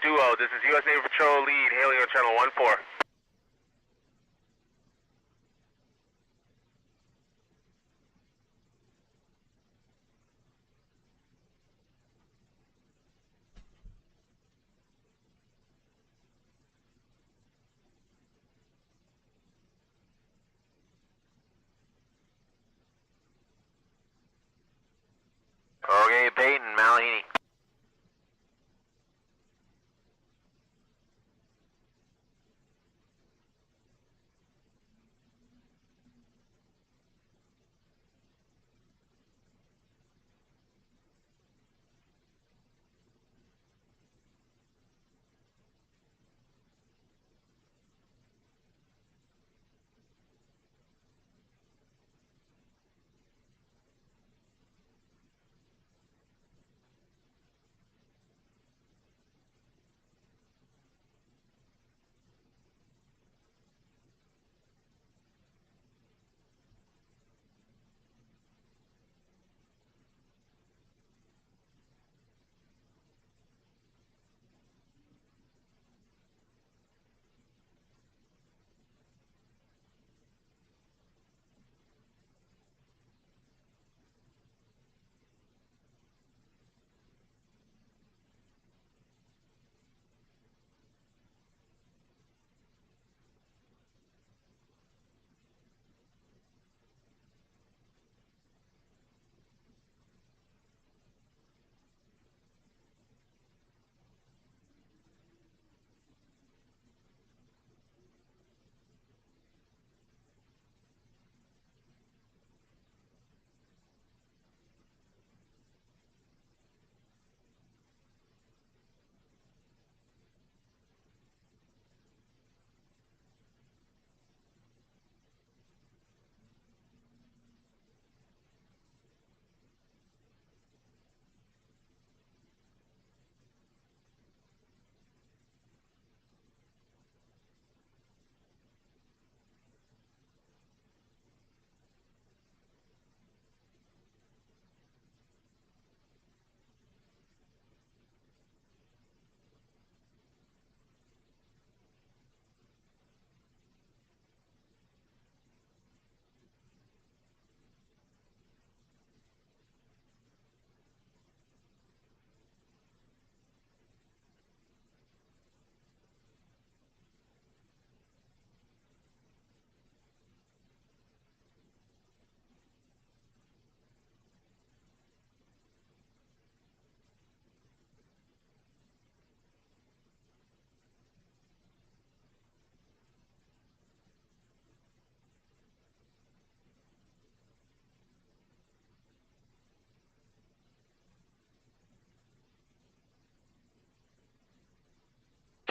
S7: Duo, this is U.S. Navy Patrol Lead, hailing on channel 14.
S19: Okay, Peyton, Malahini.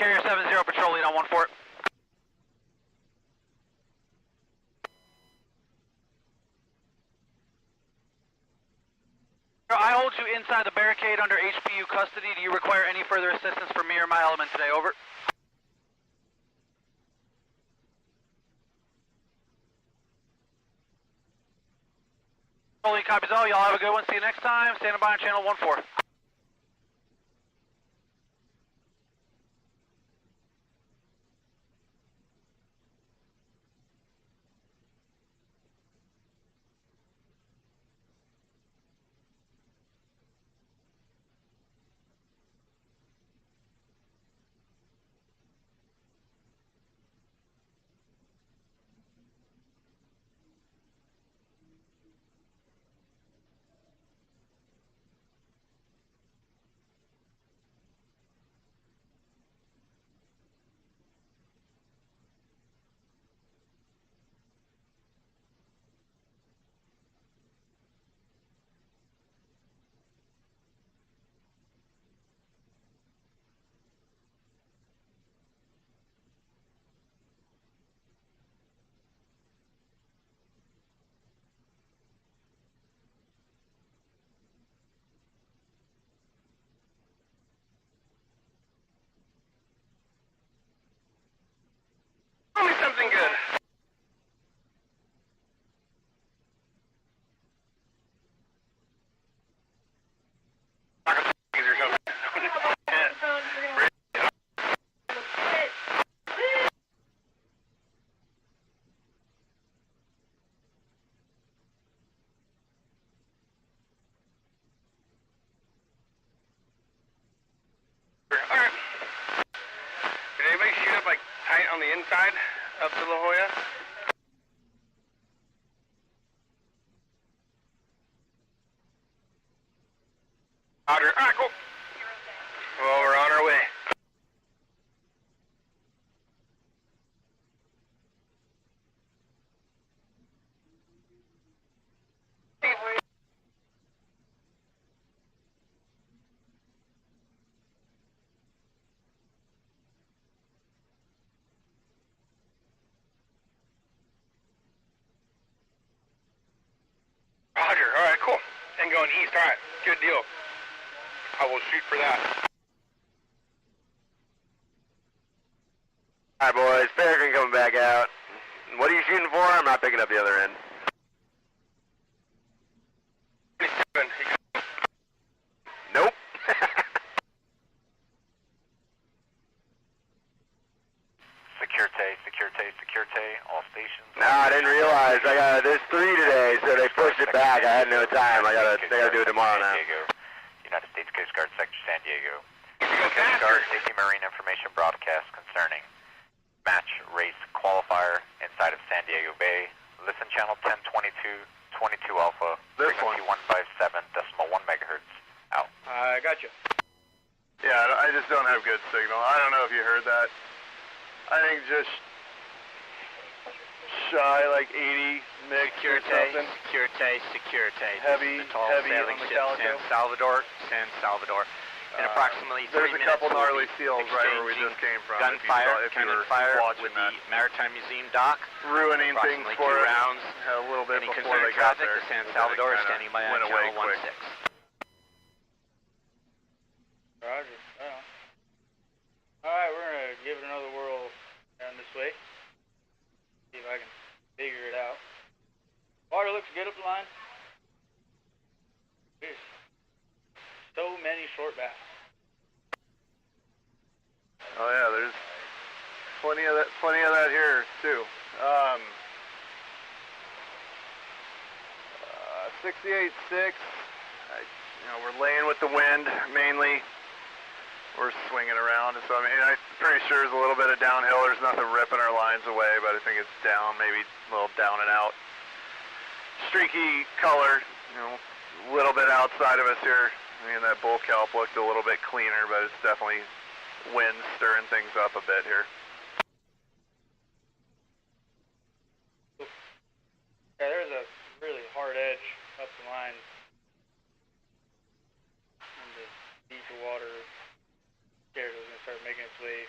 S12: Carrier 70, patrol lead on 14. I hold you inside the barricade under HPU custody. Do you require any further assistance from me or my element today? Over. Patrol lead copies all. Y'all have a good one. See you next time. Standing by on channel 14.
S13: Up to La Jolla.
S15: Roger. All right, cool. Well, we're on our way. Roger. All right, cool. And going east. All right, good deal. I will shoot for that.
S19: Alright, boys. Peregrine coming back out. What are you shooting for? I'm not picking up the other end. Nope.
S11: Securite, all stations.
S19: No, I didn't realize. There's 3 today, so they pushed it back. I had no time. They gotta do it tomorrow now.
S11: United States Coast Guard, Sector San Diego. Coast Guard Safety Marine information broadcast concerning match race qualifier inside of San Diego Bay. Listen channel 1022, 22 Alpha, frequency 157.1 megahertz. Out.
S13: I got you.
S16: Yeah, I just don't have good signal. I don't know if you heard that. I think just shy, like 80 mix or something.
S9: Securite.
S16: Heavy,
S9: the tall
S16: heavy
S9: sailing
S16: on the
S9: ship
S16: Calico.
S9: San Salvador. In approximately 3
S16: There's
S9: minutes,
S16: a couple
S9: we'll
S16: gnarly
S9: be
S16: seals right where we just came from.
S9: Gunfire,
S16: if you
S9: cannon
S16: were
S9: fire
S16: watching
S9: with
S16: that.
S9: the Maritime Museum dock.
S16: Ruining things
S9: Approximately
S16: for
S9: 2
S16: us
S9: rounds.
S16: a little bit
S9: Any
S16: before
S9: concerned
S16: they got
S9: traffic
S16: there.
S9: to San
S16: But then it
S9: Salvador
S16: kinda
S9: standing by on
S16: went away
S9: channel
S16: quick.
S9: 16.
S13: Roger. Alright, we're gonna give it another whirl down this way. See if I can figure it out. Water looks good up the line. There's so many short bass.
S16: Oh yeah, there's plenty of that here too. 68.6. We're laying with the wind mainly. We're swinging around, so I'm pretty sure there's a little bit of downhill. There's nothing ripping our lines away, but I think it's down, maybe a little down and out. Streaky color, a little bit outside of us here. That bull kelp looked a little bit cleaner, but it's definitely wind stirring things up a bit here.
S13: Yeah, there's a really hard edge up the line. And the deeper water scared it was going to start making its way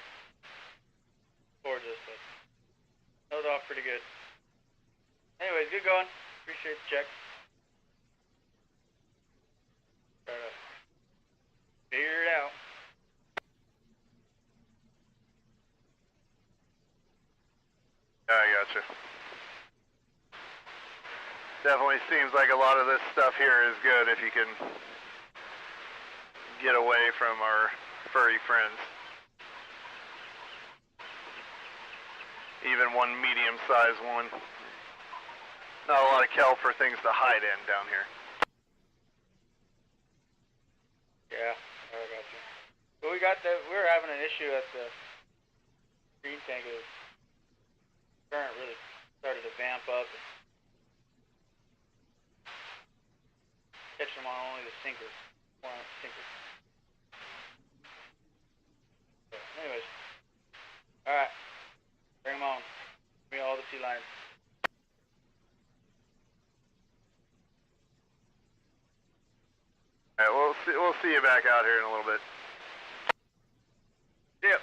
S13: towards us, but held off pretty good. Anyways, good going. Appreciate the check. Try to figure it out.
S16: I gotcha. Definitely seems like a lot of this stuff here is good if you can get away from our furry friends. Even one medium-sized one. Not a lot of kelp for things to hide in down here.
S13: Yeah, I got you. But we were having an issue at the green tank. The current really started to vamp up. Catching them on only the sinkers. More on the sinkers. So, anyways. Alright. Bring them on. Bring me all the sea lions.
S16: Alright, we'll see you back out here in a little bit. Yep.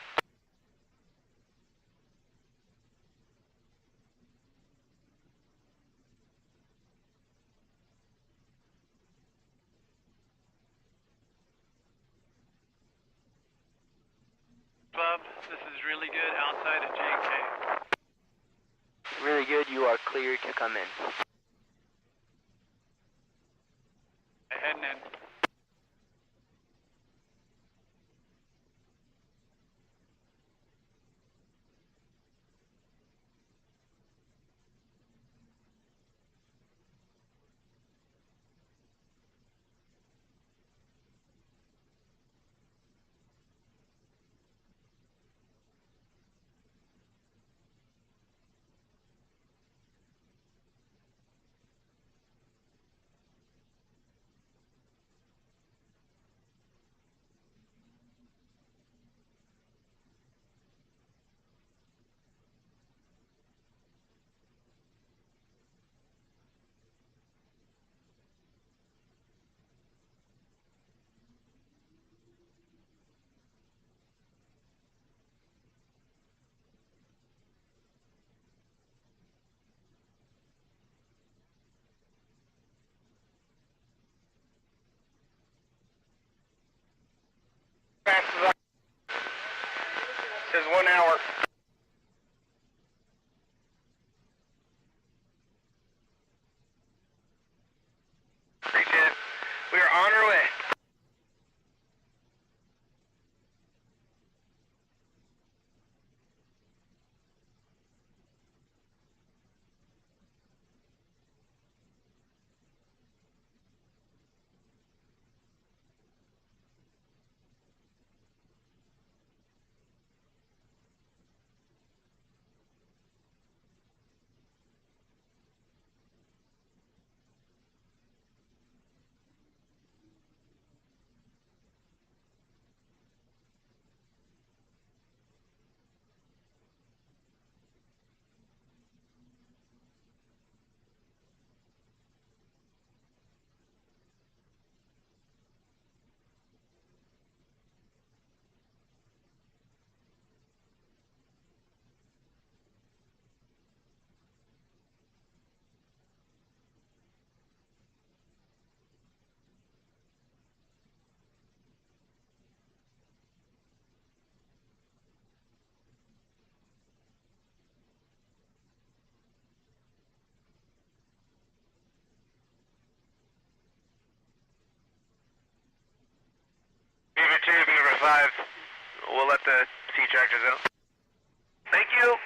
S2: Bob, this is really good outside of J&K.
S14: Really good, you are clear to come in.
S2: Heading in.
S7: is 1 hour. Appreciate it. We are on our way. Beaver 2, Beaver 5. We'll let the sea tractors out. Thank you.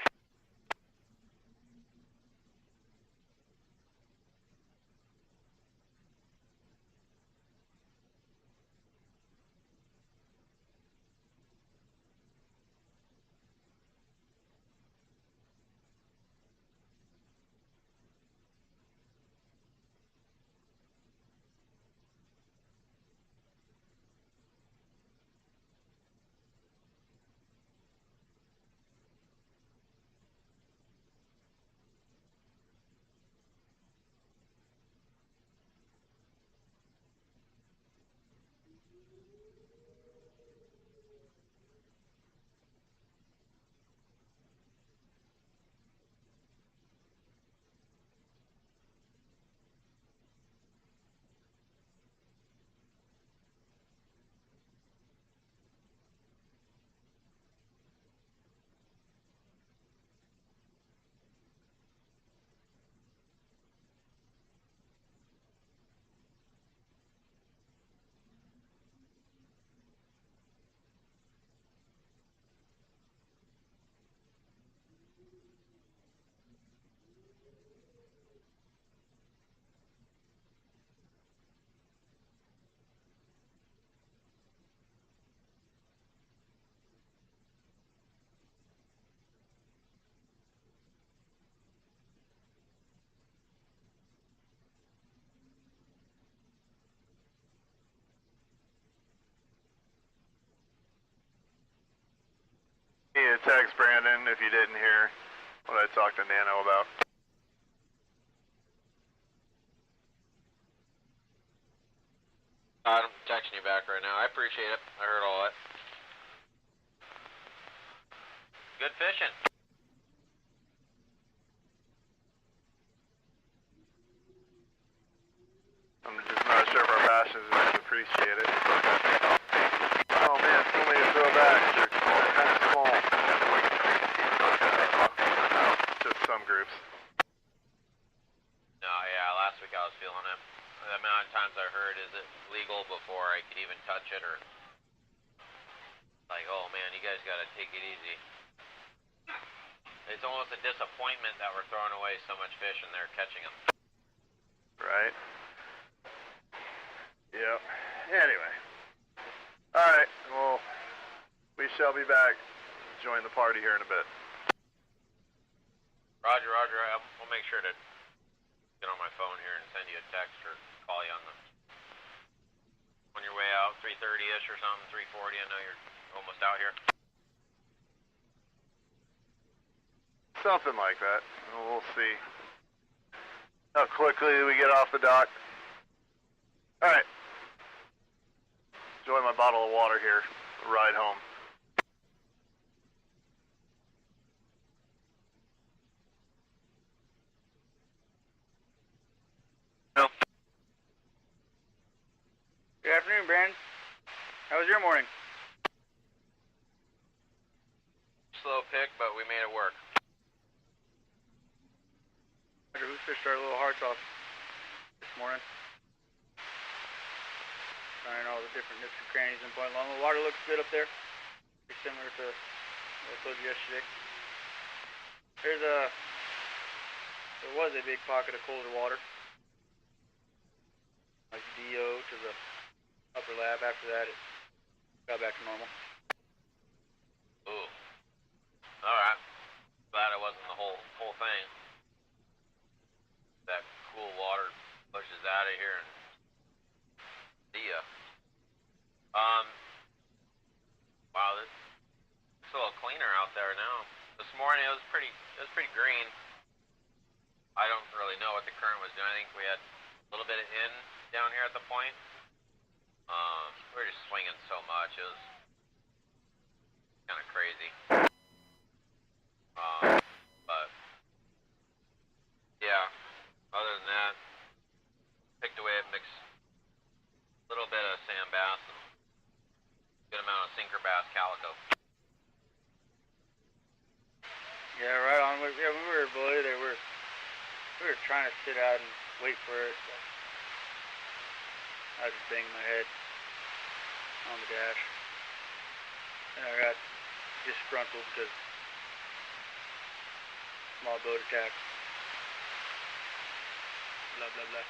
S16: Yeah, text Brandon if you didn't hear what I talked to Nano about.
S3: I'm texting you back right now. I appreciate it. I heard all that. Good fishing.
S16: I'm just not sure if our passions would appreciate it. Oh man, so many to throw back. They're kind of small. Just some groups.
S3: No, yeah, last week I was feeling it. The amount of times I heard, is it legal before I could even touch it, or like, oh man, you guys gotta take it easy. It's almost a disappointment that we're throwing away so much fish and they're catching them.
S16: Right. Yep. Anyway. Alright, well, we shall be back. Join the party here in a bit.
S3: Roger, Roger. I'll make sure to get on my phone here and send you a text or call you on your way out, 3:30ish or something, 3:40. I know you're almost out here.
S16: Something like that. We'll see how quickly we get off the dock. Alright. Enjoy my bottle of water here. Ride home.
S2: No. Good afternoon, Brandon. How was your morning?
S8: wished our little hearts off this morning. Trying all the different nooks and crannies in Point Loma. The water looks good up there. Pretty similar to what I told you yesterday. There was a big pocket of colder water. Like DO to the upper lab. After that, it got back to normal.
S3: Ooh. Alright. Glad it wasn't the whole thing. That cool water pushes out of here and see ya. Wow, it's a little cleaner out there now. This morning it was pretty green. I don't really know what the current was doing. I think we had a little bit of in down here at the point. We were just swinging so much, it was kind of crazy. But yeah, other than that, picked away a little bit of sand bass and good amount of sinker bass calico.
S8: Yeah, right on. Yeah, when we were below there, we were trying to sit out and wait for it. But I was just banging my head on the dash, and I got disgruntled because small boat attack. Blah blah blah.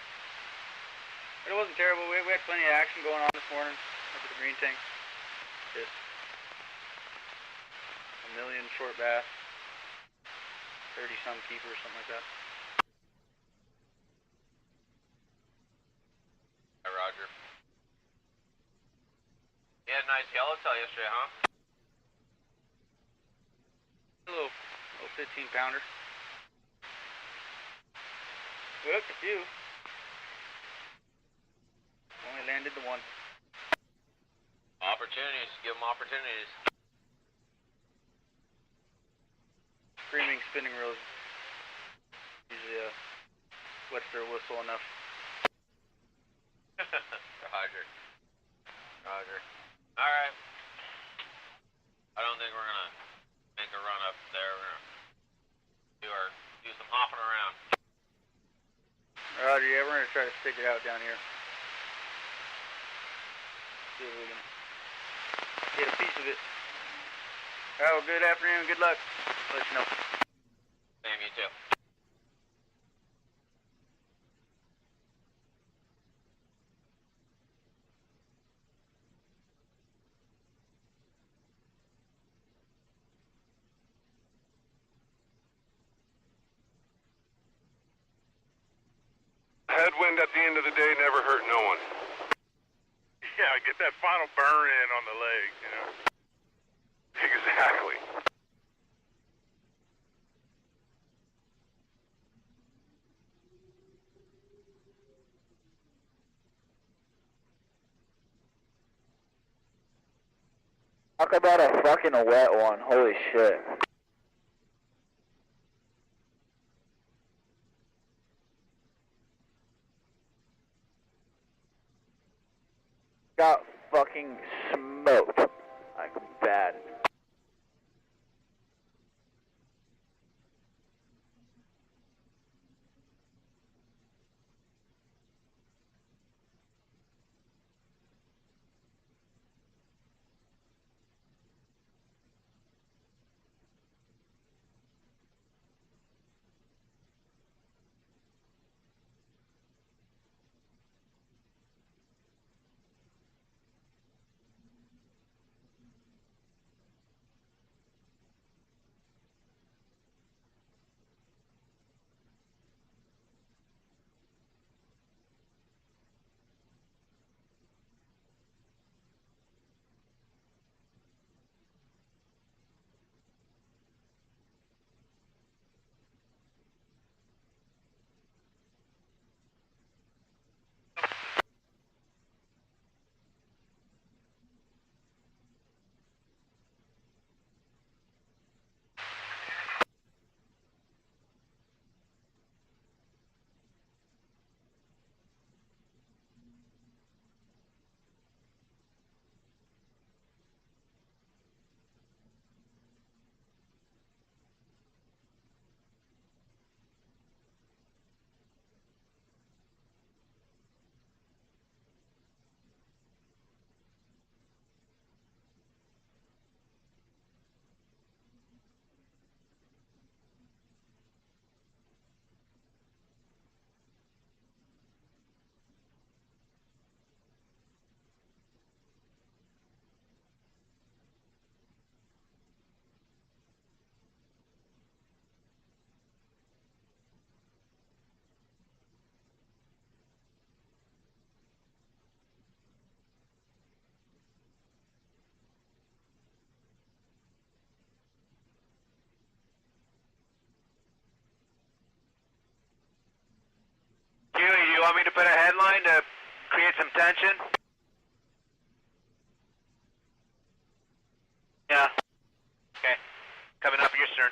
S8: But it wasn't terrible. We had plenty of action going on this morning up at the green tank. Just a million short bass, 30-some keepers, something like that.
S3: Hi, Roger. You had a nice yellowtail yesterday, huh?
S8: A little 15-pounder. We hooked a few. Only landed the one.
S3: Opportunities. Give them opportunities.
S8: Screaming spinning reels usually wets their whistle enough.
S3: Roger. Alright. I don't think we're gonna make a run up there. We're gonna do some hopping around.
S8: Roger, yeah, we're gonna try to stick it out down here. See if we can get a piece of it. Alright, well, good afternoon, good luck. Let you know.
S3: Same, you too.
S22: Headwind at the end of the day never hurt no one. Yeah, get that final burn in on the leg, you know. Exactly.
S12: Talk about a fucking wet one, holy shit. Got fucking smoked. Like bad.
S20: attention. Yeah.
S15: Okay. Coming up your stern.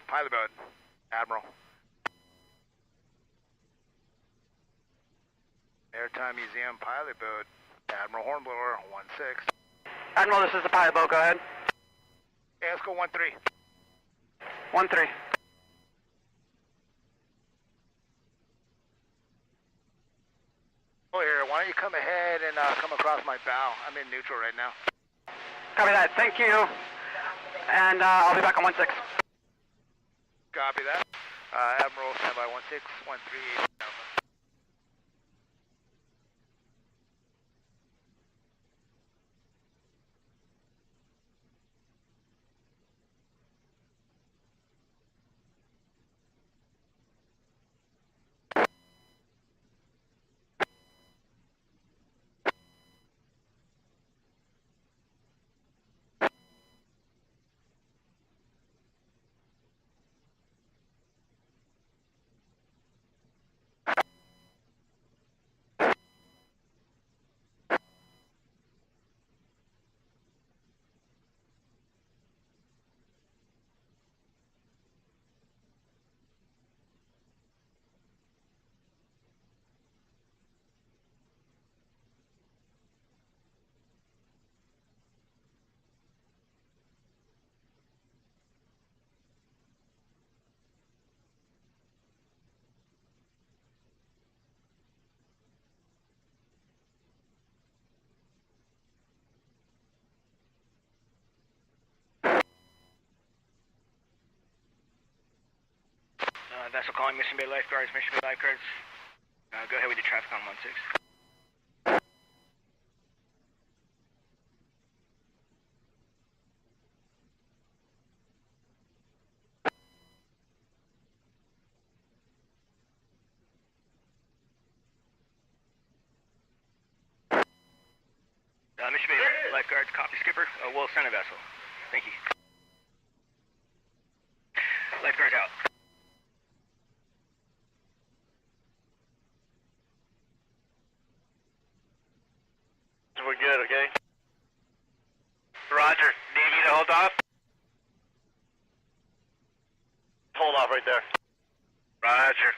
S16: Pilot mode, Admiral. Maritime Museum pilot mode, Admiral Hornblower, 1-6.
S18: Admiral, this is the pilot boat. Go ahead.
S16: Okay, let's go 1-3.
S18: 1-3.
S16: Oh, here, why don't you come ahead and come across my bow? I'm in neutral right now.
S18: Copy that. Thank you. And I'll be back on 1-6.
S16: Copy that. Admiral, standby 1-6, 1-3, Alpha.
S4: Vessel calling Mission Bay Lifeguards, Mission Bay Lifeguards. Go ahead with your traffic on 1-6. Mission Bay Lifeguards, copy skipper. We'll send a vessel. Thank you. Lifeguards out.
S15: We're good, okay? Roger. Navy to hold off? Hold off right there. Roger.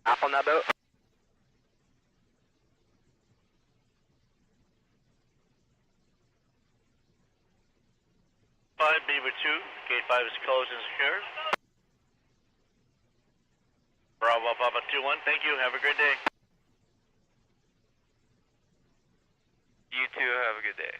S19: Off on that boat.
S15: Beaver 2, Gate 5 is closed and secured. Bravo Papa 2-1, thank you, have a great day.
S1: You too, have a good day.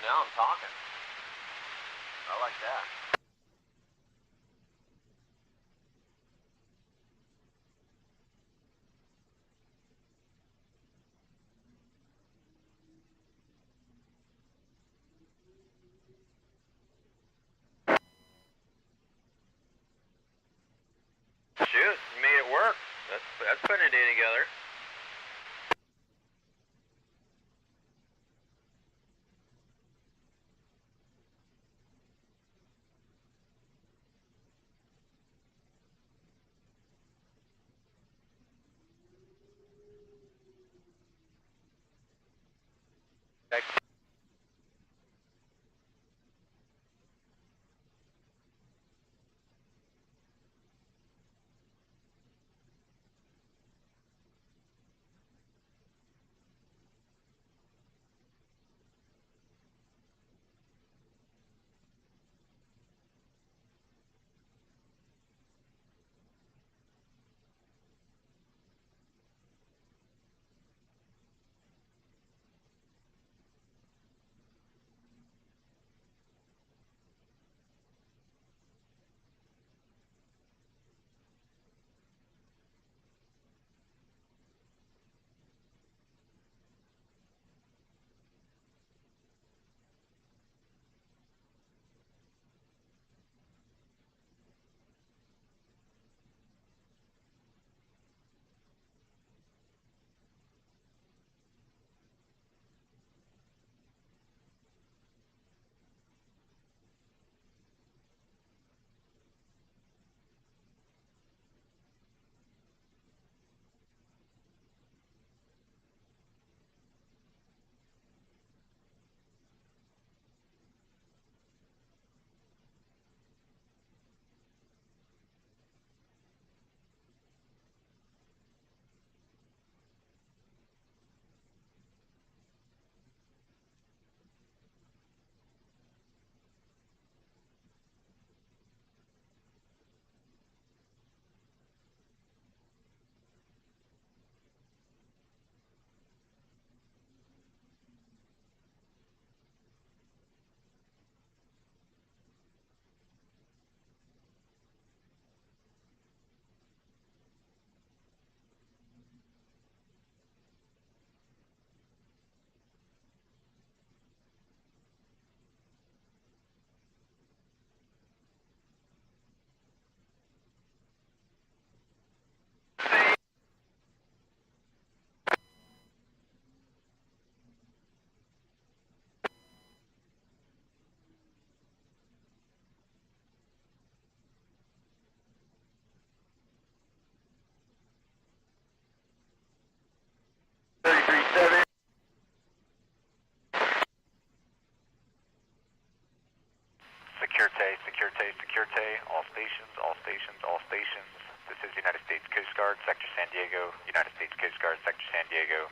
S3: Now I'm talking. I like that. Shoot, you made it work. That's putting a day together.
S11: Securite, all stations, all stations, all stations. This is United States Coast Guard, Sector San Diego, United States Coast Guard, Sector San Diego,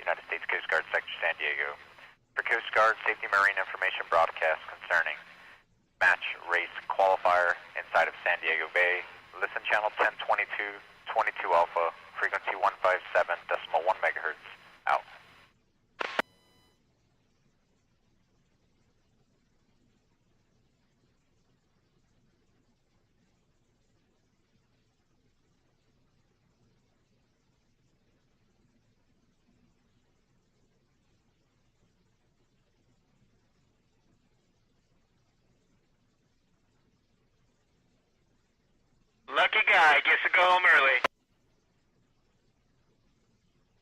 S11: United States Coast Guard, Sector San Diego. For Coast Guard Safety Marine Information broadcast concerning match race qualifier inside of San Diego Bay, listen channel 1022, 22 Alpha, frequency 157.1 megahertz, out.
S19: Lucky guy gets to go home early.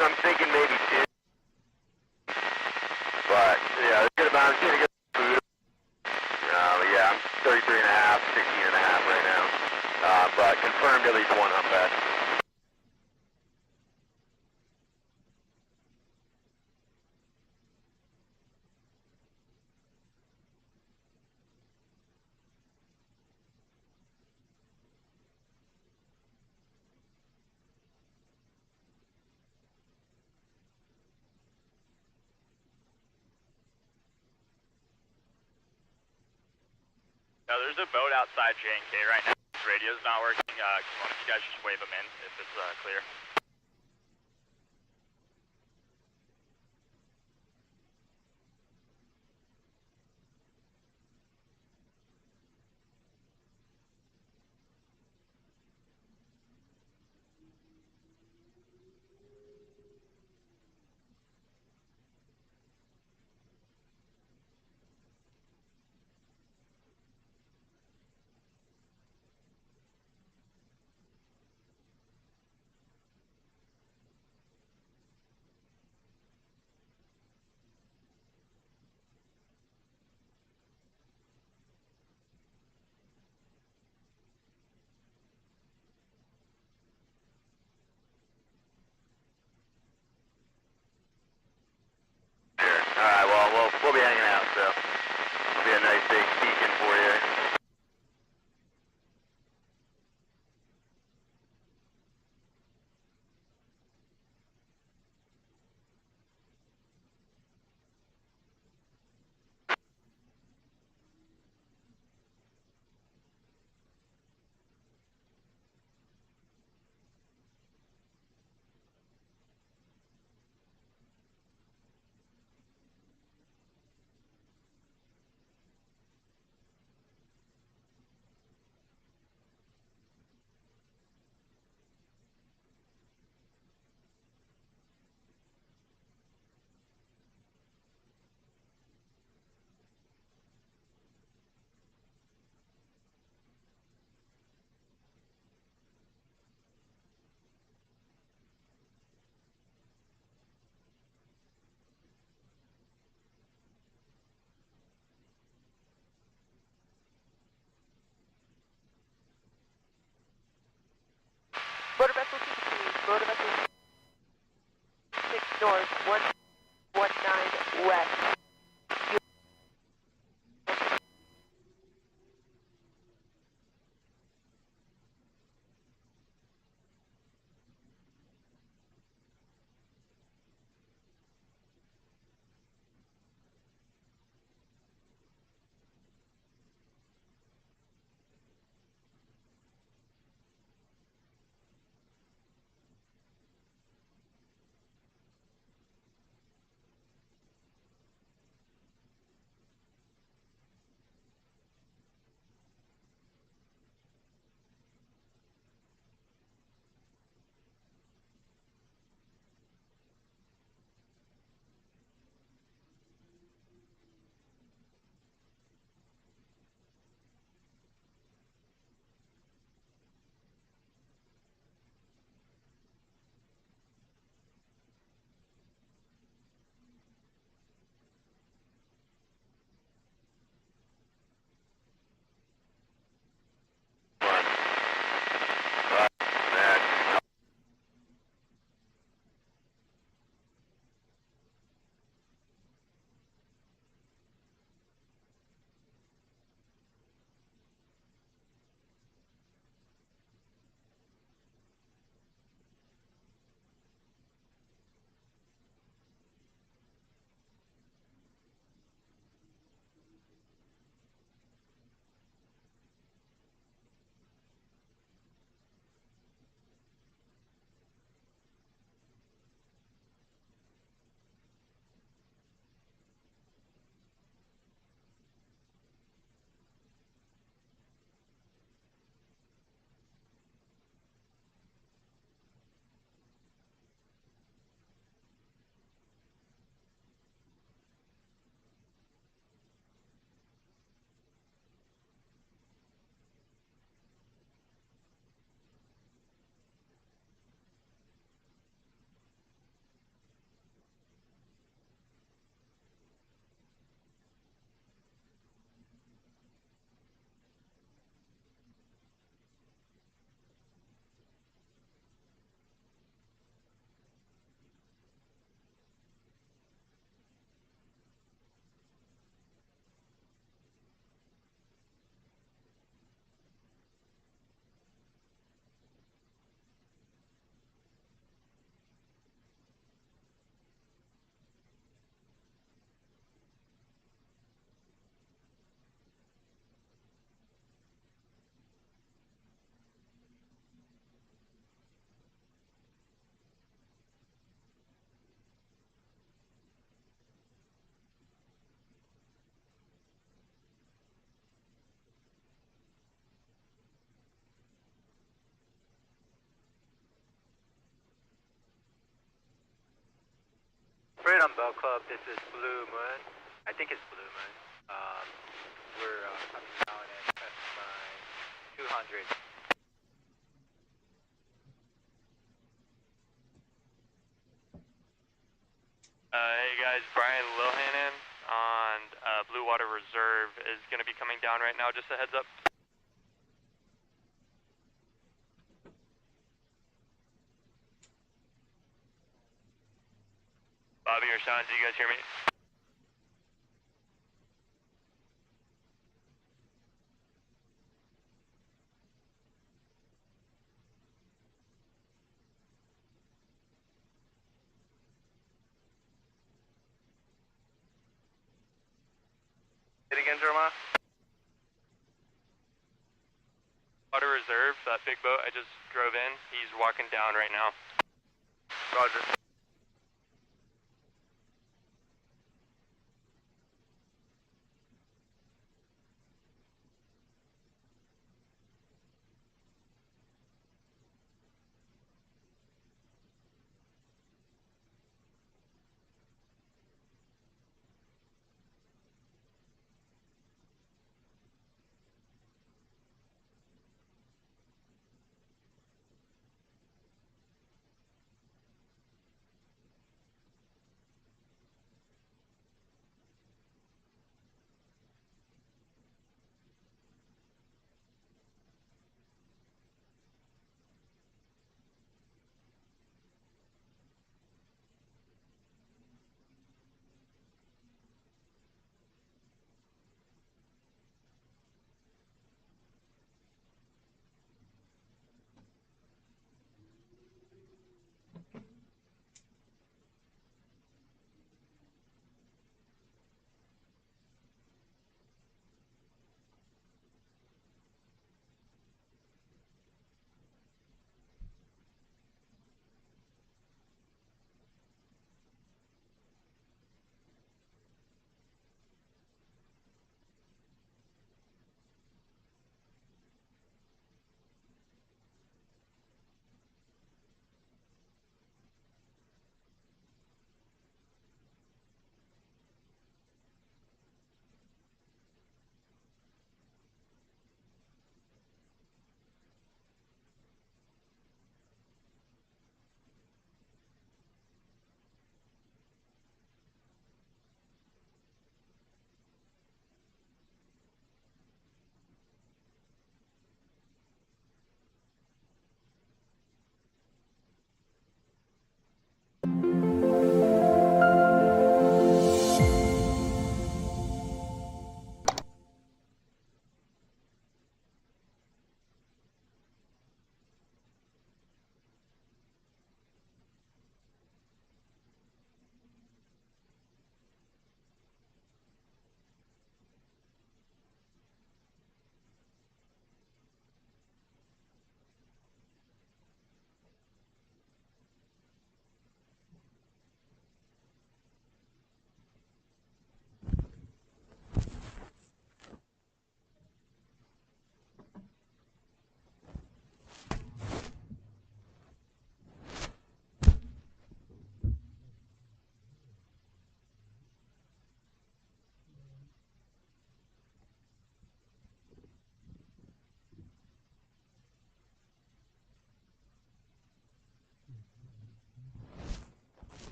S19: I'm thinking maybe 2. But, yeah, it's good amount. It's gonna get food. Yeah, I'm 33 and a half, 16 and a half right now. But confirmed at least 1 humpback.
S6: There's a boat outside J&K right now. His radio's not working. Why don't you guys just wave him in if it's clear?
S19: Alright, well, we'll be hanging out, so it'll be a nice big beacon for you.
S17: Motor vessel 16, motor vessel 6 north, 119 west.
S5: Freedom Boat Club, this is Blue Moon. I think it's Blue Moon. We're coming down at S9 200.
S10: Hey guys, Brian Lilhanen on Blue Water Reserve is going to be coming down right now, just a heads up. Bobby or Sean, do you guys hear me?
S6: Say it again, Jeremiah.
S10: Water Reserve, that big boat I just drove in, he's walking down right now.
S6: Roger.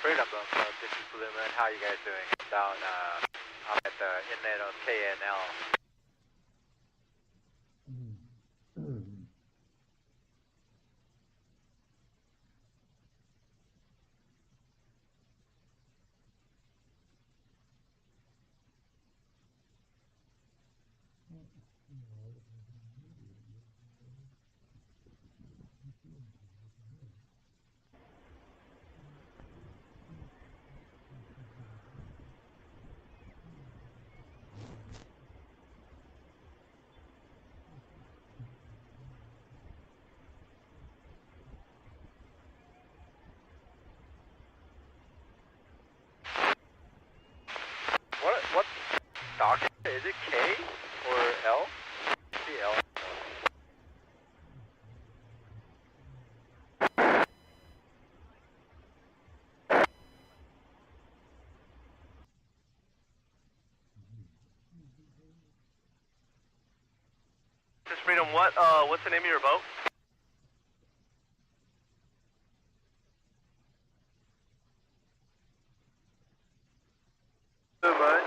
S5: Freedom Boat Club, this is Blue Moon. How are you guys doing? Down, I'm at the inlet of KNL. What dock is it? K or L? CL?
S9: And what's the name of your boat?
S5: Blue, bud.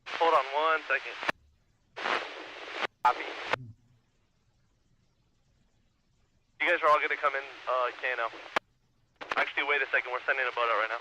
S9: Hold on 1 second. Copy. You guys are all gonna come in KNL. Actually, wait a second. We're sending a boat out right now.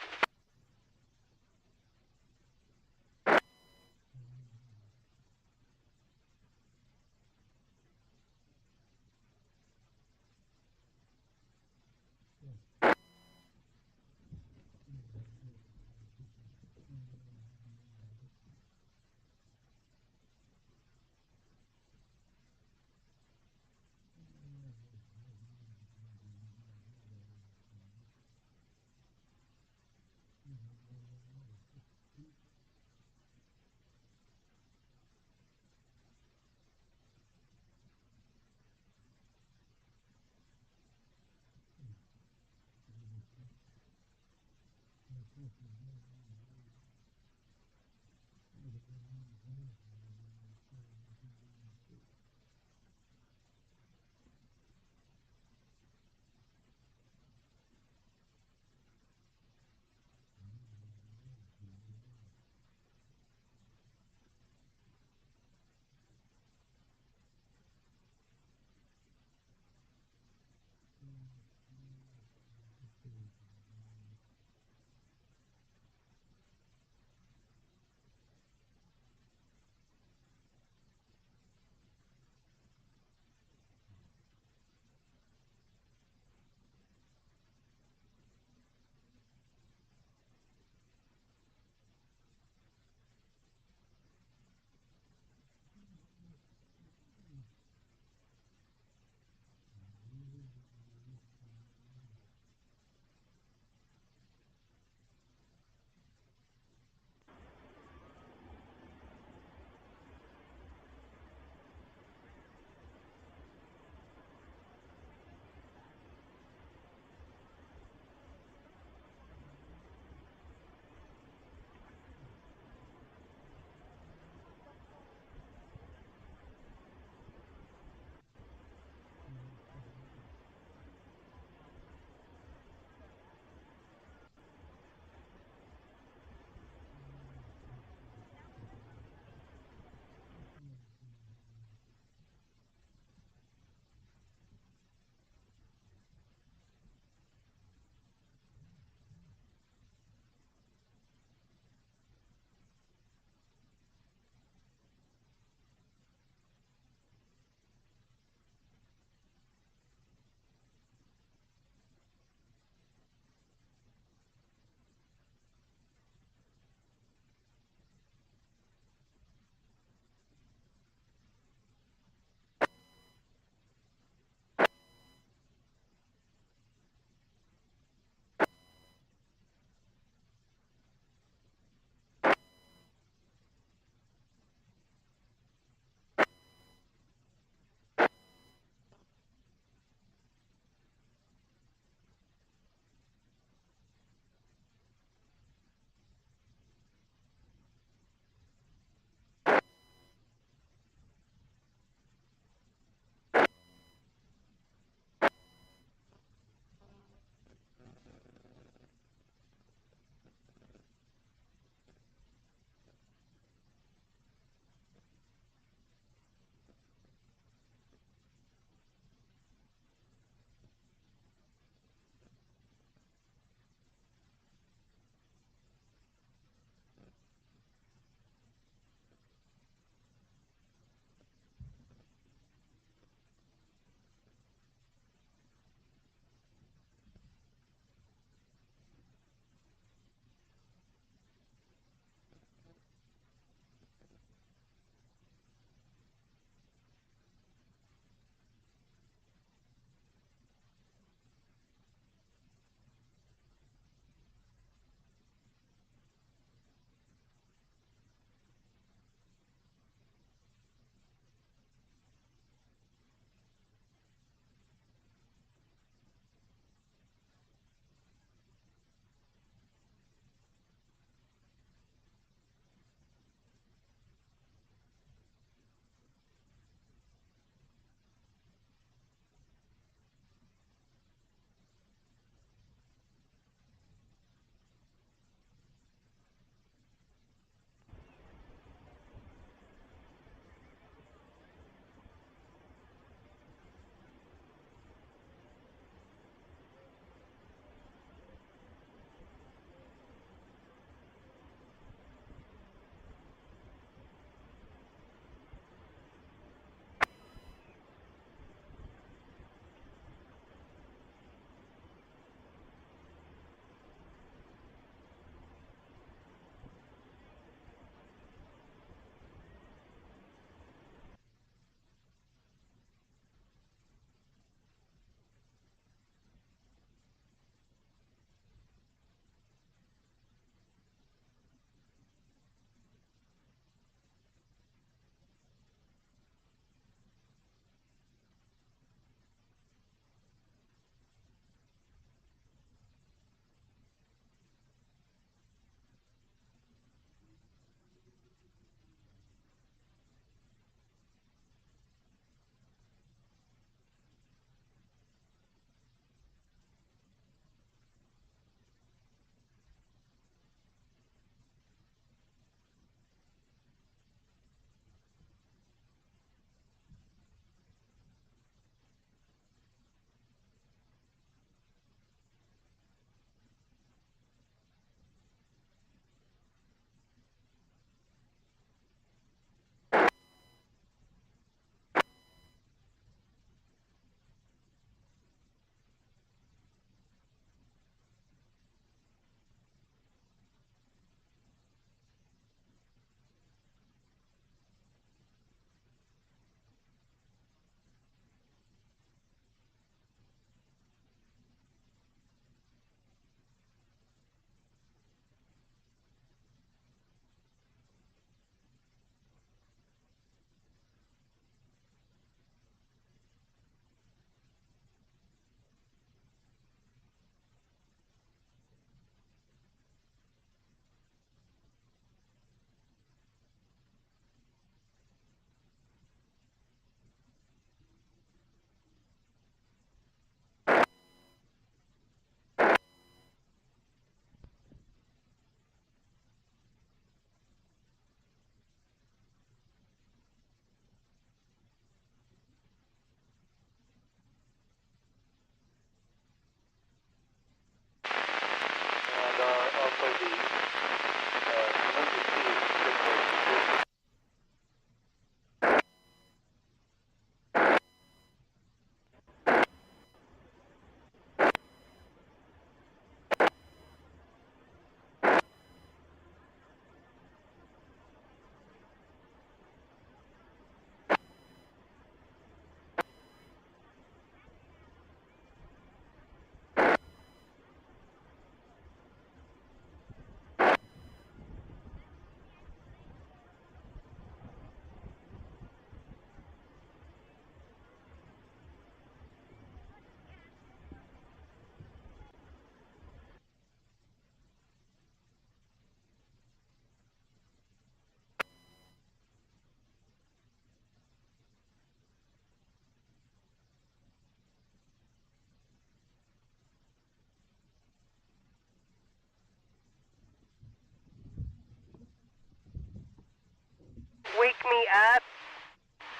S17: Wake me up.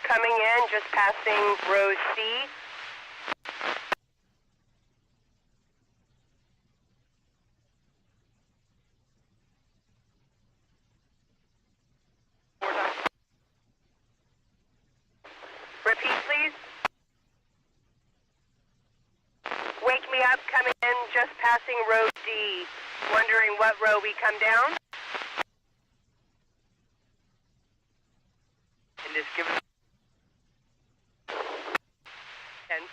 S17: Coming in, just passing row C. Repeat, please. Wake me up, coming in, just passing row D. Wondering what row we come down? And just give us 10-4.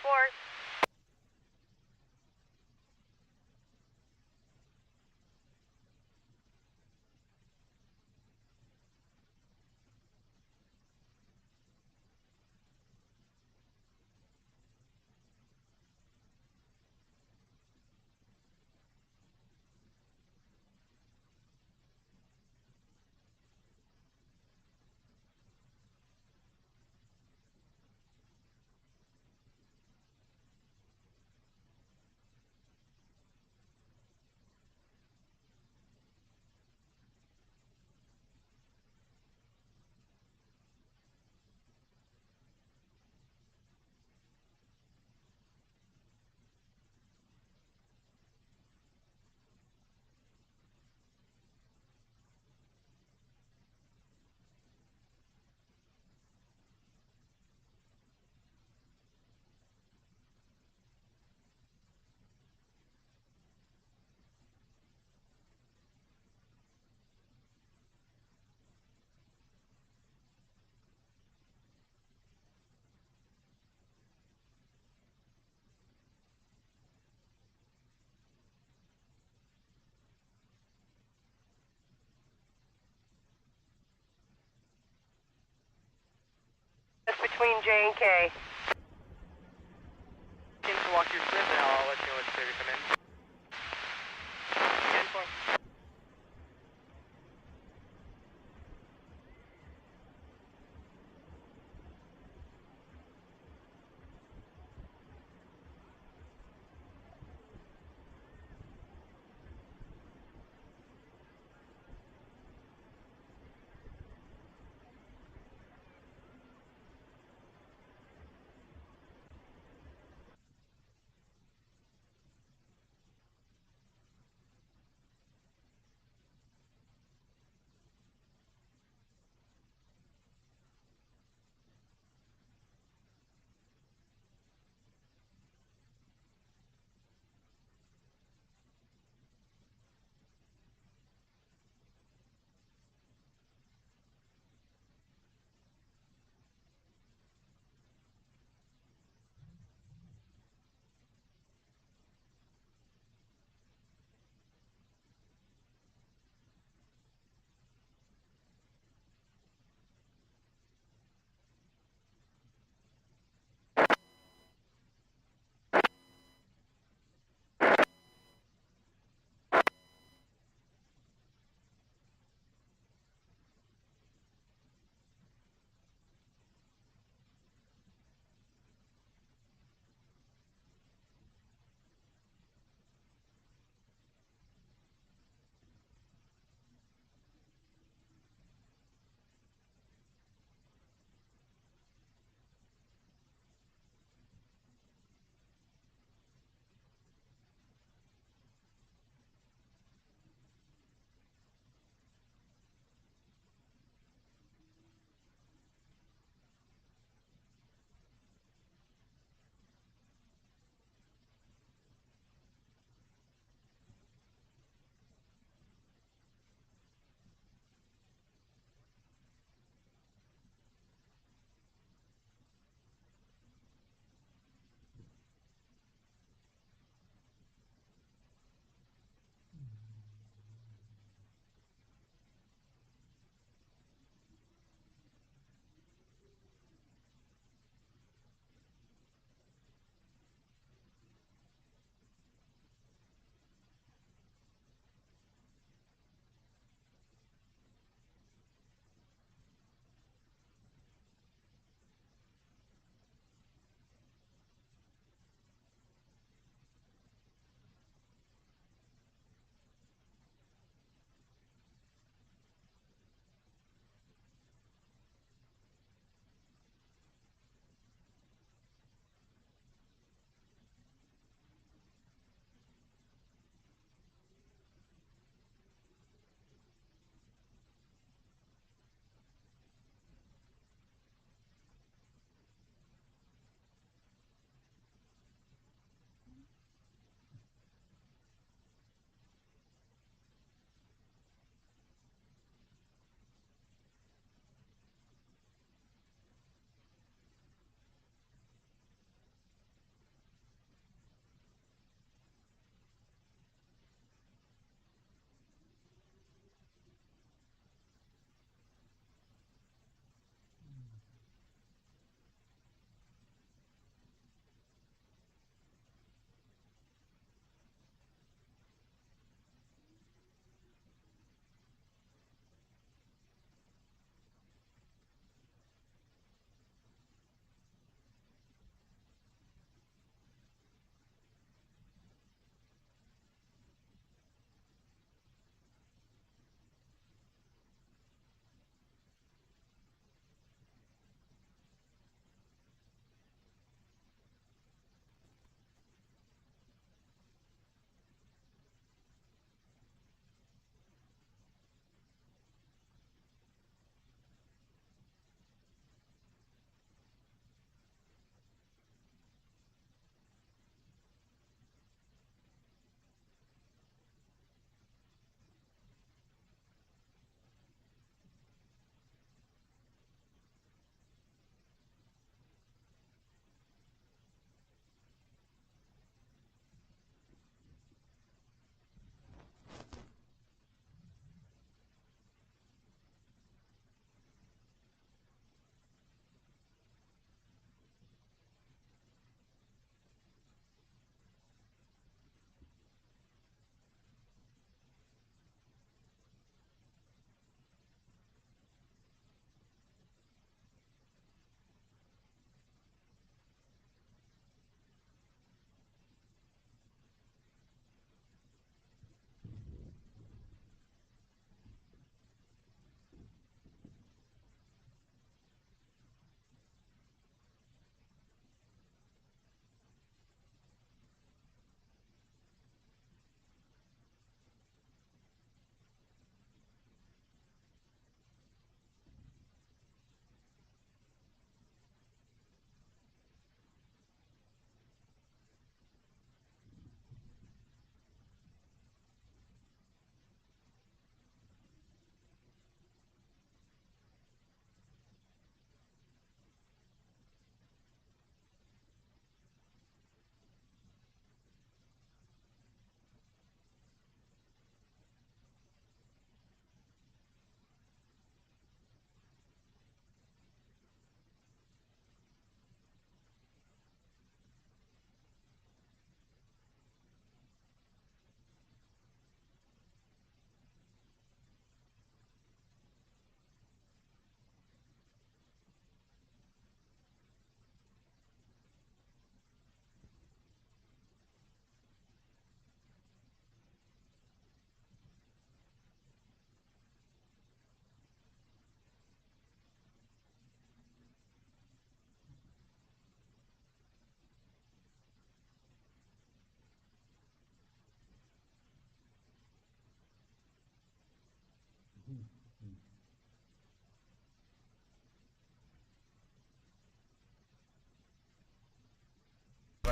S17: Just between J and K.
S10: Teams can walk your sprint, and I'll let you know when it's ready to come in. 10-4.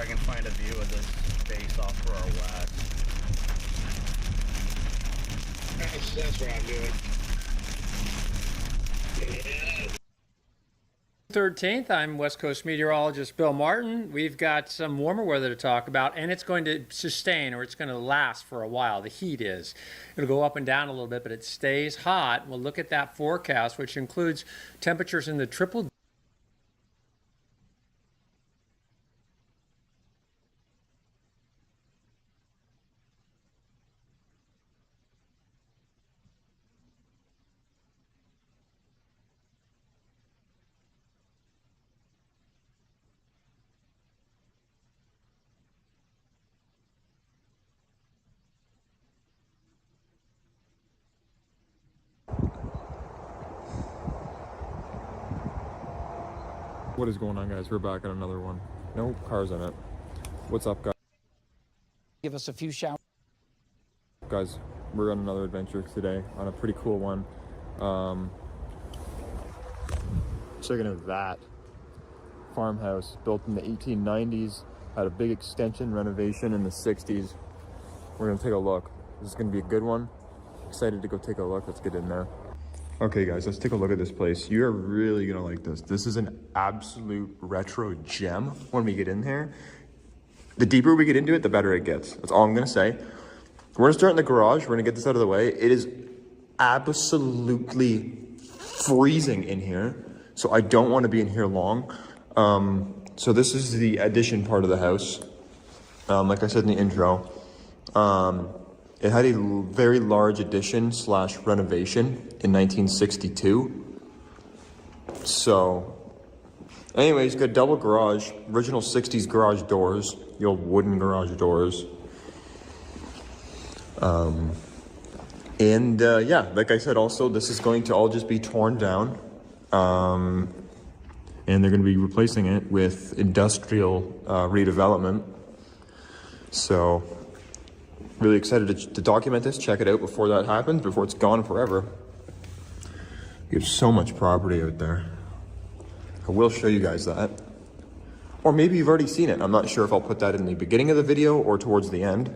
S13: I can find a view of this base off for our west.
S21: That's what I'm doing.
S23: 13th, I'm West Coast meteorologist Bill Martin. We've got some warmer weather to talk about, and it's going to sustain, or it's going to last for a while. The heat is. It'll go up and down a little bit, but it stays hot. We'll look at that forecast, which includes temperatures in the triple.
S24: What is going on, guys? We're back on another one. No cars in it. What's up, guys?
S25: Give us a few showers.
S24: Guys, we're on another adventure today on a pretty cool one. Checking out that farmhouse built in the 1890s, had a big extension renovation in the 60s. We're gonna take a look. This is gonna be a good one. Excited to go take a look. Let's get in there. Okay guys, let's take a look at this place. You're really gonna like this. This is an absolute retro gem when we get in here. The deeper we get into it, the better it gets. That's all I'm gonna say. We're gonna start in the garage. We're gonna get this out of the way. It is absolutely freezing in here, so I don't wanna be in here long. So this is the addition part of the house. Like I said in the intro, it had a very large addition / renovation in 1962. So, anyways, got double garage, original 60s garage doors, the old wooden garage doors. Yeah, like I said, also, this is going to all just be torn down. And they're going to be replacing it with industrial redevelopment. So, really excited to document this, check it out before that happens, before it's gone forever. There's so much property out there. I will show you guys that. Or maybe you've already seen it. I'm not sure if I'll put that in the beginning of the video or towards the end.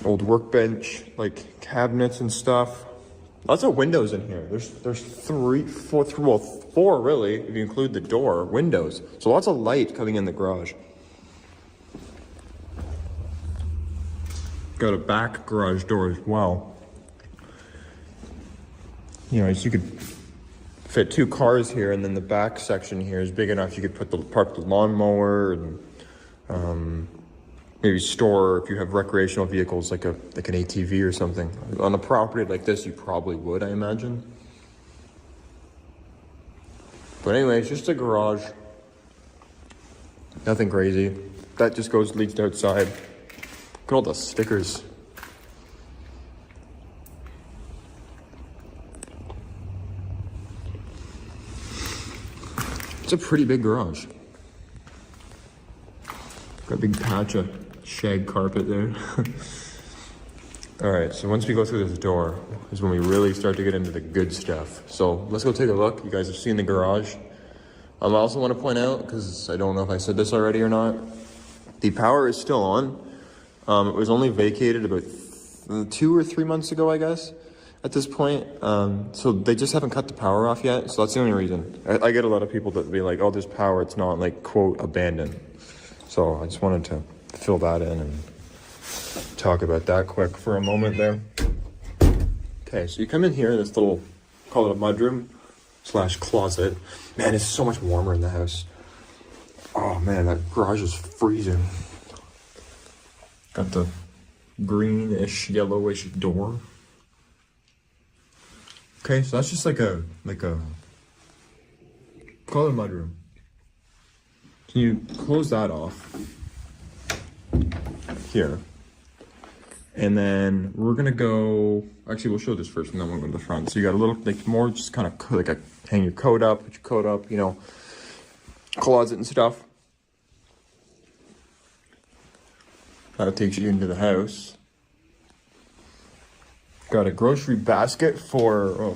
S24: Old workbench, like cabinets and stuff. Lots of windows in here. There's four really, if you include the door, windows. So lots of light coming in the garage. Got a back garage door as well. You know, you could fit 2 cars here, and then the back section here is big enough you could park the lawnmower and maybe store if you have recreational vehicles like an ATV or something. On a property like this, you probably would, I imagine. But anyways, just a garage. Nothing crazy. That just leads to outside. Look at all the stickers. It's a pretty big garage. Got a big patch of shag carpet there. All right, so once we go through this door is when we really start to get into the good stuff. So let's go take a look. You guys have seen the garage. I also want to point out, because I don't know if I said this already or not, the power is still on. It was only vacated about 2 or 3 months ago, I guess, at this point. So they just haven't cut the power off yet. So that's the only reason. I get a lot of people that be like, oh, there's power. It's not, like, quote, abandoned. So I just wanted to fill that in and talk about that quick for a moment there. Okay, so you come in here, this little, call it a mudroom / closet. Man, it's so much warmer in the house. Oh, man, that garage is freezing. Got the greenish, yellowish door. Okay, so that's just like a call it a mudroom. Can you close that off here? And then we're gonna go, actually we'll show this first and then we'll go to the front. So you got a little, like more just kind of like a hang your coat up, put your coat up, you know, closet and stuff. That takes you into the house. Got a grocery basket for